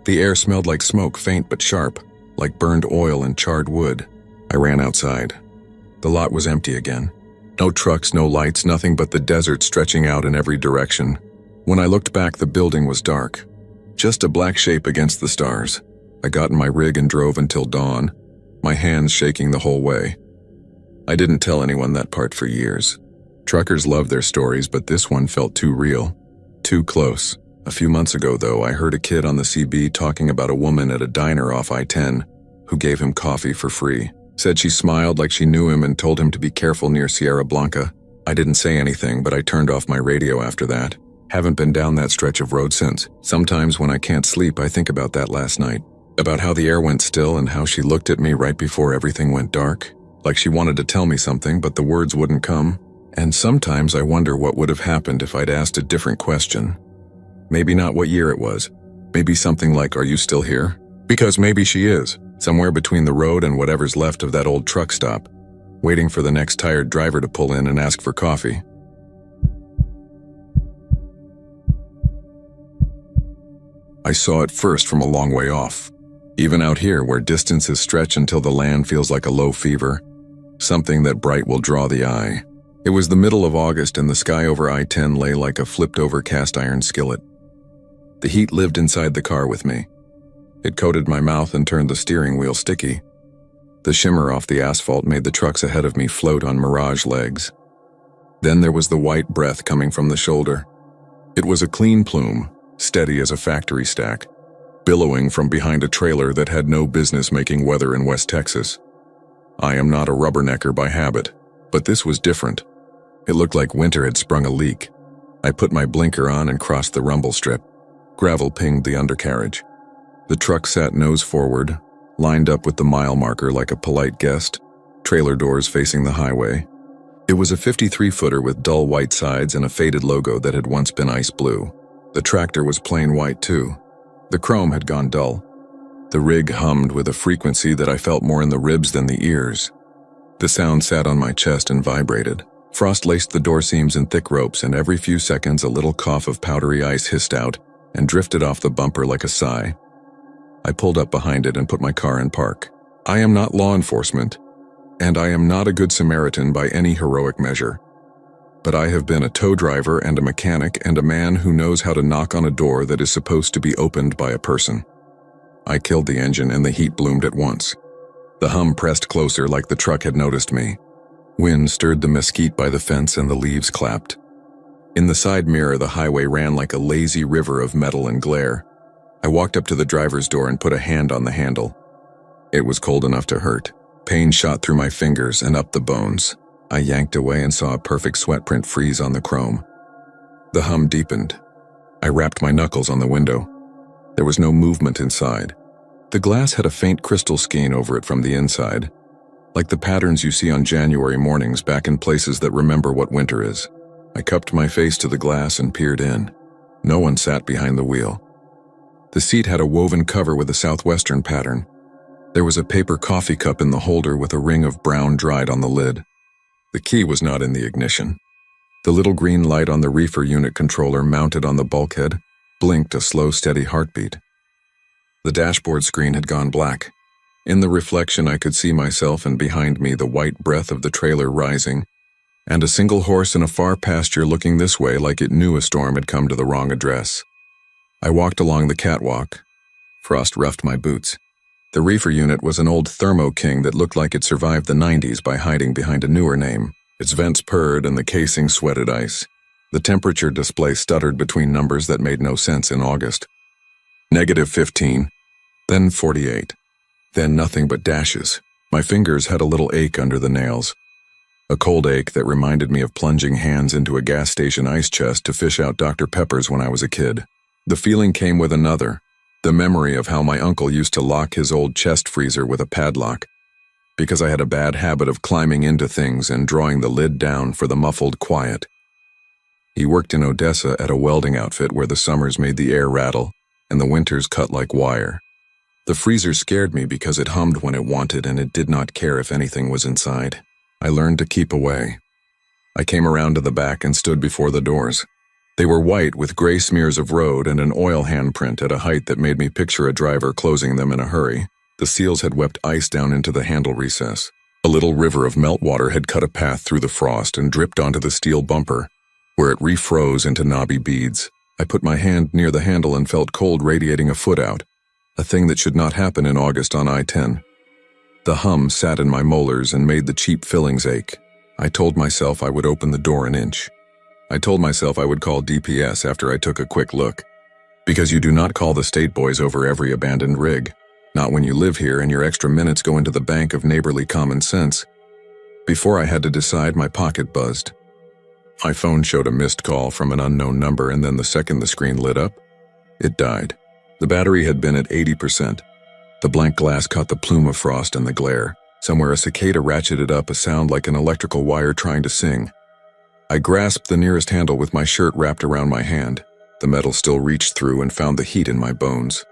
The air smelled like smoke, faint but sharp, like burned oil and charred wood. I ran outside. The lot was empty again. No trucks, no lights, nothing but the desert stretching out in every direction. When I looked back, the building was dark. Just a black shape against the stars. I got in my rig and drove until dawn, my hands shaking the whole way. I didn't tell anyone that part for years. Truckers love their stories, but this one felt too real, too close. A few months ago, though, I heard a kid on the CB talking about a woman at a diner off I-10 who gave him coffee for free. Said she smiled like she knew him and told him to be careful near Sierra Blanca. I didn't say anything, but I turned off my radio after that. Haven't been down that stretch of road since. Sometimes when I can't sleep, I think about that last night. About how the air went still and how she looked at me right before everything went dark. Like she wanted to tell me something, but the words wouldn't come. And sometimes I wonder what would have happened if I'd asked a different question. Maybe not what year it was. Maybe something like, "Are you still here?" Because maybe she is, somewhere between the road and whatever's left of that old truck stop, waiting for the next tired driver to pull in and ask for coffee. I saw it first from a long way off. Even out here, where distances stretch until the land feels like a low fever, something that bright will draw the eye. It was the middle of August, and the sky over I-10 lay like a flipped-over cast-iron skillet. The heat lived inside the car with me. It coated my mouth and turned the steering wheel sticky. The shimmer off the asphalt made the trucks ahead of me float on mirage legs. Then there was the white breath coming from the shoulder. It was a clean plume, steady as a factory stack, billowing from behind a trailer that had no business making weather in West Texas. I am not a rubbernecker by habit, but this was different. It looked like winter had sprung a leak. I put my blinker on and crossed the rumble strip. Gravel pinged the undercarriage. The truck sat nose forward, lined up with the mile marker like a polite guest, trailer doors facing the highway. It was a 53-footer with dull white sides and a faded logo that had once been ice blue. The tractor was plain white too. The chrome had gone dull. The rig hummed with a frequency that I felt more in the ribs than the ears. The sound sat on my chest and vibrated. Frost laced the door seams in thick ropes, and every few seconds a little cough of powdery ice hissed out and drifted off the bumper like a sigh. I pulled up behind it and put my car in park. I am not law enforcement, and I am not a good Samaritan by any heroic measure. But I have been a tow driver and a mechanic and a man who knows how to knock on a door that is supposed to be opened by a person. I killed the engine and the heat bloomed at once. The hum pressed closer like the truck had noticed me. Wind stirred the mesquite by the fence and the leaves clapped. In the side mirror, the highway ran like a lazy river of metal and glare. I walked up to the driver's door and put a hand on the handle. It was cold enough to hurt. Pain shot through my fingers and up the bones. I yanked away and saw a perfect sweat print freeze on the chrome. The hum deepened. I rapped my knuckles on the window. There was no movement inside. The glass had a faint crystal skein over it from the inside, like the patterns you see on January mornings back in places that remember what winter is. I cupped my face to the glass and peered in. No one sat behind the wheel. The seat had a woven cover with a southwestern pattern. There was a paper coffee cup in the holder with a ring of brown dried on the lid. The key was not in the ignition. The little green light on the reefer unit controller mounted on the bulkhead blinked a slow, steady heartbeat. The dashboard screen had gone black. In the reflection, I could see myself, and behind me the white breath of the trailer rising, and a single horse in a far pasture looking this way like it knew a storm had come to the wrong address. I walked along the catwalk. Frost roughed my boots. The reefer unit was an old Thermo King that looked like it survived the 90s by hiding behind a newer name. Its vents purred and the casing sweated ice. The temperature display stuttered between numbers that made no sense in August. -15, then 48, then nothing but dashes. My fingers had a little ache under the nails. A cold ache that reminded me of plunging hands into a gas station ice chest to fish out Dr. Peppers when I was a kid. The feeling came with another, the memory of how my uncle used to lock his old chest freezer with a padlock, because I had a bad habit of climbing into things and drawing the lid down for the muffled quiet. He worked in Odessa at a welding outfit where the summers made the air rattle and the winters cut like wire. The freezer scared me because it hummed when it wanted and it did not care if anything was inside. I learned to keep away. I came around to the back and stood before the doors. They were white with gray smears of road and an oil handprint at a height that made me picture a driver closing them in a hurry. The seals had wept ice down into the handle recess. A little river of meltwater had cut a path through the frost and dripped onto the steel bumper, where it refroze into knobby beads. I put my hand near the handle and felt cold radiating a foot out, a thing that should not happen in August on I-10. The hum sat in my molars and made the cheap fillings ache. I told myself I would open the door an inch. I told myself I would call DPS after I took a quick look. Because you do not call the state boys over every abandoned rig. Not when you live here and your extra minutes go into the bank of neighborly common sense. Before I had to decide, my pocket buzzed. My phone showed a missed call from an unknown number, and then the second the screen lit up, it died. The battery had been at 80%. The blank glass caught the plume of frost and the glare. Somewhere a cicada ratcheted up a sound like an electrical wire trying to sing. I grasped the nearest handle with my shirt wrapped around my hand. The metal still reached through and found the heat in my bones.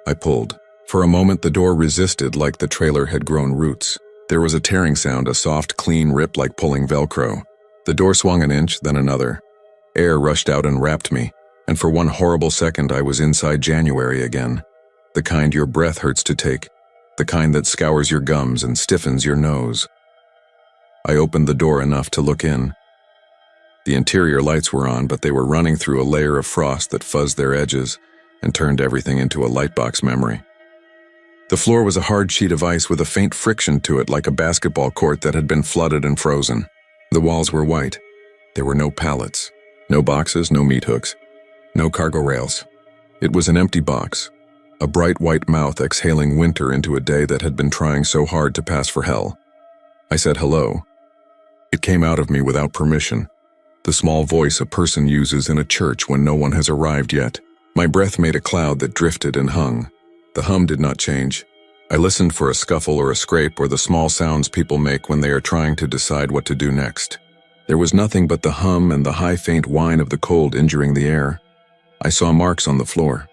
I pulled. For a moment the door resisted like the trailer had grown roots. There was a tearing sound, a soft, clean rip like pulling Velcro. The door swung an inch, then another. Air rushed out and wrapped me, and for one horrible second I was inside January again. The kind your breath hurts to take. The kind that scours your gums and stiffens your nose. I opened the door enough to look in. The interior lights were on, but they were running through a layer of frost that fuzzed their edges and turned everything into a lightbox memory. The floor was a hard sheet of ice with a faint friction to it like a basketball court that had been flooded and frozen. The walls were white. There were no pallets, no boxes, no meat hooks, no cargo rails. It was an empty box, a bright white mouth exhaling winter into a day that had been trying so hard to pass for hell. I said hello. It came out of me without permission, the small voice a person uses in a church when no one has arrived yet. My breath made a cloud that drifted and hung. The hum did not change. I listened for a scuffle or a scrape or the small sounds people make when they are trying to decide what to do next. There was nothing but the hum and the high faint whine of the cold injuring the air. I saw marks on the floor.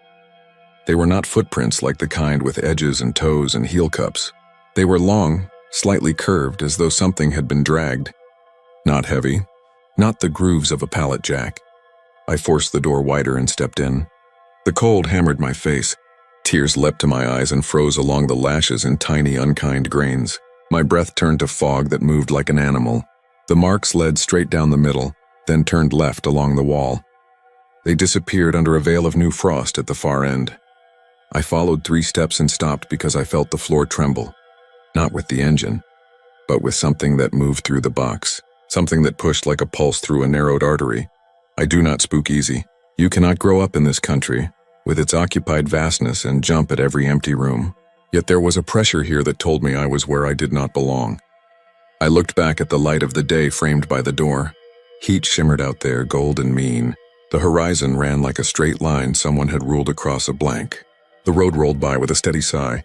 They were not footprints like the kind with edges and toes and heel cups. They were long, slightly curved as though something had been dragged. Not heavy, not the grooves of a pallet jack. I forced the door wider and stepped in. The cold hammered my face. Tears leapt to my eyes and froze along the lashes in tiny, unkind grains. My breath turned to fog that moved like an animal. The marks led straight down the middle, then turned left along the wall. They disappeared under a veil of new frost at the far end. I followed 3 steps and stopped because I felt the floor tremble. Not with the engine, but with something that moved through the box. Something that pushed like a pulse through a narrowed artery. I do not spook easy. You cannot grow up in this country, with its occupied vastness, and jump at every empty room. Yet there was a pressure here that told me I was where I did not belong. I looked back at the light of the day framed by the door. Heat shimmered out there, gold and mean. The horizon ran like a straight line someone had ruled across a blank. The road rolled by with a steady sigh.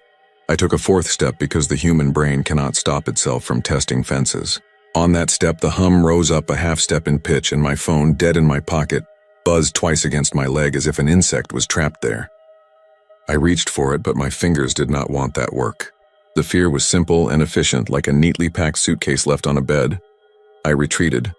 I took a 4th step because the human brain cannot stop itself from testing fences. On that step, the hum rose up a half step in pitch, and my phone, dead in my pocket, buzzed twice against my leg as if an insect was trapped there. I reached for it, but my fingers did not want that work. The fear was simple and efficient, like a neatly packed suitcase left on a bed. I retreated.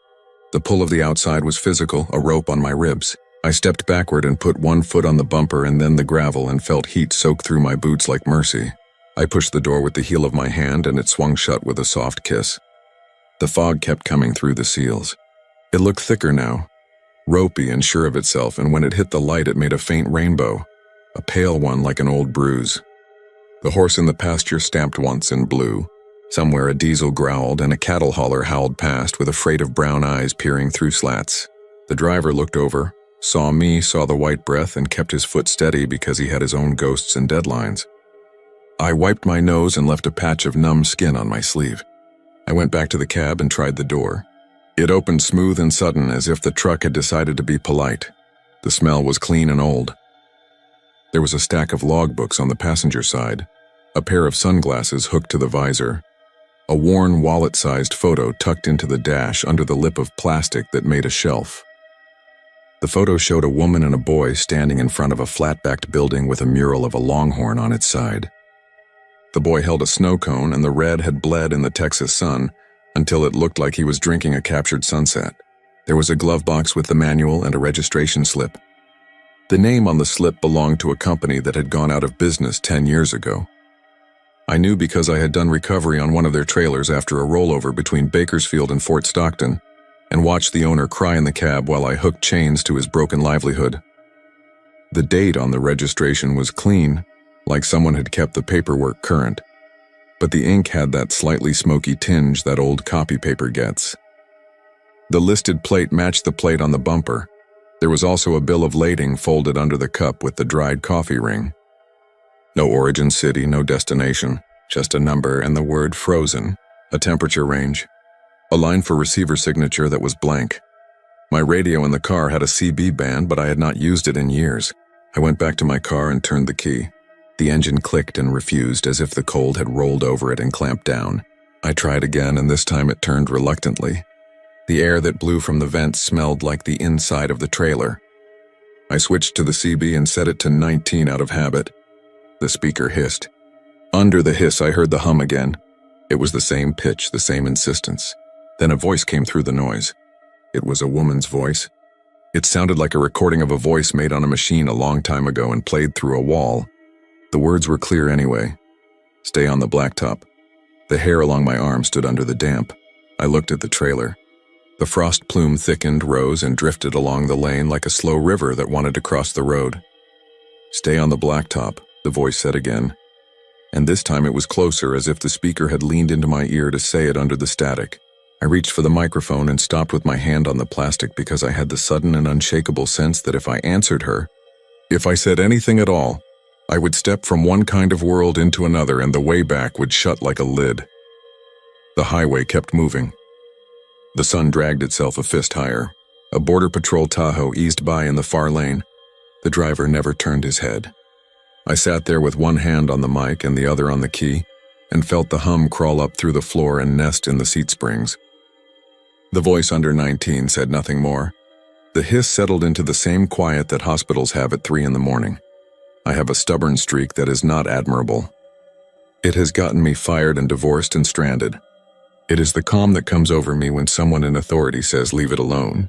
The pull of the outside was physical, a rope on my ribs. I stepped backward and put one foot on the bumper and then the gravel and felt heat soak through my boots like mercy. I pushed the door with the heel of my hand and it swung shut with a soft kiss. The fog kept coming through the seals. It looked thicker now, ropey and sure of itself, and when it hit the light it made a faint rainbow, a pale one like an old bruise. The horse in the pasture stamped once in blue. Somewhere a diesel growled and a cattle hauler howled past with a freight of brown eyes peering through slats. The driver looked over, saw me, saw the white breath, and kept his foot steady because he had his own ghosts and deadlines. I wiped my nose and left a patch of numb skin on my sleeve. I went back to the cab and tried the door. It opened smooth and sudden, as if the truck had decided to be polite. The smell was clean and old. There was a stack of logbooks on the passenger side, a pair of sunglasses hooked to the visor, a worn wallet-sized photo tucked into the dash under the lip of plastic that made a shelf. The photo showed a woman and a boy standing in front of a flat-backed building with a mural of a longhorn on its side. The boy held a snow cone, and the red had bled in the Texas sun until it looked like he was drinking a captured sunset. There was a glove box with the manual and a registration slip. The name on the slip belonged to a company that had gone out of business 10 years ago. I knew because I had done recovery on one of their trailers after a rollover between Bakersfield and Fort Stockton, and watched the owner cry in the cab while I hooked chains to his broken livelihood. The date on the registration was clean, like someone had kept the paperwork current, but the ink had that slightly smoky tinge that old copy paper gets. The listed plate matched the plate on the bumper. There was also a bill of lading folded under the cup with the dried coffee ring. No origin city, no destination, just a number and the word frozen, a temperature range, a line for receiver signature that was blank. My radio in the car had a CB band, but I had not used it in years. I went back to my car and turned the key. The engine clicked and refused as if the cold had rolled over it and clamped down. I tried again, and this time it turned reluctantly. The air that blew from the vents smelled like the inside of the trailer. I switched to the CB and set it to 19 out of habit. The speaker hissed. Under the hiss, I heard the hum again. It was the same pitch, the same insistence. Then a voice came through the noise. It was a woman's voice. It sounded like a recording of a voice made on a machine a long time ago and played through a wall. The words were clear anyway. Stay on the blacktop. The hair along my arm stood under the damp. I looked at the trailer. The frost plume thickened, rose, and drifted along the lane like a slow river that wanted to cross the road. Stay on the blacktop, the voice said again. And this time it was closer, as if the speaker had leaned into my ear to say it under the static. I reached for the microphone and stopped with my hand on the plastic because I had the sudden and unshakable sense that if I answered her, if I said anything at all, I would step from one kind of world into another and the way back would shut like a lid. The highway kept moving. The sun dragged itself a fist higher. A Border Patrol Tahoe eased by in the far lane. The driver never turned his head. I sat there with one hand on the mic and the other on the key, and felt the hum crawl up through the floor and nest in the seat springs. The voice under 19 said nothing more. The hiss settled into the same quiet that hospitals have at 3 in the morning. I have a stubborn streak that is not admirable. It has gotten me fired and divorced and stranded. It is the calm that comes over me when someone in authority says leave it alone.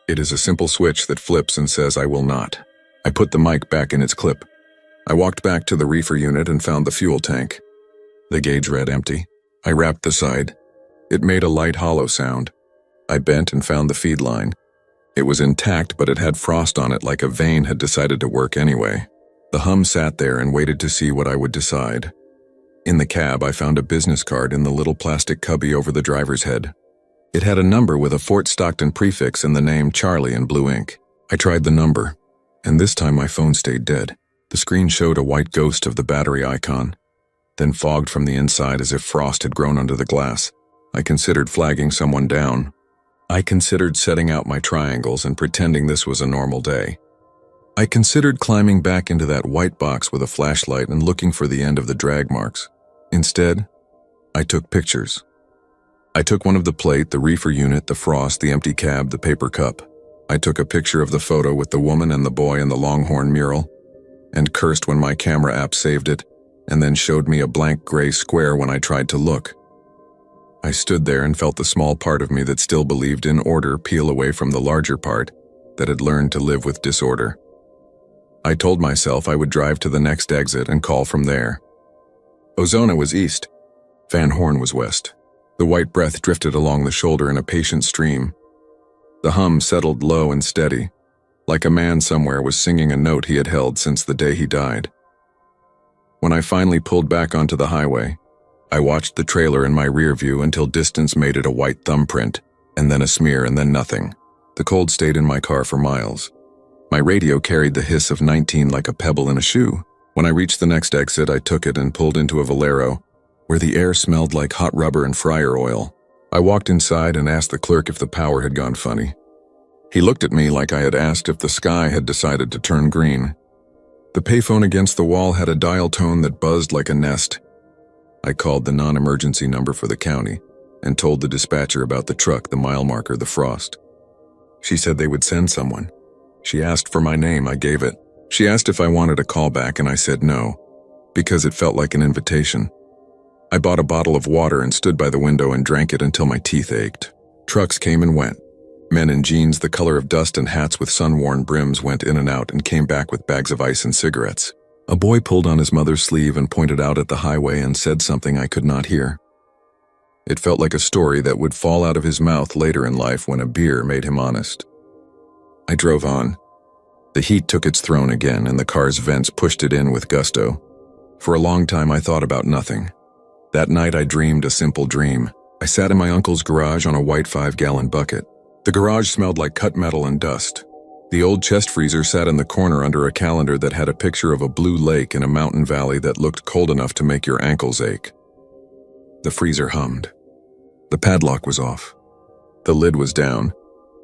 It is a simple switch that flips and says I will not. I put the mic back in its clip. I walked back to the reefer unit and found the fuel tank. The gauge read empty. I rapped the side. It made a light hollow sound. I bent and found the feed line. It was intact, but it had frost on it like a vein had decided to work anyway. The hum sat there and waited to see what I would decide. In the cab, I found a business card in the little plastic cubby over the driver's head. It had a number with a Fort Stockton prefix and the name Charlie in blue ink. I tried the number, and this time my phone stayed dead. The screen showed a white ghost of the battery icon, then fogged from the inside as if frost had grown under the glass. I considered flagging someone down. I considered setting out my triangles and pretending this was a normal day. I considered climbing back into that white box with a flashlight and looking for the end of the drag marks. Instead, I took pictures. I took one of the plate, the reefer unit, the frost, the empty cab, the paper cup. I took a picture of the photo with the woman and the boy and the Longhorn mural, and cursed when my camera app saved it, and then showed me a blank gray square when I tried to look. I stood there and felt the small part of me that still believed in order peel away from the larger part that had learned to live with disorder. I told myself I would drive to the next exit and call from there. Ozona was east. Van Horn was west. The white breath drifted along the shoulder in a patient stream. The hum settled low and steady, like a man somewhere was singing a note he had held since the day he died. When I finally pulled back onto the highway, I watched the trailer in my rear view until distance made it a white thumbprint, and then a smear, and then nothing. The cold stayed in my car for miles. My radio carried the hiss of 19 like a pebble in a shoe. When I reached the next exit, I took it and pulled into a Valero, where the air smelled like hot rubber and fryer oil. I walked inside and asked the clerk if the power had gone funny. He looked at me like I had asked if the sky had decided to turn green. The payphone against the wall had a dial tone that buzzed like a nest. I called the non-emergency number for the county and told the dispatcher about the truck, the mile marker, the frost. She said they would send someone. She asked for my name, I gave it. She asked if I wanted a call back, and I said no, because it felt like an invitation. I bought a bottle of water and stood by the window and drank it until my teeth ached. Trucks came and went. Men in jeans the color of dust and hats with sun-worn brims went in and out and came back with bags of ice and cigarettes. A boy pulled on his mother's sleeve and pointed out at the highway and said something I could not hear. It felt like a story that would fall out of his mouth later in life when a beer made him honest. I drove on. The heat took its throne again, and the car's vents pushed it in with gusto. For a long time I thought about nothing. That night I dreamed a simple dream. I sat in my uncle's garage on a white 5-gallon bucket. The garage smelled like cut metal and dust. The old chest freezer sat in the corner under a calendar that had a picture of a blue lake in a mountain valley that looked cold enough to make your ankles ache. The freezer hummed. The padlock was off. The lid was down.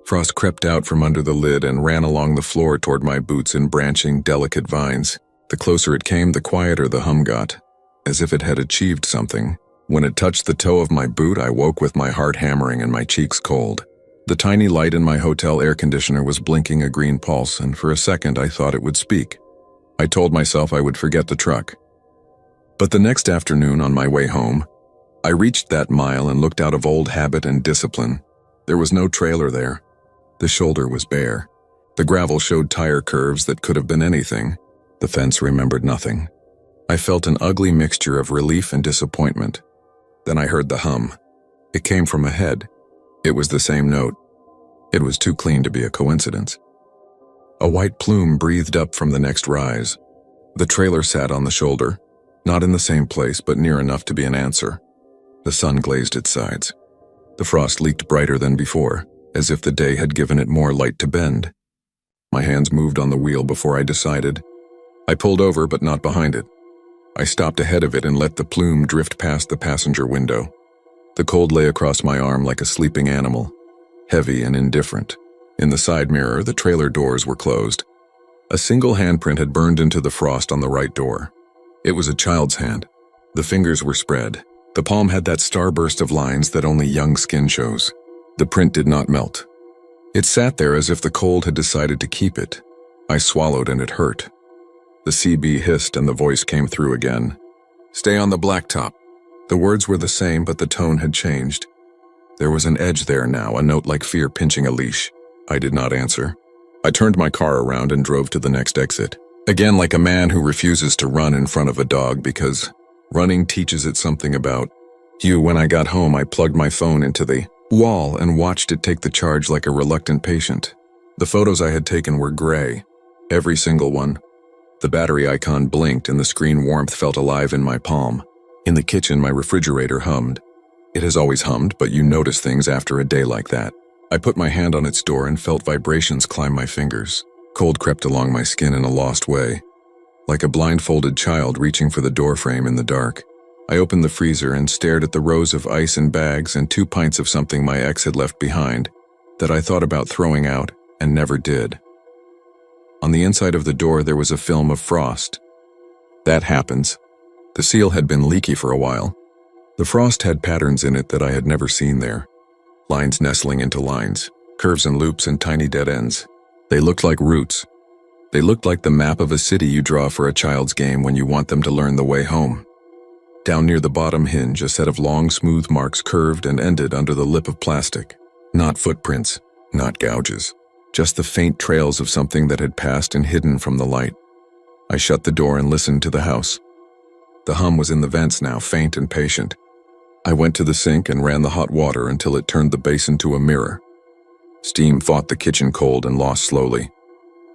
Frost crept out from under the lid and ran along the floor toward my boots in branching, delicate vines. The closer it came, the quieter the hum got, as if it had achieved something. When it touched the toe of my boot, I woke with my heart hammering and my cheeks cold. The tiny light in my hotel air conditioner was blinking a green pulse, and for a second I thought it would speak. I told myself I would forget the truck. But the next afternoon on my way home, I reached that mile and looked out of old habit and discipline. There was no trailer there. The shoulder was bare. The gravel showed tire curves that could have been anything. The fence remembered nothing. I felt an ugly mixture of relief and disappointment. Then I heard the hum. It came from ahead. It was the same note. It was too clean to be a coincidence. A white plume breathed up from the next rise. The trailer sat on the shoulder, not in the same place but near enough to be an answer. The sun glazed its sides. The frost leaked brighter than before, as if the day had given it more light to bend. My hands moved on the wheel before I decided. I pulled over, but not behind it. I stopped ahead of it and let the plume drift past the passenger window. The cold lay across my arm like a sleeping animal, heavy and indifferent. In the side mirror, the trailer doors were closed. A single handprint had burned into the frost on the right door. It was a child's hand. The fingers were spread. The palm had that starburst of lines that only young skin shows. The print did not melt. It sat there as if the cold had decided to keep it. I swallowed and it hurt. The CB hissed and the voice came through again. "Stay on the blacktop." The words were the same, but the tone had changed. There was an edge there now, a note like fear pinching a leash. I did not answer. I turned my car around and drove to the next exit. Again, like a man who refuses to run in front of a dog because running teaches it something about you. When I got home, I plugged my phone into the wall and watched it take the charge like a reluctant patient. The photos I had taken were gray, every single one. The battery icon blinked and the screen warmth felt alive in my palm. In the kitchen, my refrigerator hummed. It has always hummed, but you notice things after a day like that. I put my hand on its door and felt vibrations climb my fingers. Cold crept along my skin in a lost way, like a blindfolded child reaching for the doorframe in the dark. I opened the freezer and stared at the rows of ice in bags and 2 pints of something my ex had left behind that I thought about throwing out and never did. On the inside of the door there was a film of frost. That happens. The seal had been leaky for a while. The frost had patterns in it that I had never seen there. Lines nestling into lines, curves and loops and tiny dead ends. They looked like roots. They looked like the map of a city you draw for a child's game when you want them to learn the way home. Down near the bottom hinge, a set of long, smooth marks curved and ended under the lip of plastic. Not footprints, not gouges, just the faint trails of something that had passed and hidden from the light. I shut the door and listened to the house. The hum was in the vents now, faint and patient. I went to the sink and ran the hot water until it turned the basin to a mirror. Steam fought the kitchen cold and lost slowly.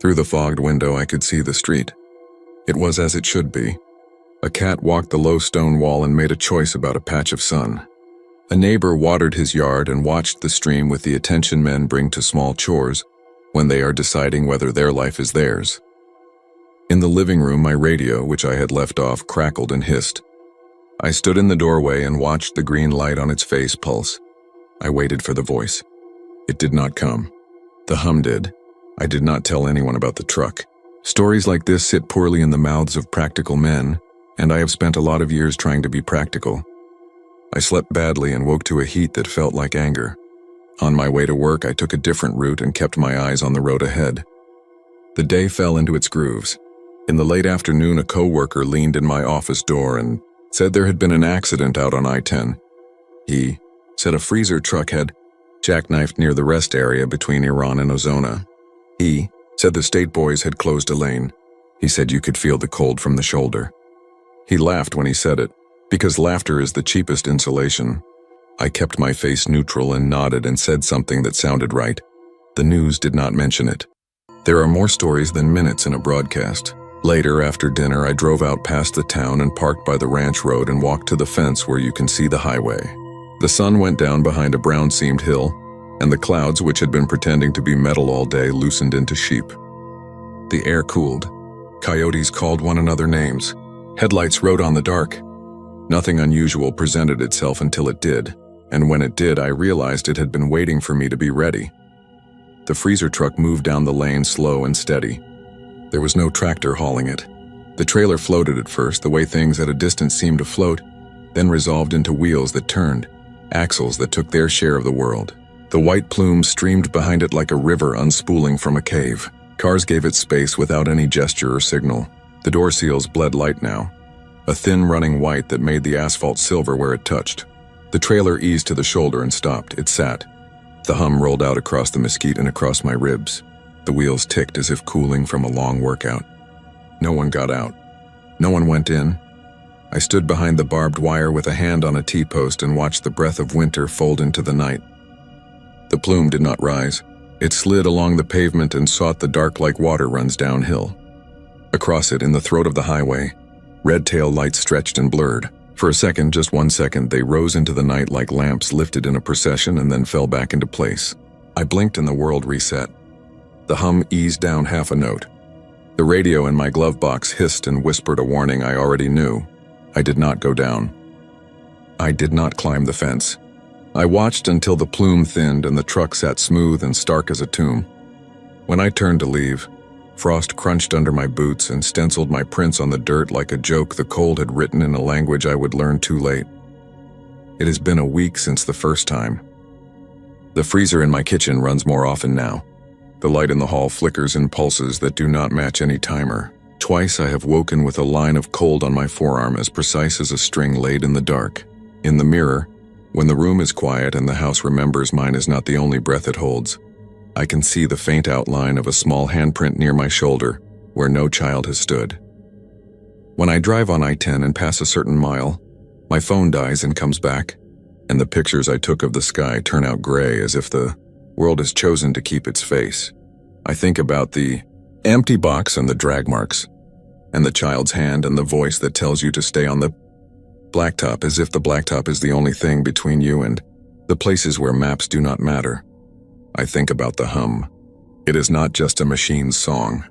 Through the fogged window I could see the street. It was as it should be. A cat walked the low stone wall and made a choice about a patch of sun. A neighbor watered his yard and watched the stream with the attention men bring to small chores when they are deciding whether their life is theirs. In the living room, my radio, which I had left off, crackled and hissed. I stood in the doorway and watched the green light on its face pulse. I waited for the voice. It did not come. The hum did. I did not tell anyone about the truck. Stories like this sit poorly in the mouths of practical men, and I have spent a lot of years trying to be practical. I slept badly and woke to a heat that felt like anger. On my way to work, I took a different route and kept my eyes on the road ahead. The day fell into its grooves. In the late afternoon, a coworker leaned in my office door and said there had been an accident out on I-10. He said a freezer truck had jackknifed near the rest area between Iran and Ozona. He said the state boys had closed a lane. He said you could feel the cold from the shoulder. He laughed when he said it, because laughter is the cheapest insulation. I kept my face neutral and nodded and said something that sounded right. The news did not mention it. There are more stories than minutes in a broadcast. Later, after dinner, I drove out past the town and parked by the ranch road and walked to the fence where you can see the highway. The sun went down behind a brown-seamed hill, and the clouds, which had been pretending to be metal all day, loosened into sheep. The air cooled. Coyotes called one another names. Headlights rode on the dark. Nothing unusual presented itself until it did, and when it did, I realized it had been waiting for me to be ready. The freezer truck moved down the lane slow and steady. There was no tractor hauling it. The trailer floated at first, the way things at a distance seemed to float, then resolved into wheels that turned, axles that took their share of the world. The white plume streamed behind it like a river unspooling from a cave. Cars gave it space without any gesture or signal. The door seals bled light now, a thin running white that made the asphalt silver where it touched. The trailer eased to the shoulder and stopped. It sat. The hum rolled out across the mesquite and across my ribs. The wheels ticked as if cooling from a long workout. No one got out. No one went in. I stood behind the barbed wire with a hand on a T-post and watched the breath of winter fold into the night. The plume did not rise. It slid along the pavement and sought the dark like water runs downhill. Across it, in the throat of the highway, red tail lights stretched and blurred. For a second, just 1 second, they rose into the night like lamps lifted in a procession and then fell back into place. I blinked and the world reset. The hum eased down half a note. The radio in my glove box hissed and whispered a warning I already knew. I did not go down. I did not climb the fence. I watched until the plume thinned and the truck sat smooth and stark as a tomb. When I turned to leave, frost crunched under my boots and stenciled my prints on the dirt like a joke the cold had written in a language I would learn too late. It has been a week since the first time. The freezer in my kitchen runs more often now. The light in the hall flickers in pulses that do not match any timer. Twice I have woken with a line of cold on my forearm as precise as a string laid in the dark. In the mirror, when the room is quiet and the house remembers mine is not the only breath it holds, I can see the faint outline of a small handprint near my shoulder, where no child has stood. When I drive on I-10 and pass a certain mile, my phone dies and comes back, and the pictures I took of the sky turn out gray as if the world has chosen to keep its face. I think about the empty box and the drag marks, and the child's hand and the voice that tells you to stay on the blacktop as if the blacktop is the only thing between you and the places where maps do not matter. I think about the hum. It is not just a machine's song.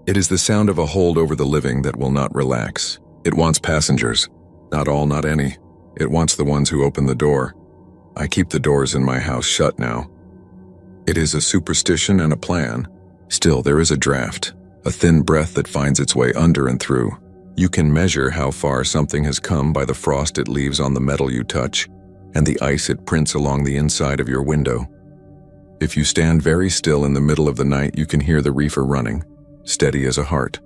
It is the sound of a hold over the living that will not relax. It wants passengers. Not all, not any. It wants the ones who open the door. I keep the doors in my house shut now. It is a superstition and a plan. Still, there is a draft, a thin breath that finds its way under and through. You can measure how far something has come by the frost it leaves on the metal you touch and the ice it prints along the inside of your window. If you stand very still in the middle of the night, you can hear the reefer running, steady as a heart.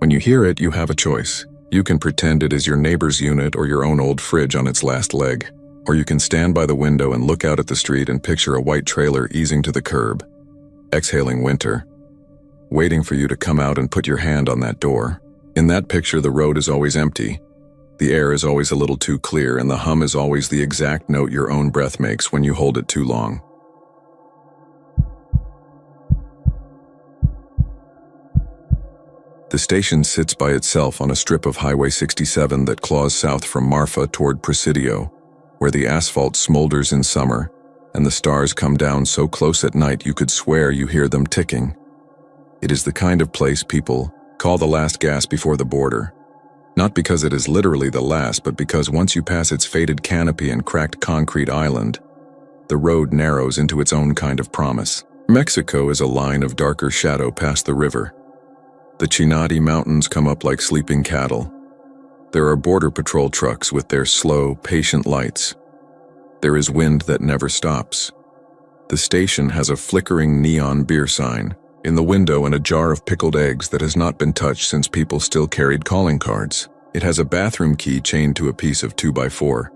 When you hear it, you have a choice. You can pretend it is your neighbor's unit or your own old fridge on its last leg. Or you can stand by the window and look out at the street and picture a white trailer easing to the curb, exhaling winter, waiting for you to come out and put your hand on that door. In that picture, the road is always empty. The air is always a little too clear, and the hum is always the exact note your own breath makes when you hold it too long. The station sits by itself on a strip of Highway 67 that claws south from Marfa toward Presidio, where the asphalt smolders in summer, and the stars come down so close at night you could swear you hear them ticking. It is the kind of place people call the last gas before the border. Not because it is literally the last, but because once you pass its faded canopy and cracked concrete island, the road narrows into its own kind of promise. Mexico is a line of darker shadow past the river. The Chinati Mountains come up like sleeping cattle. There are border patrol trucks with their slow, patient lights. There is wind that never stops. The station has a flickering neon beer sign, In the window, and a jar of pickled eggs that has not been touched since people still carried calling cards. It has a bathroom key chained to a piece of 2x4.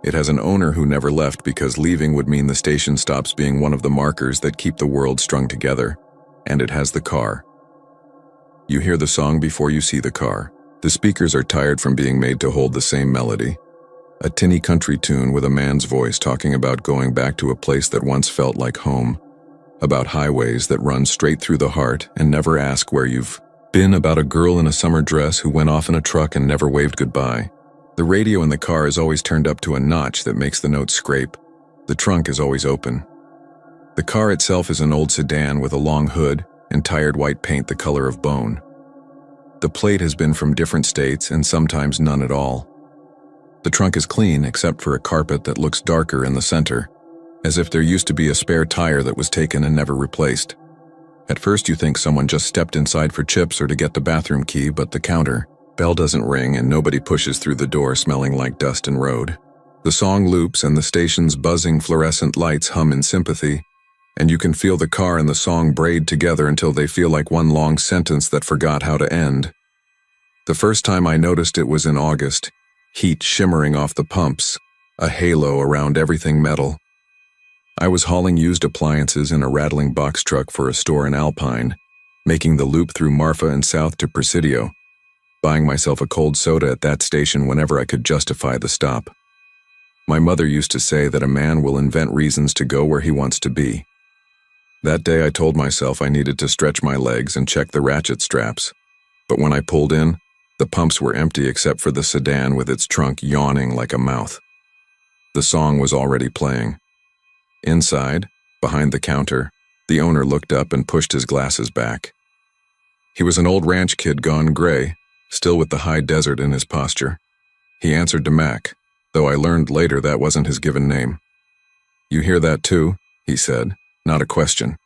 It has an owner who never left because leaving would mean the station stops being one of the markers that keep the world strung together. And it has the car. You hear the song before you see the car. The speakers are tired from being made to hold the same melody. A tinny country tune with a man's voice talking about going back to a place that once felt like home. About highways that run straight through the heart and never ask where you've been. About a girl in a summer dress who went off in a truck and never waved goodbye. The radio in the car is always turned up to a notch that makes the notes scrape. The trunk is always open. The car itself is an old sedan with a long hood and tired white paint the color of bone. The plate has been from different states and sometimes none at all. The trunk is clean except for a carpet that looks darker in the center, as if there used to be a spare tire that was taken and never replaced. At first you think someone just stepped inside for chips or to get the bathroom key, but the counter bell doesn't ring and nobody pushes through the door smelling like dust and road. The song loops and the station's buzzing fluorescent lights hum in sympathy, and you can feel the car and the song braid together until they feel like one long sentence that forgot how to end. The first time I noticed it was in August, heat shimmering off the pumps, a halo around everything metal. I was hauling used appliances in a rattling box truck for a store in Alpine, making the loop through Marfa and south to Presidio, buying myself a cold soda at that station whenever I could justify the stop. My mother used to say that a man will invent reasons to go where he wants to be. That day I told myself I needed to stretch my legs and check the ratchet straps, but when I pulled in, the pumps were empty except for the sedan with its trunk yawning like a mouth. The song was already playing. Inside, behind the counter, the owner looked up and pushed his glasses back. He was an old ranch kid gone gray, still with the high desert in his posture. He answered to Mac, though I learned later that wasn't his given name. "You hear that too?" he said, not a question.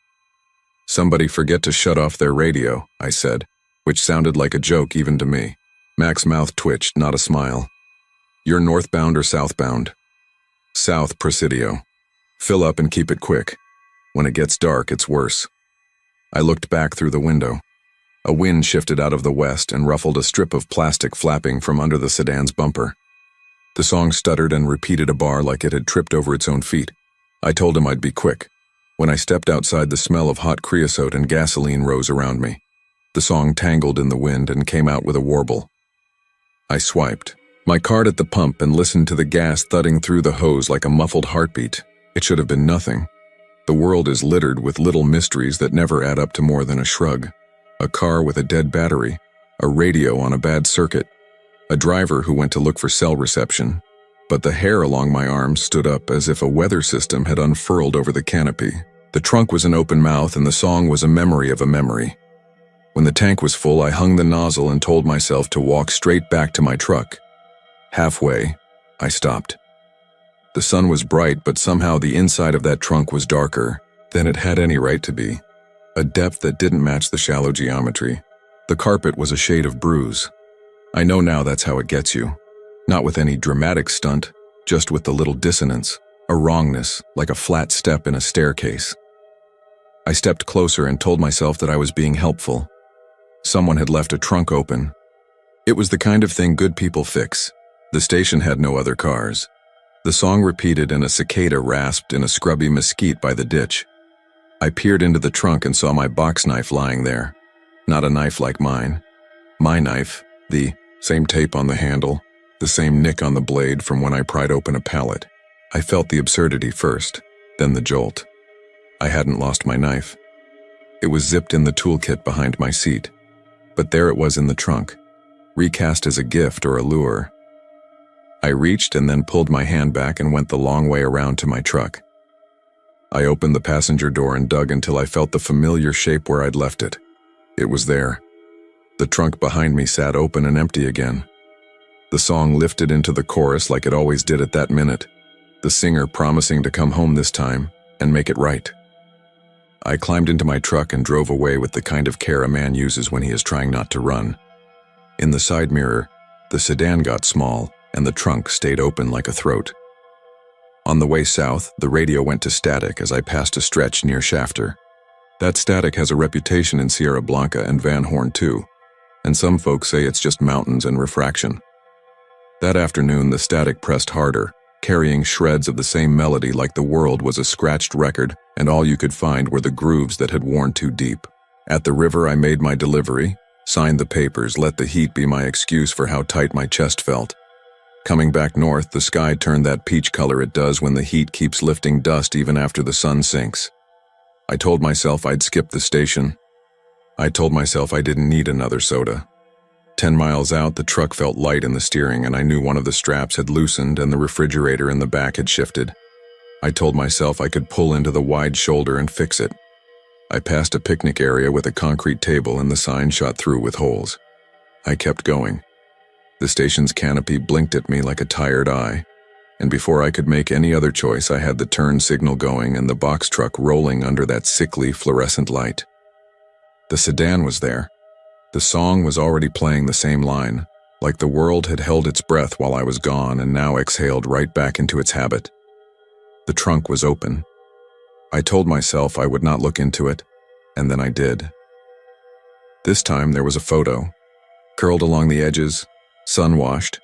"Somebody forget to shut off their radio," I said, which sounded like a joke even to me. Mac's mouth twitched, not a smile. "You're northbound or southbound?" "South, Presidio. Fill up and keep it quick. When it gets dark, it's worse." I looked back through the window. A wind shifted out of the west and ruffled a strip of plastic flapping from under the sedan's bumper. The song stuttered and repeated a bar like it had tripped over its own feet. I told him I'd be quick. When I stepped outside, the smell of hot creosote and gasoline rose around me. The song tangled in the wind and came out with a warble. I swiped my card at the pump and listened to the gas thudding through the hose like a muffled heartbeat. It should have been nothing. The world is littered with little mysteries that never add up to more than a shrug. A car with a dead battery, a radio on a bad circuit, a driver who went to look for cell reception. But the hair along my arms stood up as if a weather system had unfurled over the canopy. The trunk was an open mouth and the song was a memory of a memory. When the tank was full, I hung the nozzle and told myself to walk straight back to my truck. Halfway, I stopped. The sun was bright, but somehow the inside of that trunk was darker than it had any right to be. A depth that didn't match the shallow geometry. The carpet was a shade of bruise. I know now that's how it gets you. Not with any dramatic stunt, just with the little dissonance, a wrongness, like a flat step in a staircase. I stepped closer and told myself that I was being helpful. Someone had left a trunk open. It was the kind of thing good people fix. The station had no other cars. The song repeated and a cicada rasped in a scrubby mesquite by the ditch. I peered into the trunk and saw my box knife lying there. Not a knife like mine. My knife, the same tape on the handle, the same nick on the blade from when I pried open a pallet. I felt the absurdity first, then the jolt. I hadn't lost my knife. It was zipped in the toolkit behind my seat. But there it was in the trunk, recast as a gift or a lure. I reached and then pulled my hand back and went the long way around to my truck. I opened the passenger door and dug until I felt the familiar shape where I'd left it. It was there. The trunk behind me sat open and empty again. The song lifted into the chorus like it always did at that minute, the singer promising to come home this time and make it right. I climbed into my truck and drove away with the kind of care a man uses when he is trying not to run. In the side mirror, the sedan got small and the trunk stayed open like a throat. On the way south, the radio went to static as I passed a stretch near Shafter. That static has a reputation in Sierra Blanca and Van Horn too, and some folks say it's just mountains and refraction. That afternoon, the static pressed harder, carrying shreds of the same melody like the world was a scratched record, and all you could find were the grooves that had worn too deep. At the river, I made my delivery, signed the papers, let the heat be my excuse for how tight my chest felt. Coming back north, the sky turned that peach color it does when the heat keeps lifting dust even after the sun sinks. I told myself I'd skip the station. I told myself I didn't need another soda. 10 miles out, the truck felt light in the steering, and I knew one of the straps had loosened and the refrigerator in the back had shifted. I told myself I could pull into the wide shoulder and fix it. I passed a picnic area with a concrete table and the sign shot through with holes. I kept going. The station's canopy blinked at me like a tired eye, and before I could make any other choice, I had the turn signal going and the box truck rolling under that sickly fluorescent light. The sedan was there. The song was already playing the same line, like the world had held its breath while I was gone and now exhaled right back into its habit. The trunk was open. I told myself I would not look into it, and then I did. This time there was a photo, curled along the edges, sun-washed,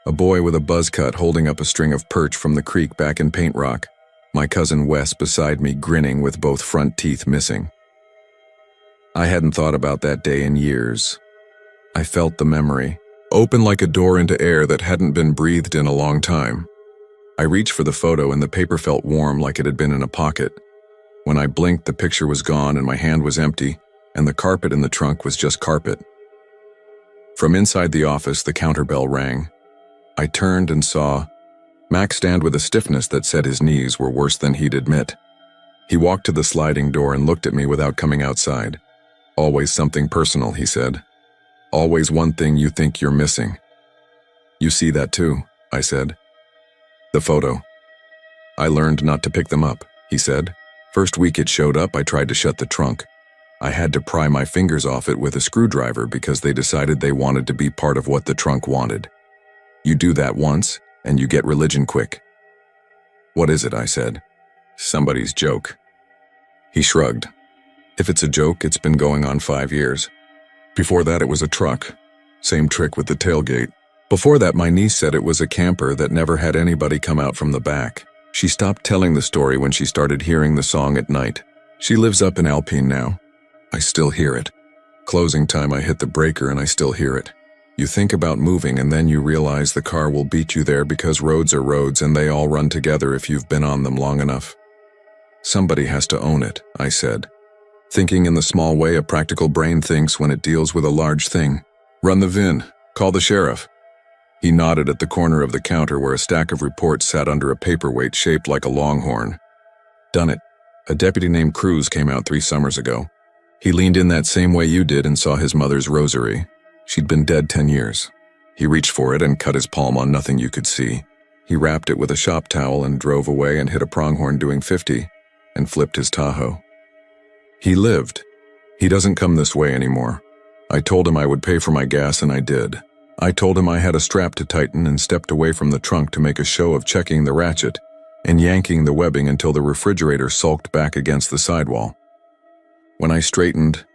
a boy with a buzz cut holding up a string of perch from the creek back in Paint Rock, my cousin Wes beside me grinning with both front teeth missing. I hadn't thought about that day in years. I felt the memory, open like a door into air that hadn't been breathed in a long time. I reached for the photo and the paper felt warm like it had been in a pocket. When I blinked, the picture was gone and my hand was empty, and the carpet in the trunk was just carpet. From inside the office, the counter bell rang. I turned and saw Max stand with a stiffness that said his knees were worse than he'd admit. He walked to the sliding door and looked at me without coming outside. "Always something personal," he said. "Always one thing you think you're missing." "You see that too," I said. "The photo." "I learned not to pick them up," he said. "First week it showed up, I tried to shut the trunk. I had to pry my fingers off it with a screwdriver because they decided they wanted to be part of what the trunk wanted. You do that once, and you get religion quick." "What is it?" I said. "Somebody's joke." He shrugged. "If it's a joke, it's been going on 5 years. Before that, it was a truck. Same trick with the tailgate. Before that, my niece said it was a camper that never had anybody come out from the back. She stopped telling the story when she started hearing the song at night. She lives up in Alpine now. I still hear it. Closing time, I hit the breaker and I still hear it. You think about moving and then you realize the car will beat you there because roads are roads and they all run together if you've been on them long enough. Somebody has to own it," I said. Thinking in the small way a practical brain thinks when it deals with a large thing. "Run the VIN. Call the sheriff." He nodded at the corner of the counter where a stack of reports sat under a paperweight shaped like a longhorn. "Done it. A deputy named Cruz came out 3 summers ago. He leaned in that same way you did and saw his mother's rosary. She'd been dead 10 years. He reached for it and cut his palm on nothing you could see. He wrapped it with a shop towel and drove away and hit a pronghorn doing 50 and flipped his Tahoe. He lived. He doesn't come this way anymore. I told him I would pay for my gas and I did. I told him I had a strap to tighten and stepped away from the trunk to make a show of checking the ratchet and yanking the webbing until the refrigerator sulked back against the sidewall. When I straightened,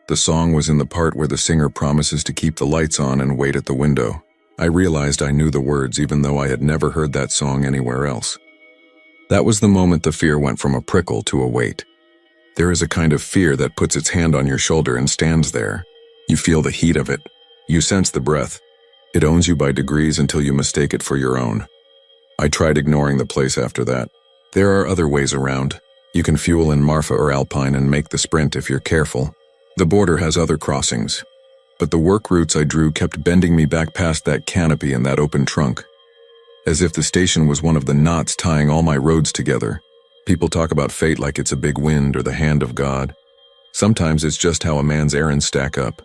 the song was in the part where the singer promises to keep the lights on and wait at the window. I realized I knew the words even though I had never heard that song anywhere else. That was the moment the fear went from a prickle to a weight. There is a kind of fear that puts its hand on your shoulder and stands there. You feel the heat of it. You sense the breath. It owns you by degrees until you mistake it for your own. I tried ignoring the place after that. There are other ways around. You can fuel in Marfa or Alpine and make the sprint if you're careful. The border has other crossings. But the work routes I drew kept bending me back past that canopy and that open trunk. As if the station was one of the knots tying all my roads together. People talk about fate like it's a big wind or the hand of God. Sometimes it's just how a man's errands stack up.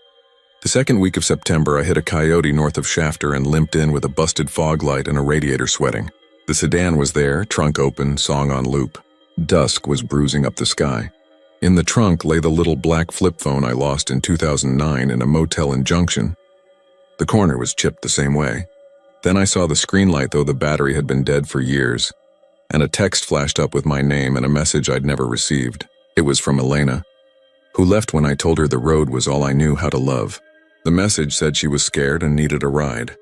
The second week of September, I hit a coyote north of Shafter and limped in with a busted fog light and a radiator sweating. The sedan was there, trunk open, song on loop. Dusk was bruising up the sky. In the trunk lay the little black flip phone I lost in 2009 in a motel in Junction. The corner was chipped the same way. Then I saw the screen light, though the battery had been dead for years, and a text flashed up with my name and a message I'd never received. It was from Elena. who left when I told her the road was all I knew how to love. The message said she was scared and needed a ride.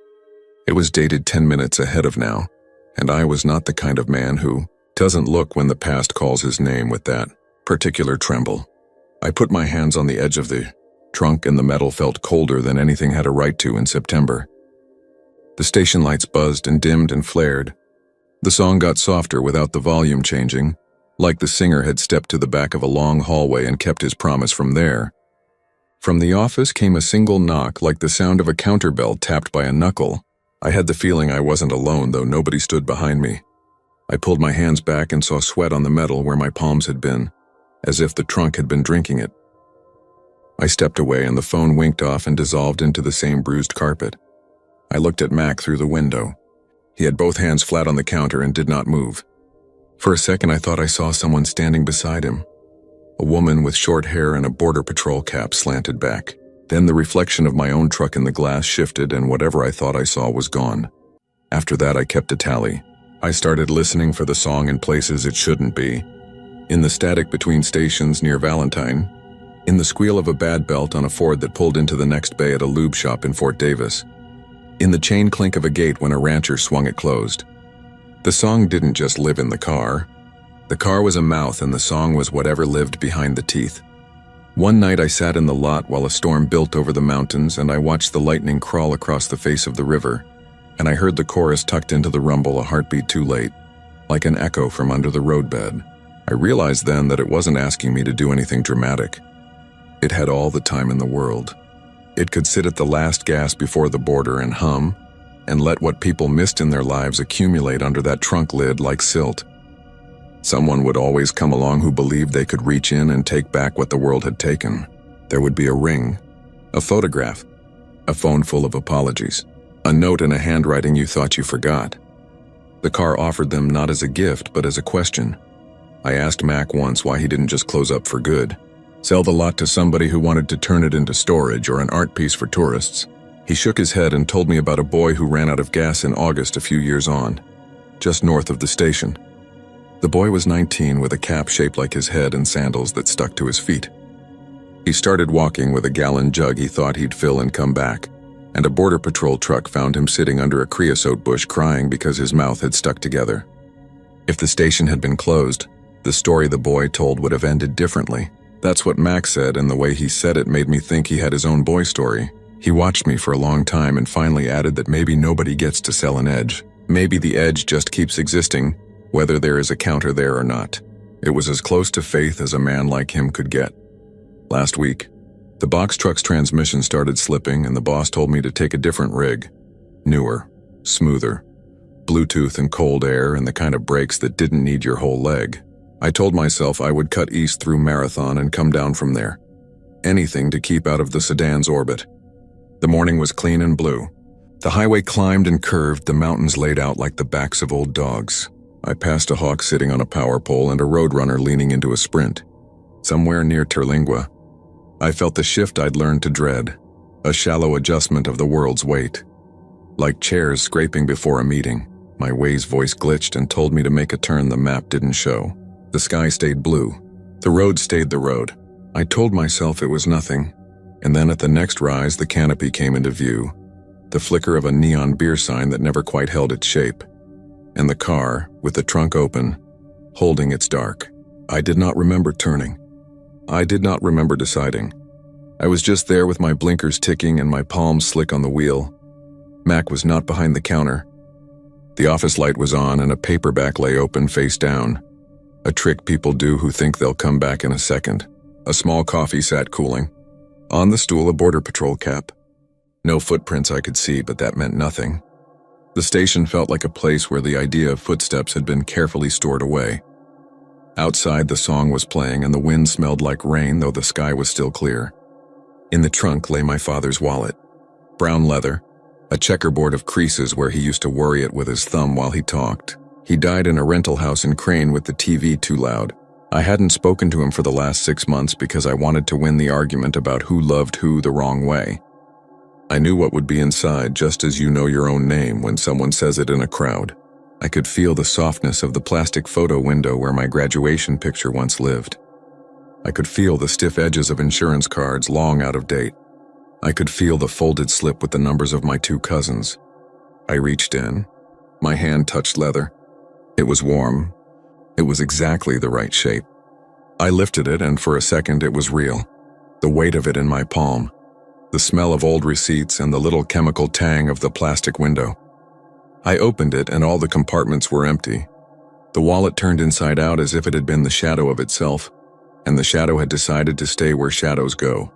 It was dated 10 minutes ahead of now, and I was not the kind of man who doesn't look when the past calls his name with that particular tremble. I put my hands on the edge of the trunk and the metal felt colder than anything had a right to in September. The station lights buzzed and dimmed and flared. The song got softer without the volume changing, like the singer had stepped to the back of a long hallway and kept his promise from there. From the office came a single knock, like the sound of a counterbell tapped by a knuckle. I had the feeling I wasn't alone, though nobody stood behind me. I pulled my hands back and saw sweat on the metal where my palms had been, as if the trunk had been drinking it. I stepped away and the phone winked off and dissolved into the same bruised carpet. I looked at Mac through the window. He had both hands flat on the counter and did not move. For a second I thought I saw someone standing beside him. A woman with short hair and a border patrol cap slanted back. Then the reflection of my own truck in the glass shifted and whatever I thought I saw was gone. After that I kept a tally. I started listening for the song in places it shouldn't be. In the static between stations near Valentine. In the squeal of a bad belt on a Ford that pulled into the next bay at a lube shop in Fort Davis. In the chain clink of a gate when a rancher swung it closed. The song didn't just live in the car. The car was a mouth and the song was whatever lived behind the teeth. One night I sat in the lot while a storm built over the mountains and I watched the lightning crawl across the face of the river, and I heard the chorus tucked into the rumble a heartbeat too late, like an echo from under the roadbed. I realized then that it wasn't asking me to do anything dramatic. It had all the time in the world. It could sit at the last gasp before the border and hum, and let what people missed in their lives accumulate under that trunk lid like silt. Someone would always come along who believed they could reach in and take back what the world had taken. There would be a ring, a photograph, a phone full of apologies, a note in a handwriting you thought you forgot. The car offered them not as a gift but as a question. I asked Mac once why he didn't just close up for good. Sell the lot to somebody who wanted to turn it into storage or an art piece for tourists. He shook his head and told me about a boy who ran out of gas in August a few years on, just north of the station. The boy was 19 with a cap shaped like his head and sandals that stuck to his feet. He started walking with a gallon jug he thought he'd fill and come back, and a border patrol truck found him sitting under a creosote bush crying because his mouth had stuck together. If the station had been closed, the story the boy told would have ended differently. That's what Mac said, and the way he said it made me think he had his own boy story. He watched me for a long time and finally added that maybe nobody gets to sell an edge. Maybe the edge just keeps existing, whether there is a counter there or not. It was as close to faith as a man like him could get. Last week, the box truck's transmission started slipping and the boss told me to take a different rig. Newer, smoother, Bluetooth and cold air and the kind of brakes that didn't need your whole leg. I told myself I would cut east through Marathon and come down from there. Anything to keep out of the sedan's orbit. The morning was clean and blue. The highway climbed and curved, the mountains laid out like the backs of old dogs. I passed a hawk sitting on a power pole and a roadrunner leaning into a sprint. Somewhere near Terlingua, I felt the shift I'd learned to dread, a shallow adjustment of the world's weight. Like chairs scraping before a meeting, my Waze voice glitched and told me to make a turn the map didn't show. The sky stayed blue. The road stayed the road. I told myself it was nothing, and then at the next rise the canopy came into view, the flicker of a neon beer sign that never quite held its shape, and the car, with the trunk open, holding its dark. I did not remember turning. I did not remember deciding. I was just there with my blinkers ticking and my palms slick on the wheel. Mac was not behind the counter. The office light was on and a paperback lay open face down, a trick people do who think they'll come back in a second. A small coffee sat cooling. On the stool, a border patrol cap. No footprints I could see, but that meant nothing. The station felt like a place where the idea of footsteps had been carefully stored away. Outside, the song was playing and the wind smelled like rain, though the sky was still clear. In the trunk lay my father's wallet. Brown leather, a checkerboard of creases where he used to worry it with his thumb while he talked. He died in a rental house in Crane with the TV too loud. I hadn't spoken to him for the last 6 months because I wanted to win the argument about who loved who the wrong way. I knew what would be inside, just as you know your own name when someone says it in a crowd. I could feel the softness of the plastic photo window where my graduation picture once lived. I could feel the stiff edges of insurance cards long out of date. I could feel the folded slip with the numbers of my 2 cousins. I reached in. My hand touched leather. It was warm. It was exactly the right shape. I lifted it, and for a second it was real. The weight of it in my palm. The smell of old receipts and the little chemical tang of the plastic window. I opened it, and all the compartments were empty. The wallet turned inside out as if it had been the shadow of itself, and the shadow had decided to stay where shadows go.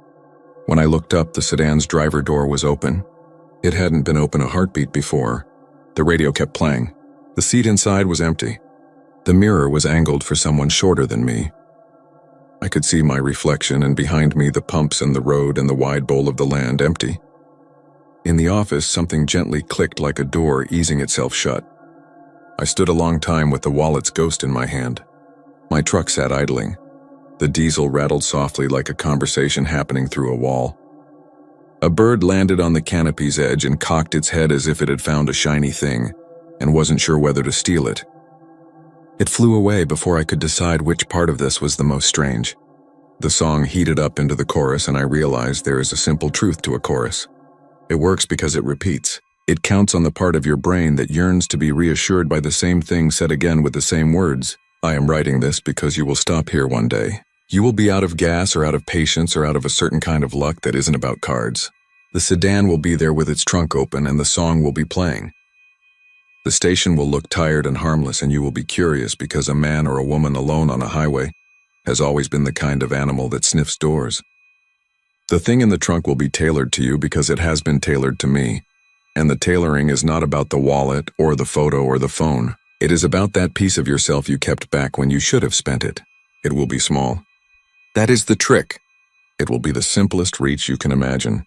When I looked up, the sedan's driver door was open. It hadn't been open a heartbeat before. The radio kept playing. The seat inside was empty. The mirror was angled for someone shorter than me. I could see my reflection, and behind me the pumps and the road and the wide bowl of the land empty. In the office, something gently clicked like a door easing itself shut. I stood a long time with the wallet's ghost in my hand. My truck sat idling. The diesel rattled softly like a conversation happening through a wall. A bird landed on the canopy's edge and cocked its head as if it had found a shiny thing and wasn't sure whether to steal it. It flew away before I could decide which part of this was the most strange. The song heated up into the chorus, and I realized there is a simple truth to a chorus. It works because it repeats. It counts on the part of your brain that yearns to be reassured by the same thing said again with the same words. I am writing this because you will stop here one day. You will be out of gas or out of patience or out of a certain kind of luck that isn't about cards. The sedan will be there with its trunk open, and the song will be playing. The station will look tired and harmless, and you will be curious because a man or a woman alone on a highway has always been the kind of animal that sniffs doors. The thing in the trunk will be tailored to you because it has been tailored to me, and the tailoring is not about the wallet or the photo or the phone. It is about that piece of yourself you kept back when you should have spent it. It will be small. That is the trick. It will be the simplest reach you can imagine.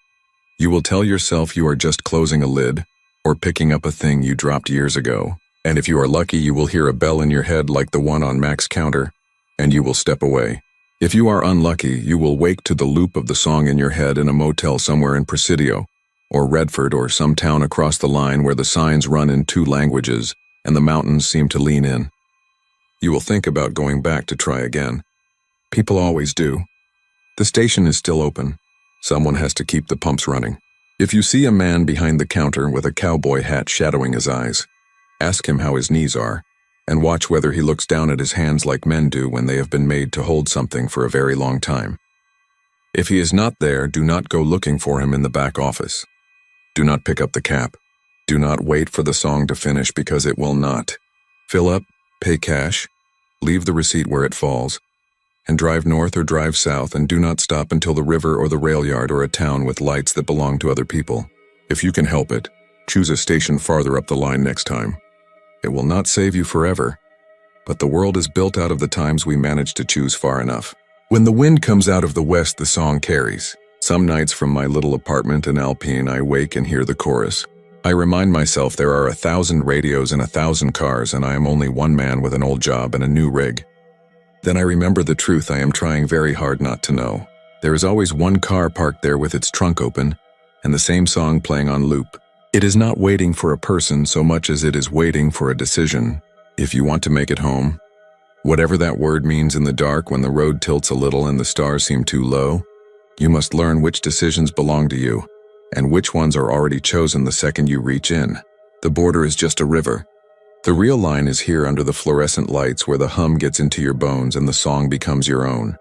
You will tell yourself you are just closing a lid or picking up a thing you dropped years ago, and if you are lucky, you will hear a bell in your head like the one on Mac's counter, and you will step away. If you are unlucky, you will wake to the loop of the song in your head in a motel somewhere in Presidio, or Redford, or some town across the line where the signs run in 2 languages and the mountains seem to lean in. You will think about going back to try again. People always do. The station is still open. Someone has to keep the pumps running. If you see a man behind the counter with a cowboy hat shadowing his eyes, ask him how his knees are, and watch whether he looks down at his hands like men do when they have been made to hold something for a very long time. If he is not there, do not go looking for him in the back office. Do not pick up the cap. Do not wait for the song to finish because it will not. Fill up, pay cash, leave the receipt where it falls, and drive north or drive south, and do not stop until the river or the rail yard or a town with lights that belong to other people. If you can help it, choose a station farther up the line next time. It will not save you forever, but the world is built out of the times we manage to choose far enough. When the wind comes out of the west, the song carries. Some nights from my little apartment in Alpine, I wake and hear the chorus. I remind myself there are 1,000 radios and 1,000 cars, and I am only one man with an old job and a new rig. Then I remember the truth I am trying very hard not to know. There is always one car parked there with its trunk open, and the same song playing on loop. It is not waiting for a person so much as it is waiting for a decision. If you want to make it home, whatever that word means in the dark when the road tilts a little and the stars seem too low, you must learn which decisions belong to you, and which ones are already chosen the second you reach in. The border is just a river. The real line is here under the fluorescent lights where the hum gets into your bones and the song becomes your own.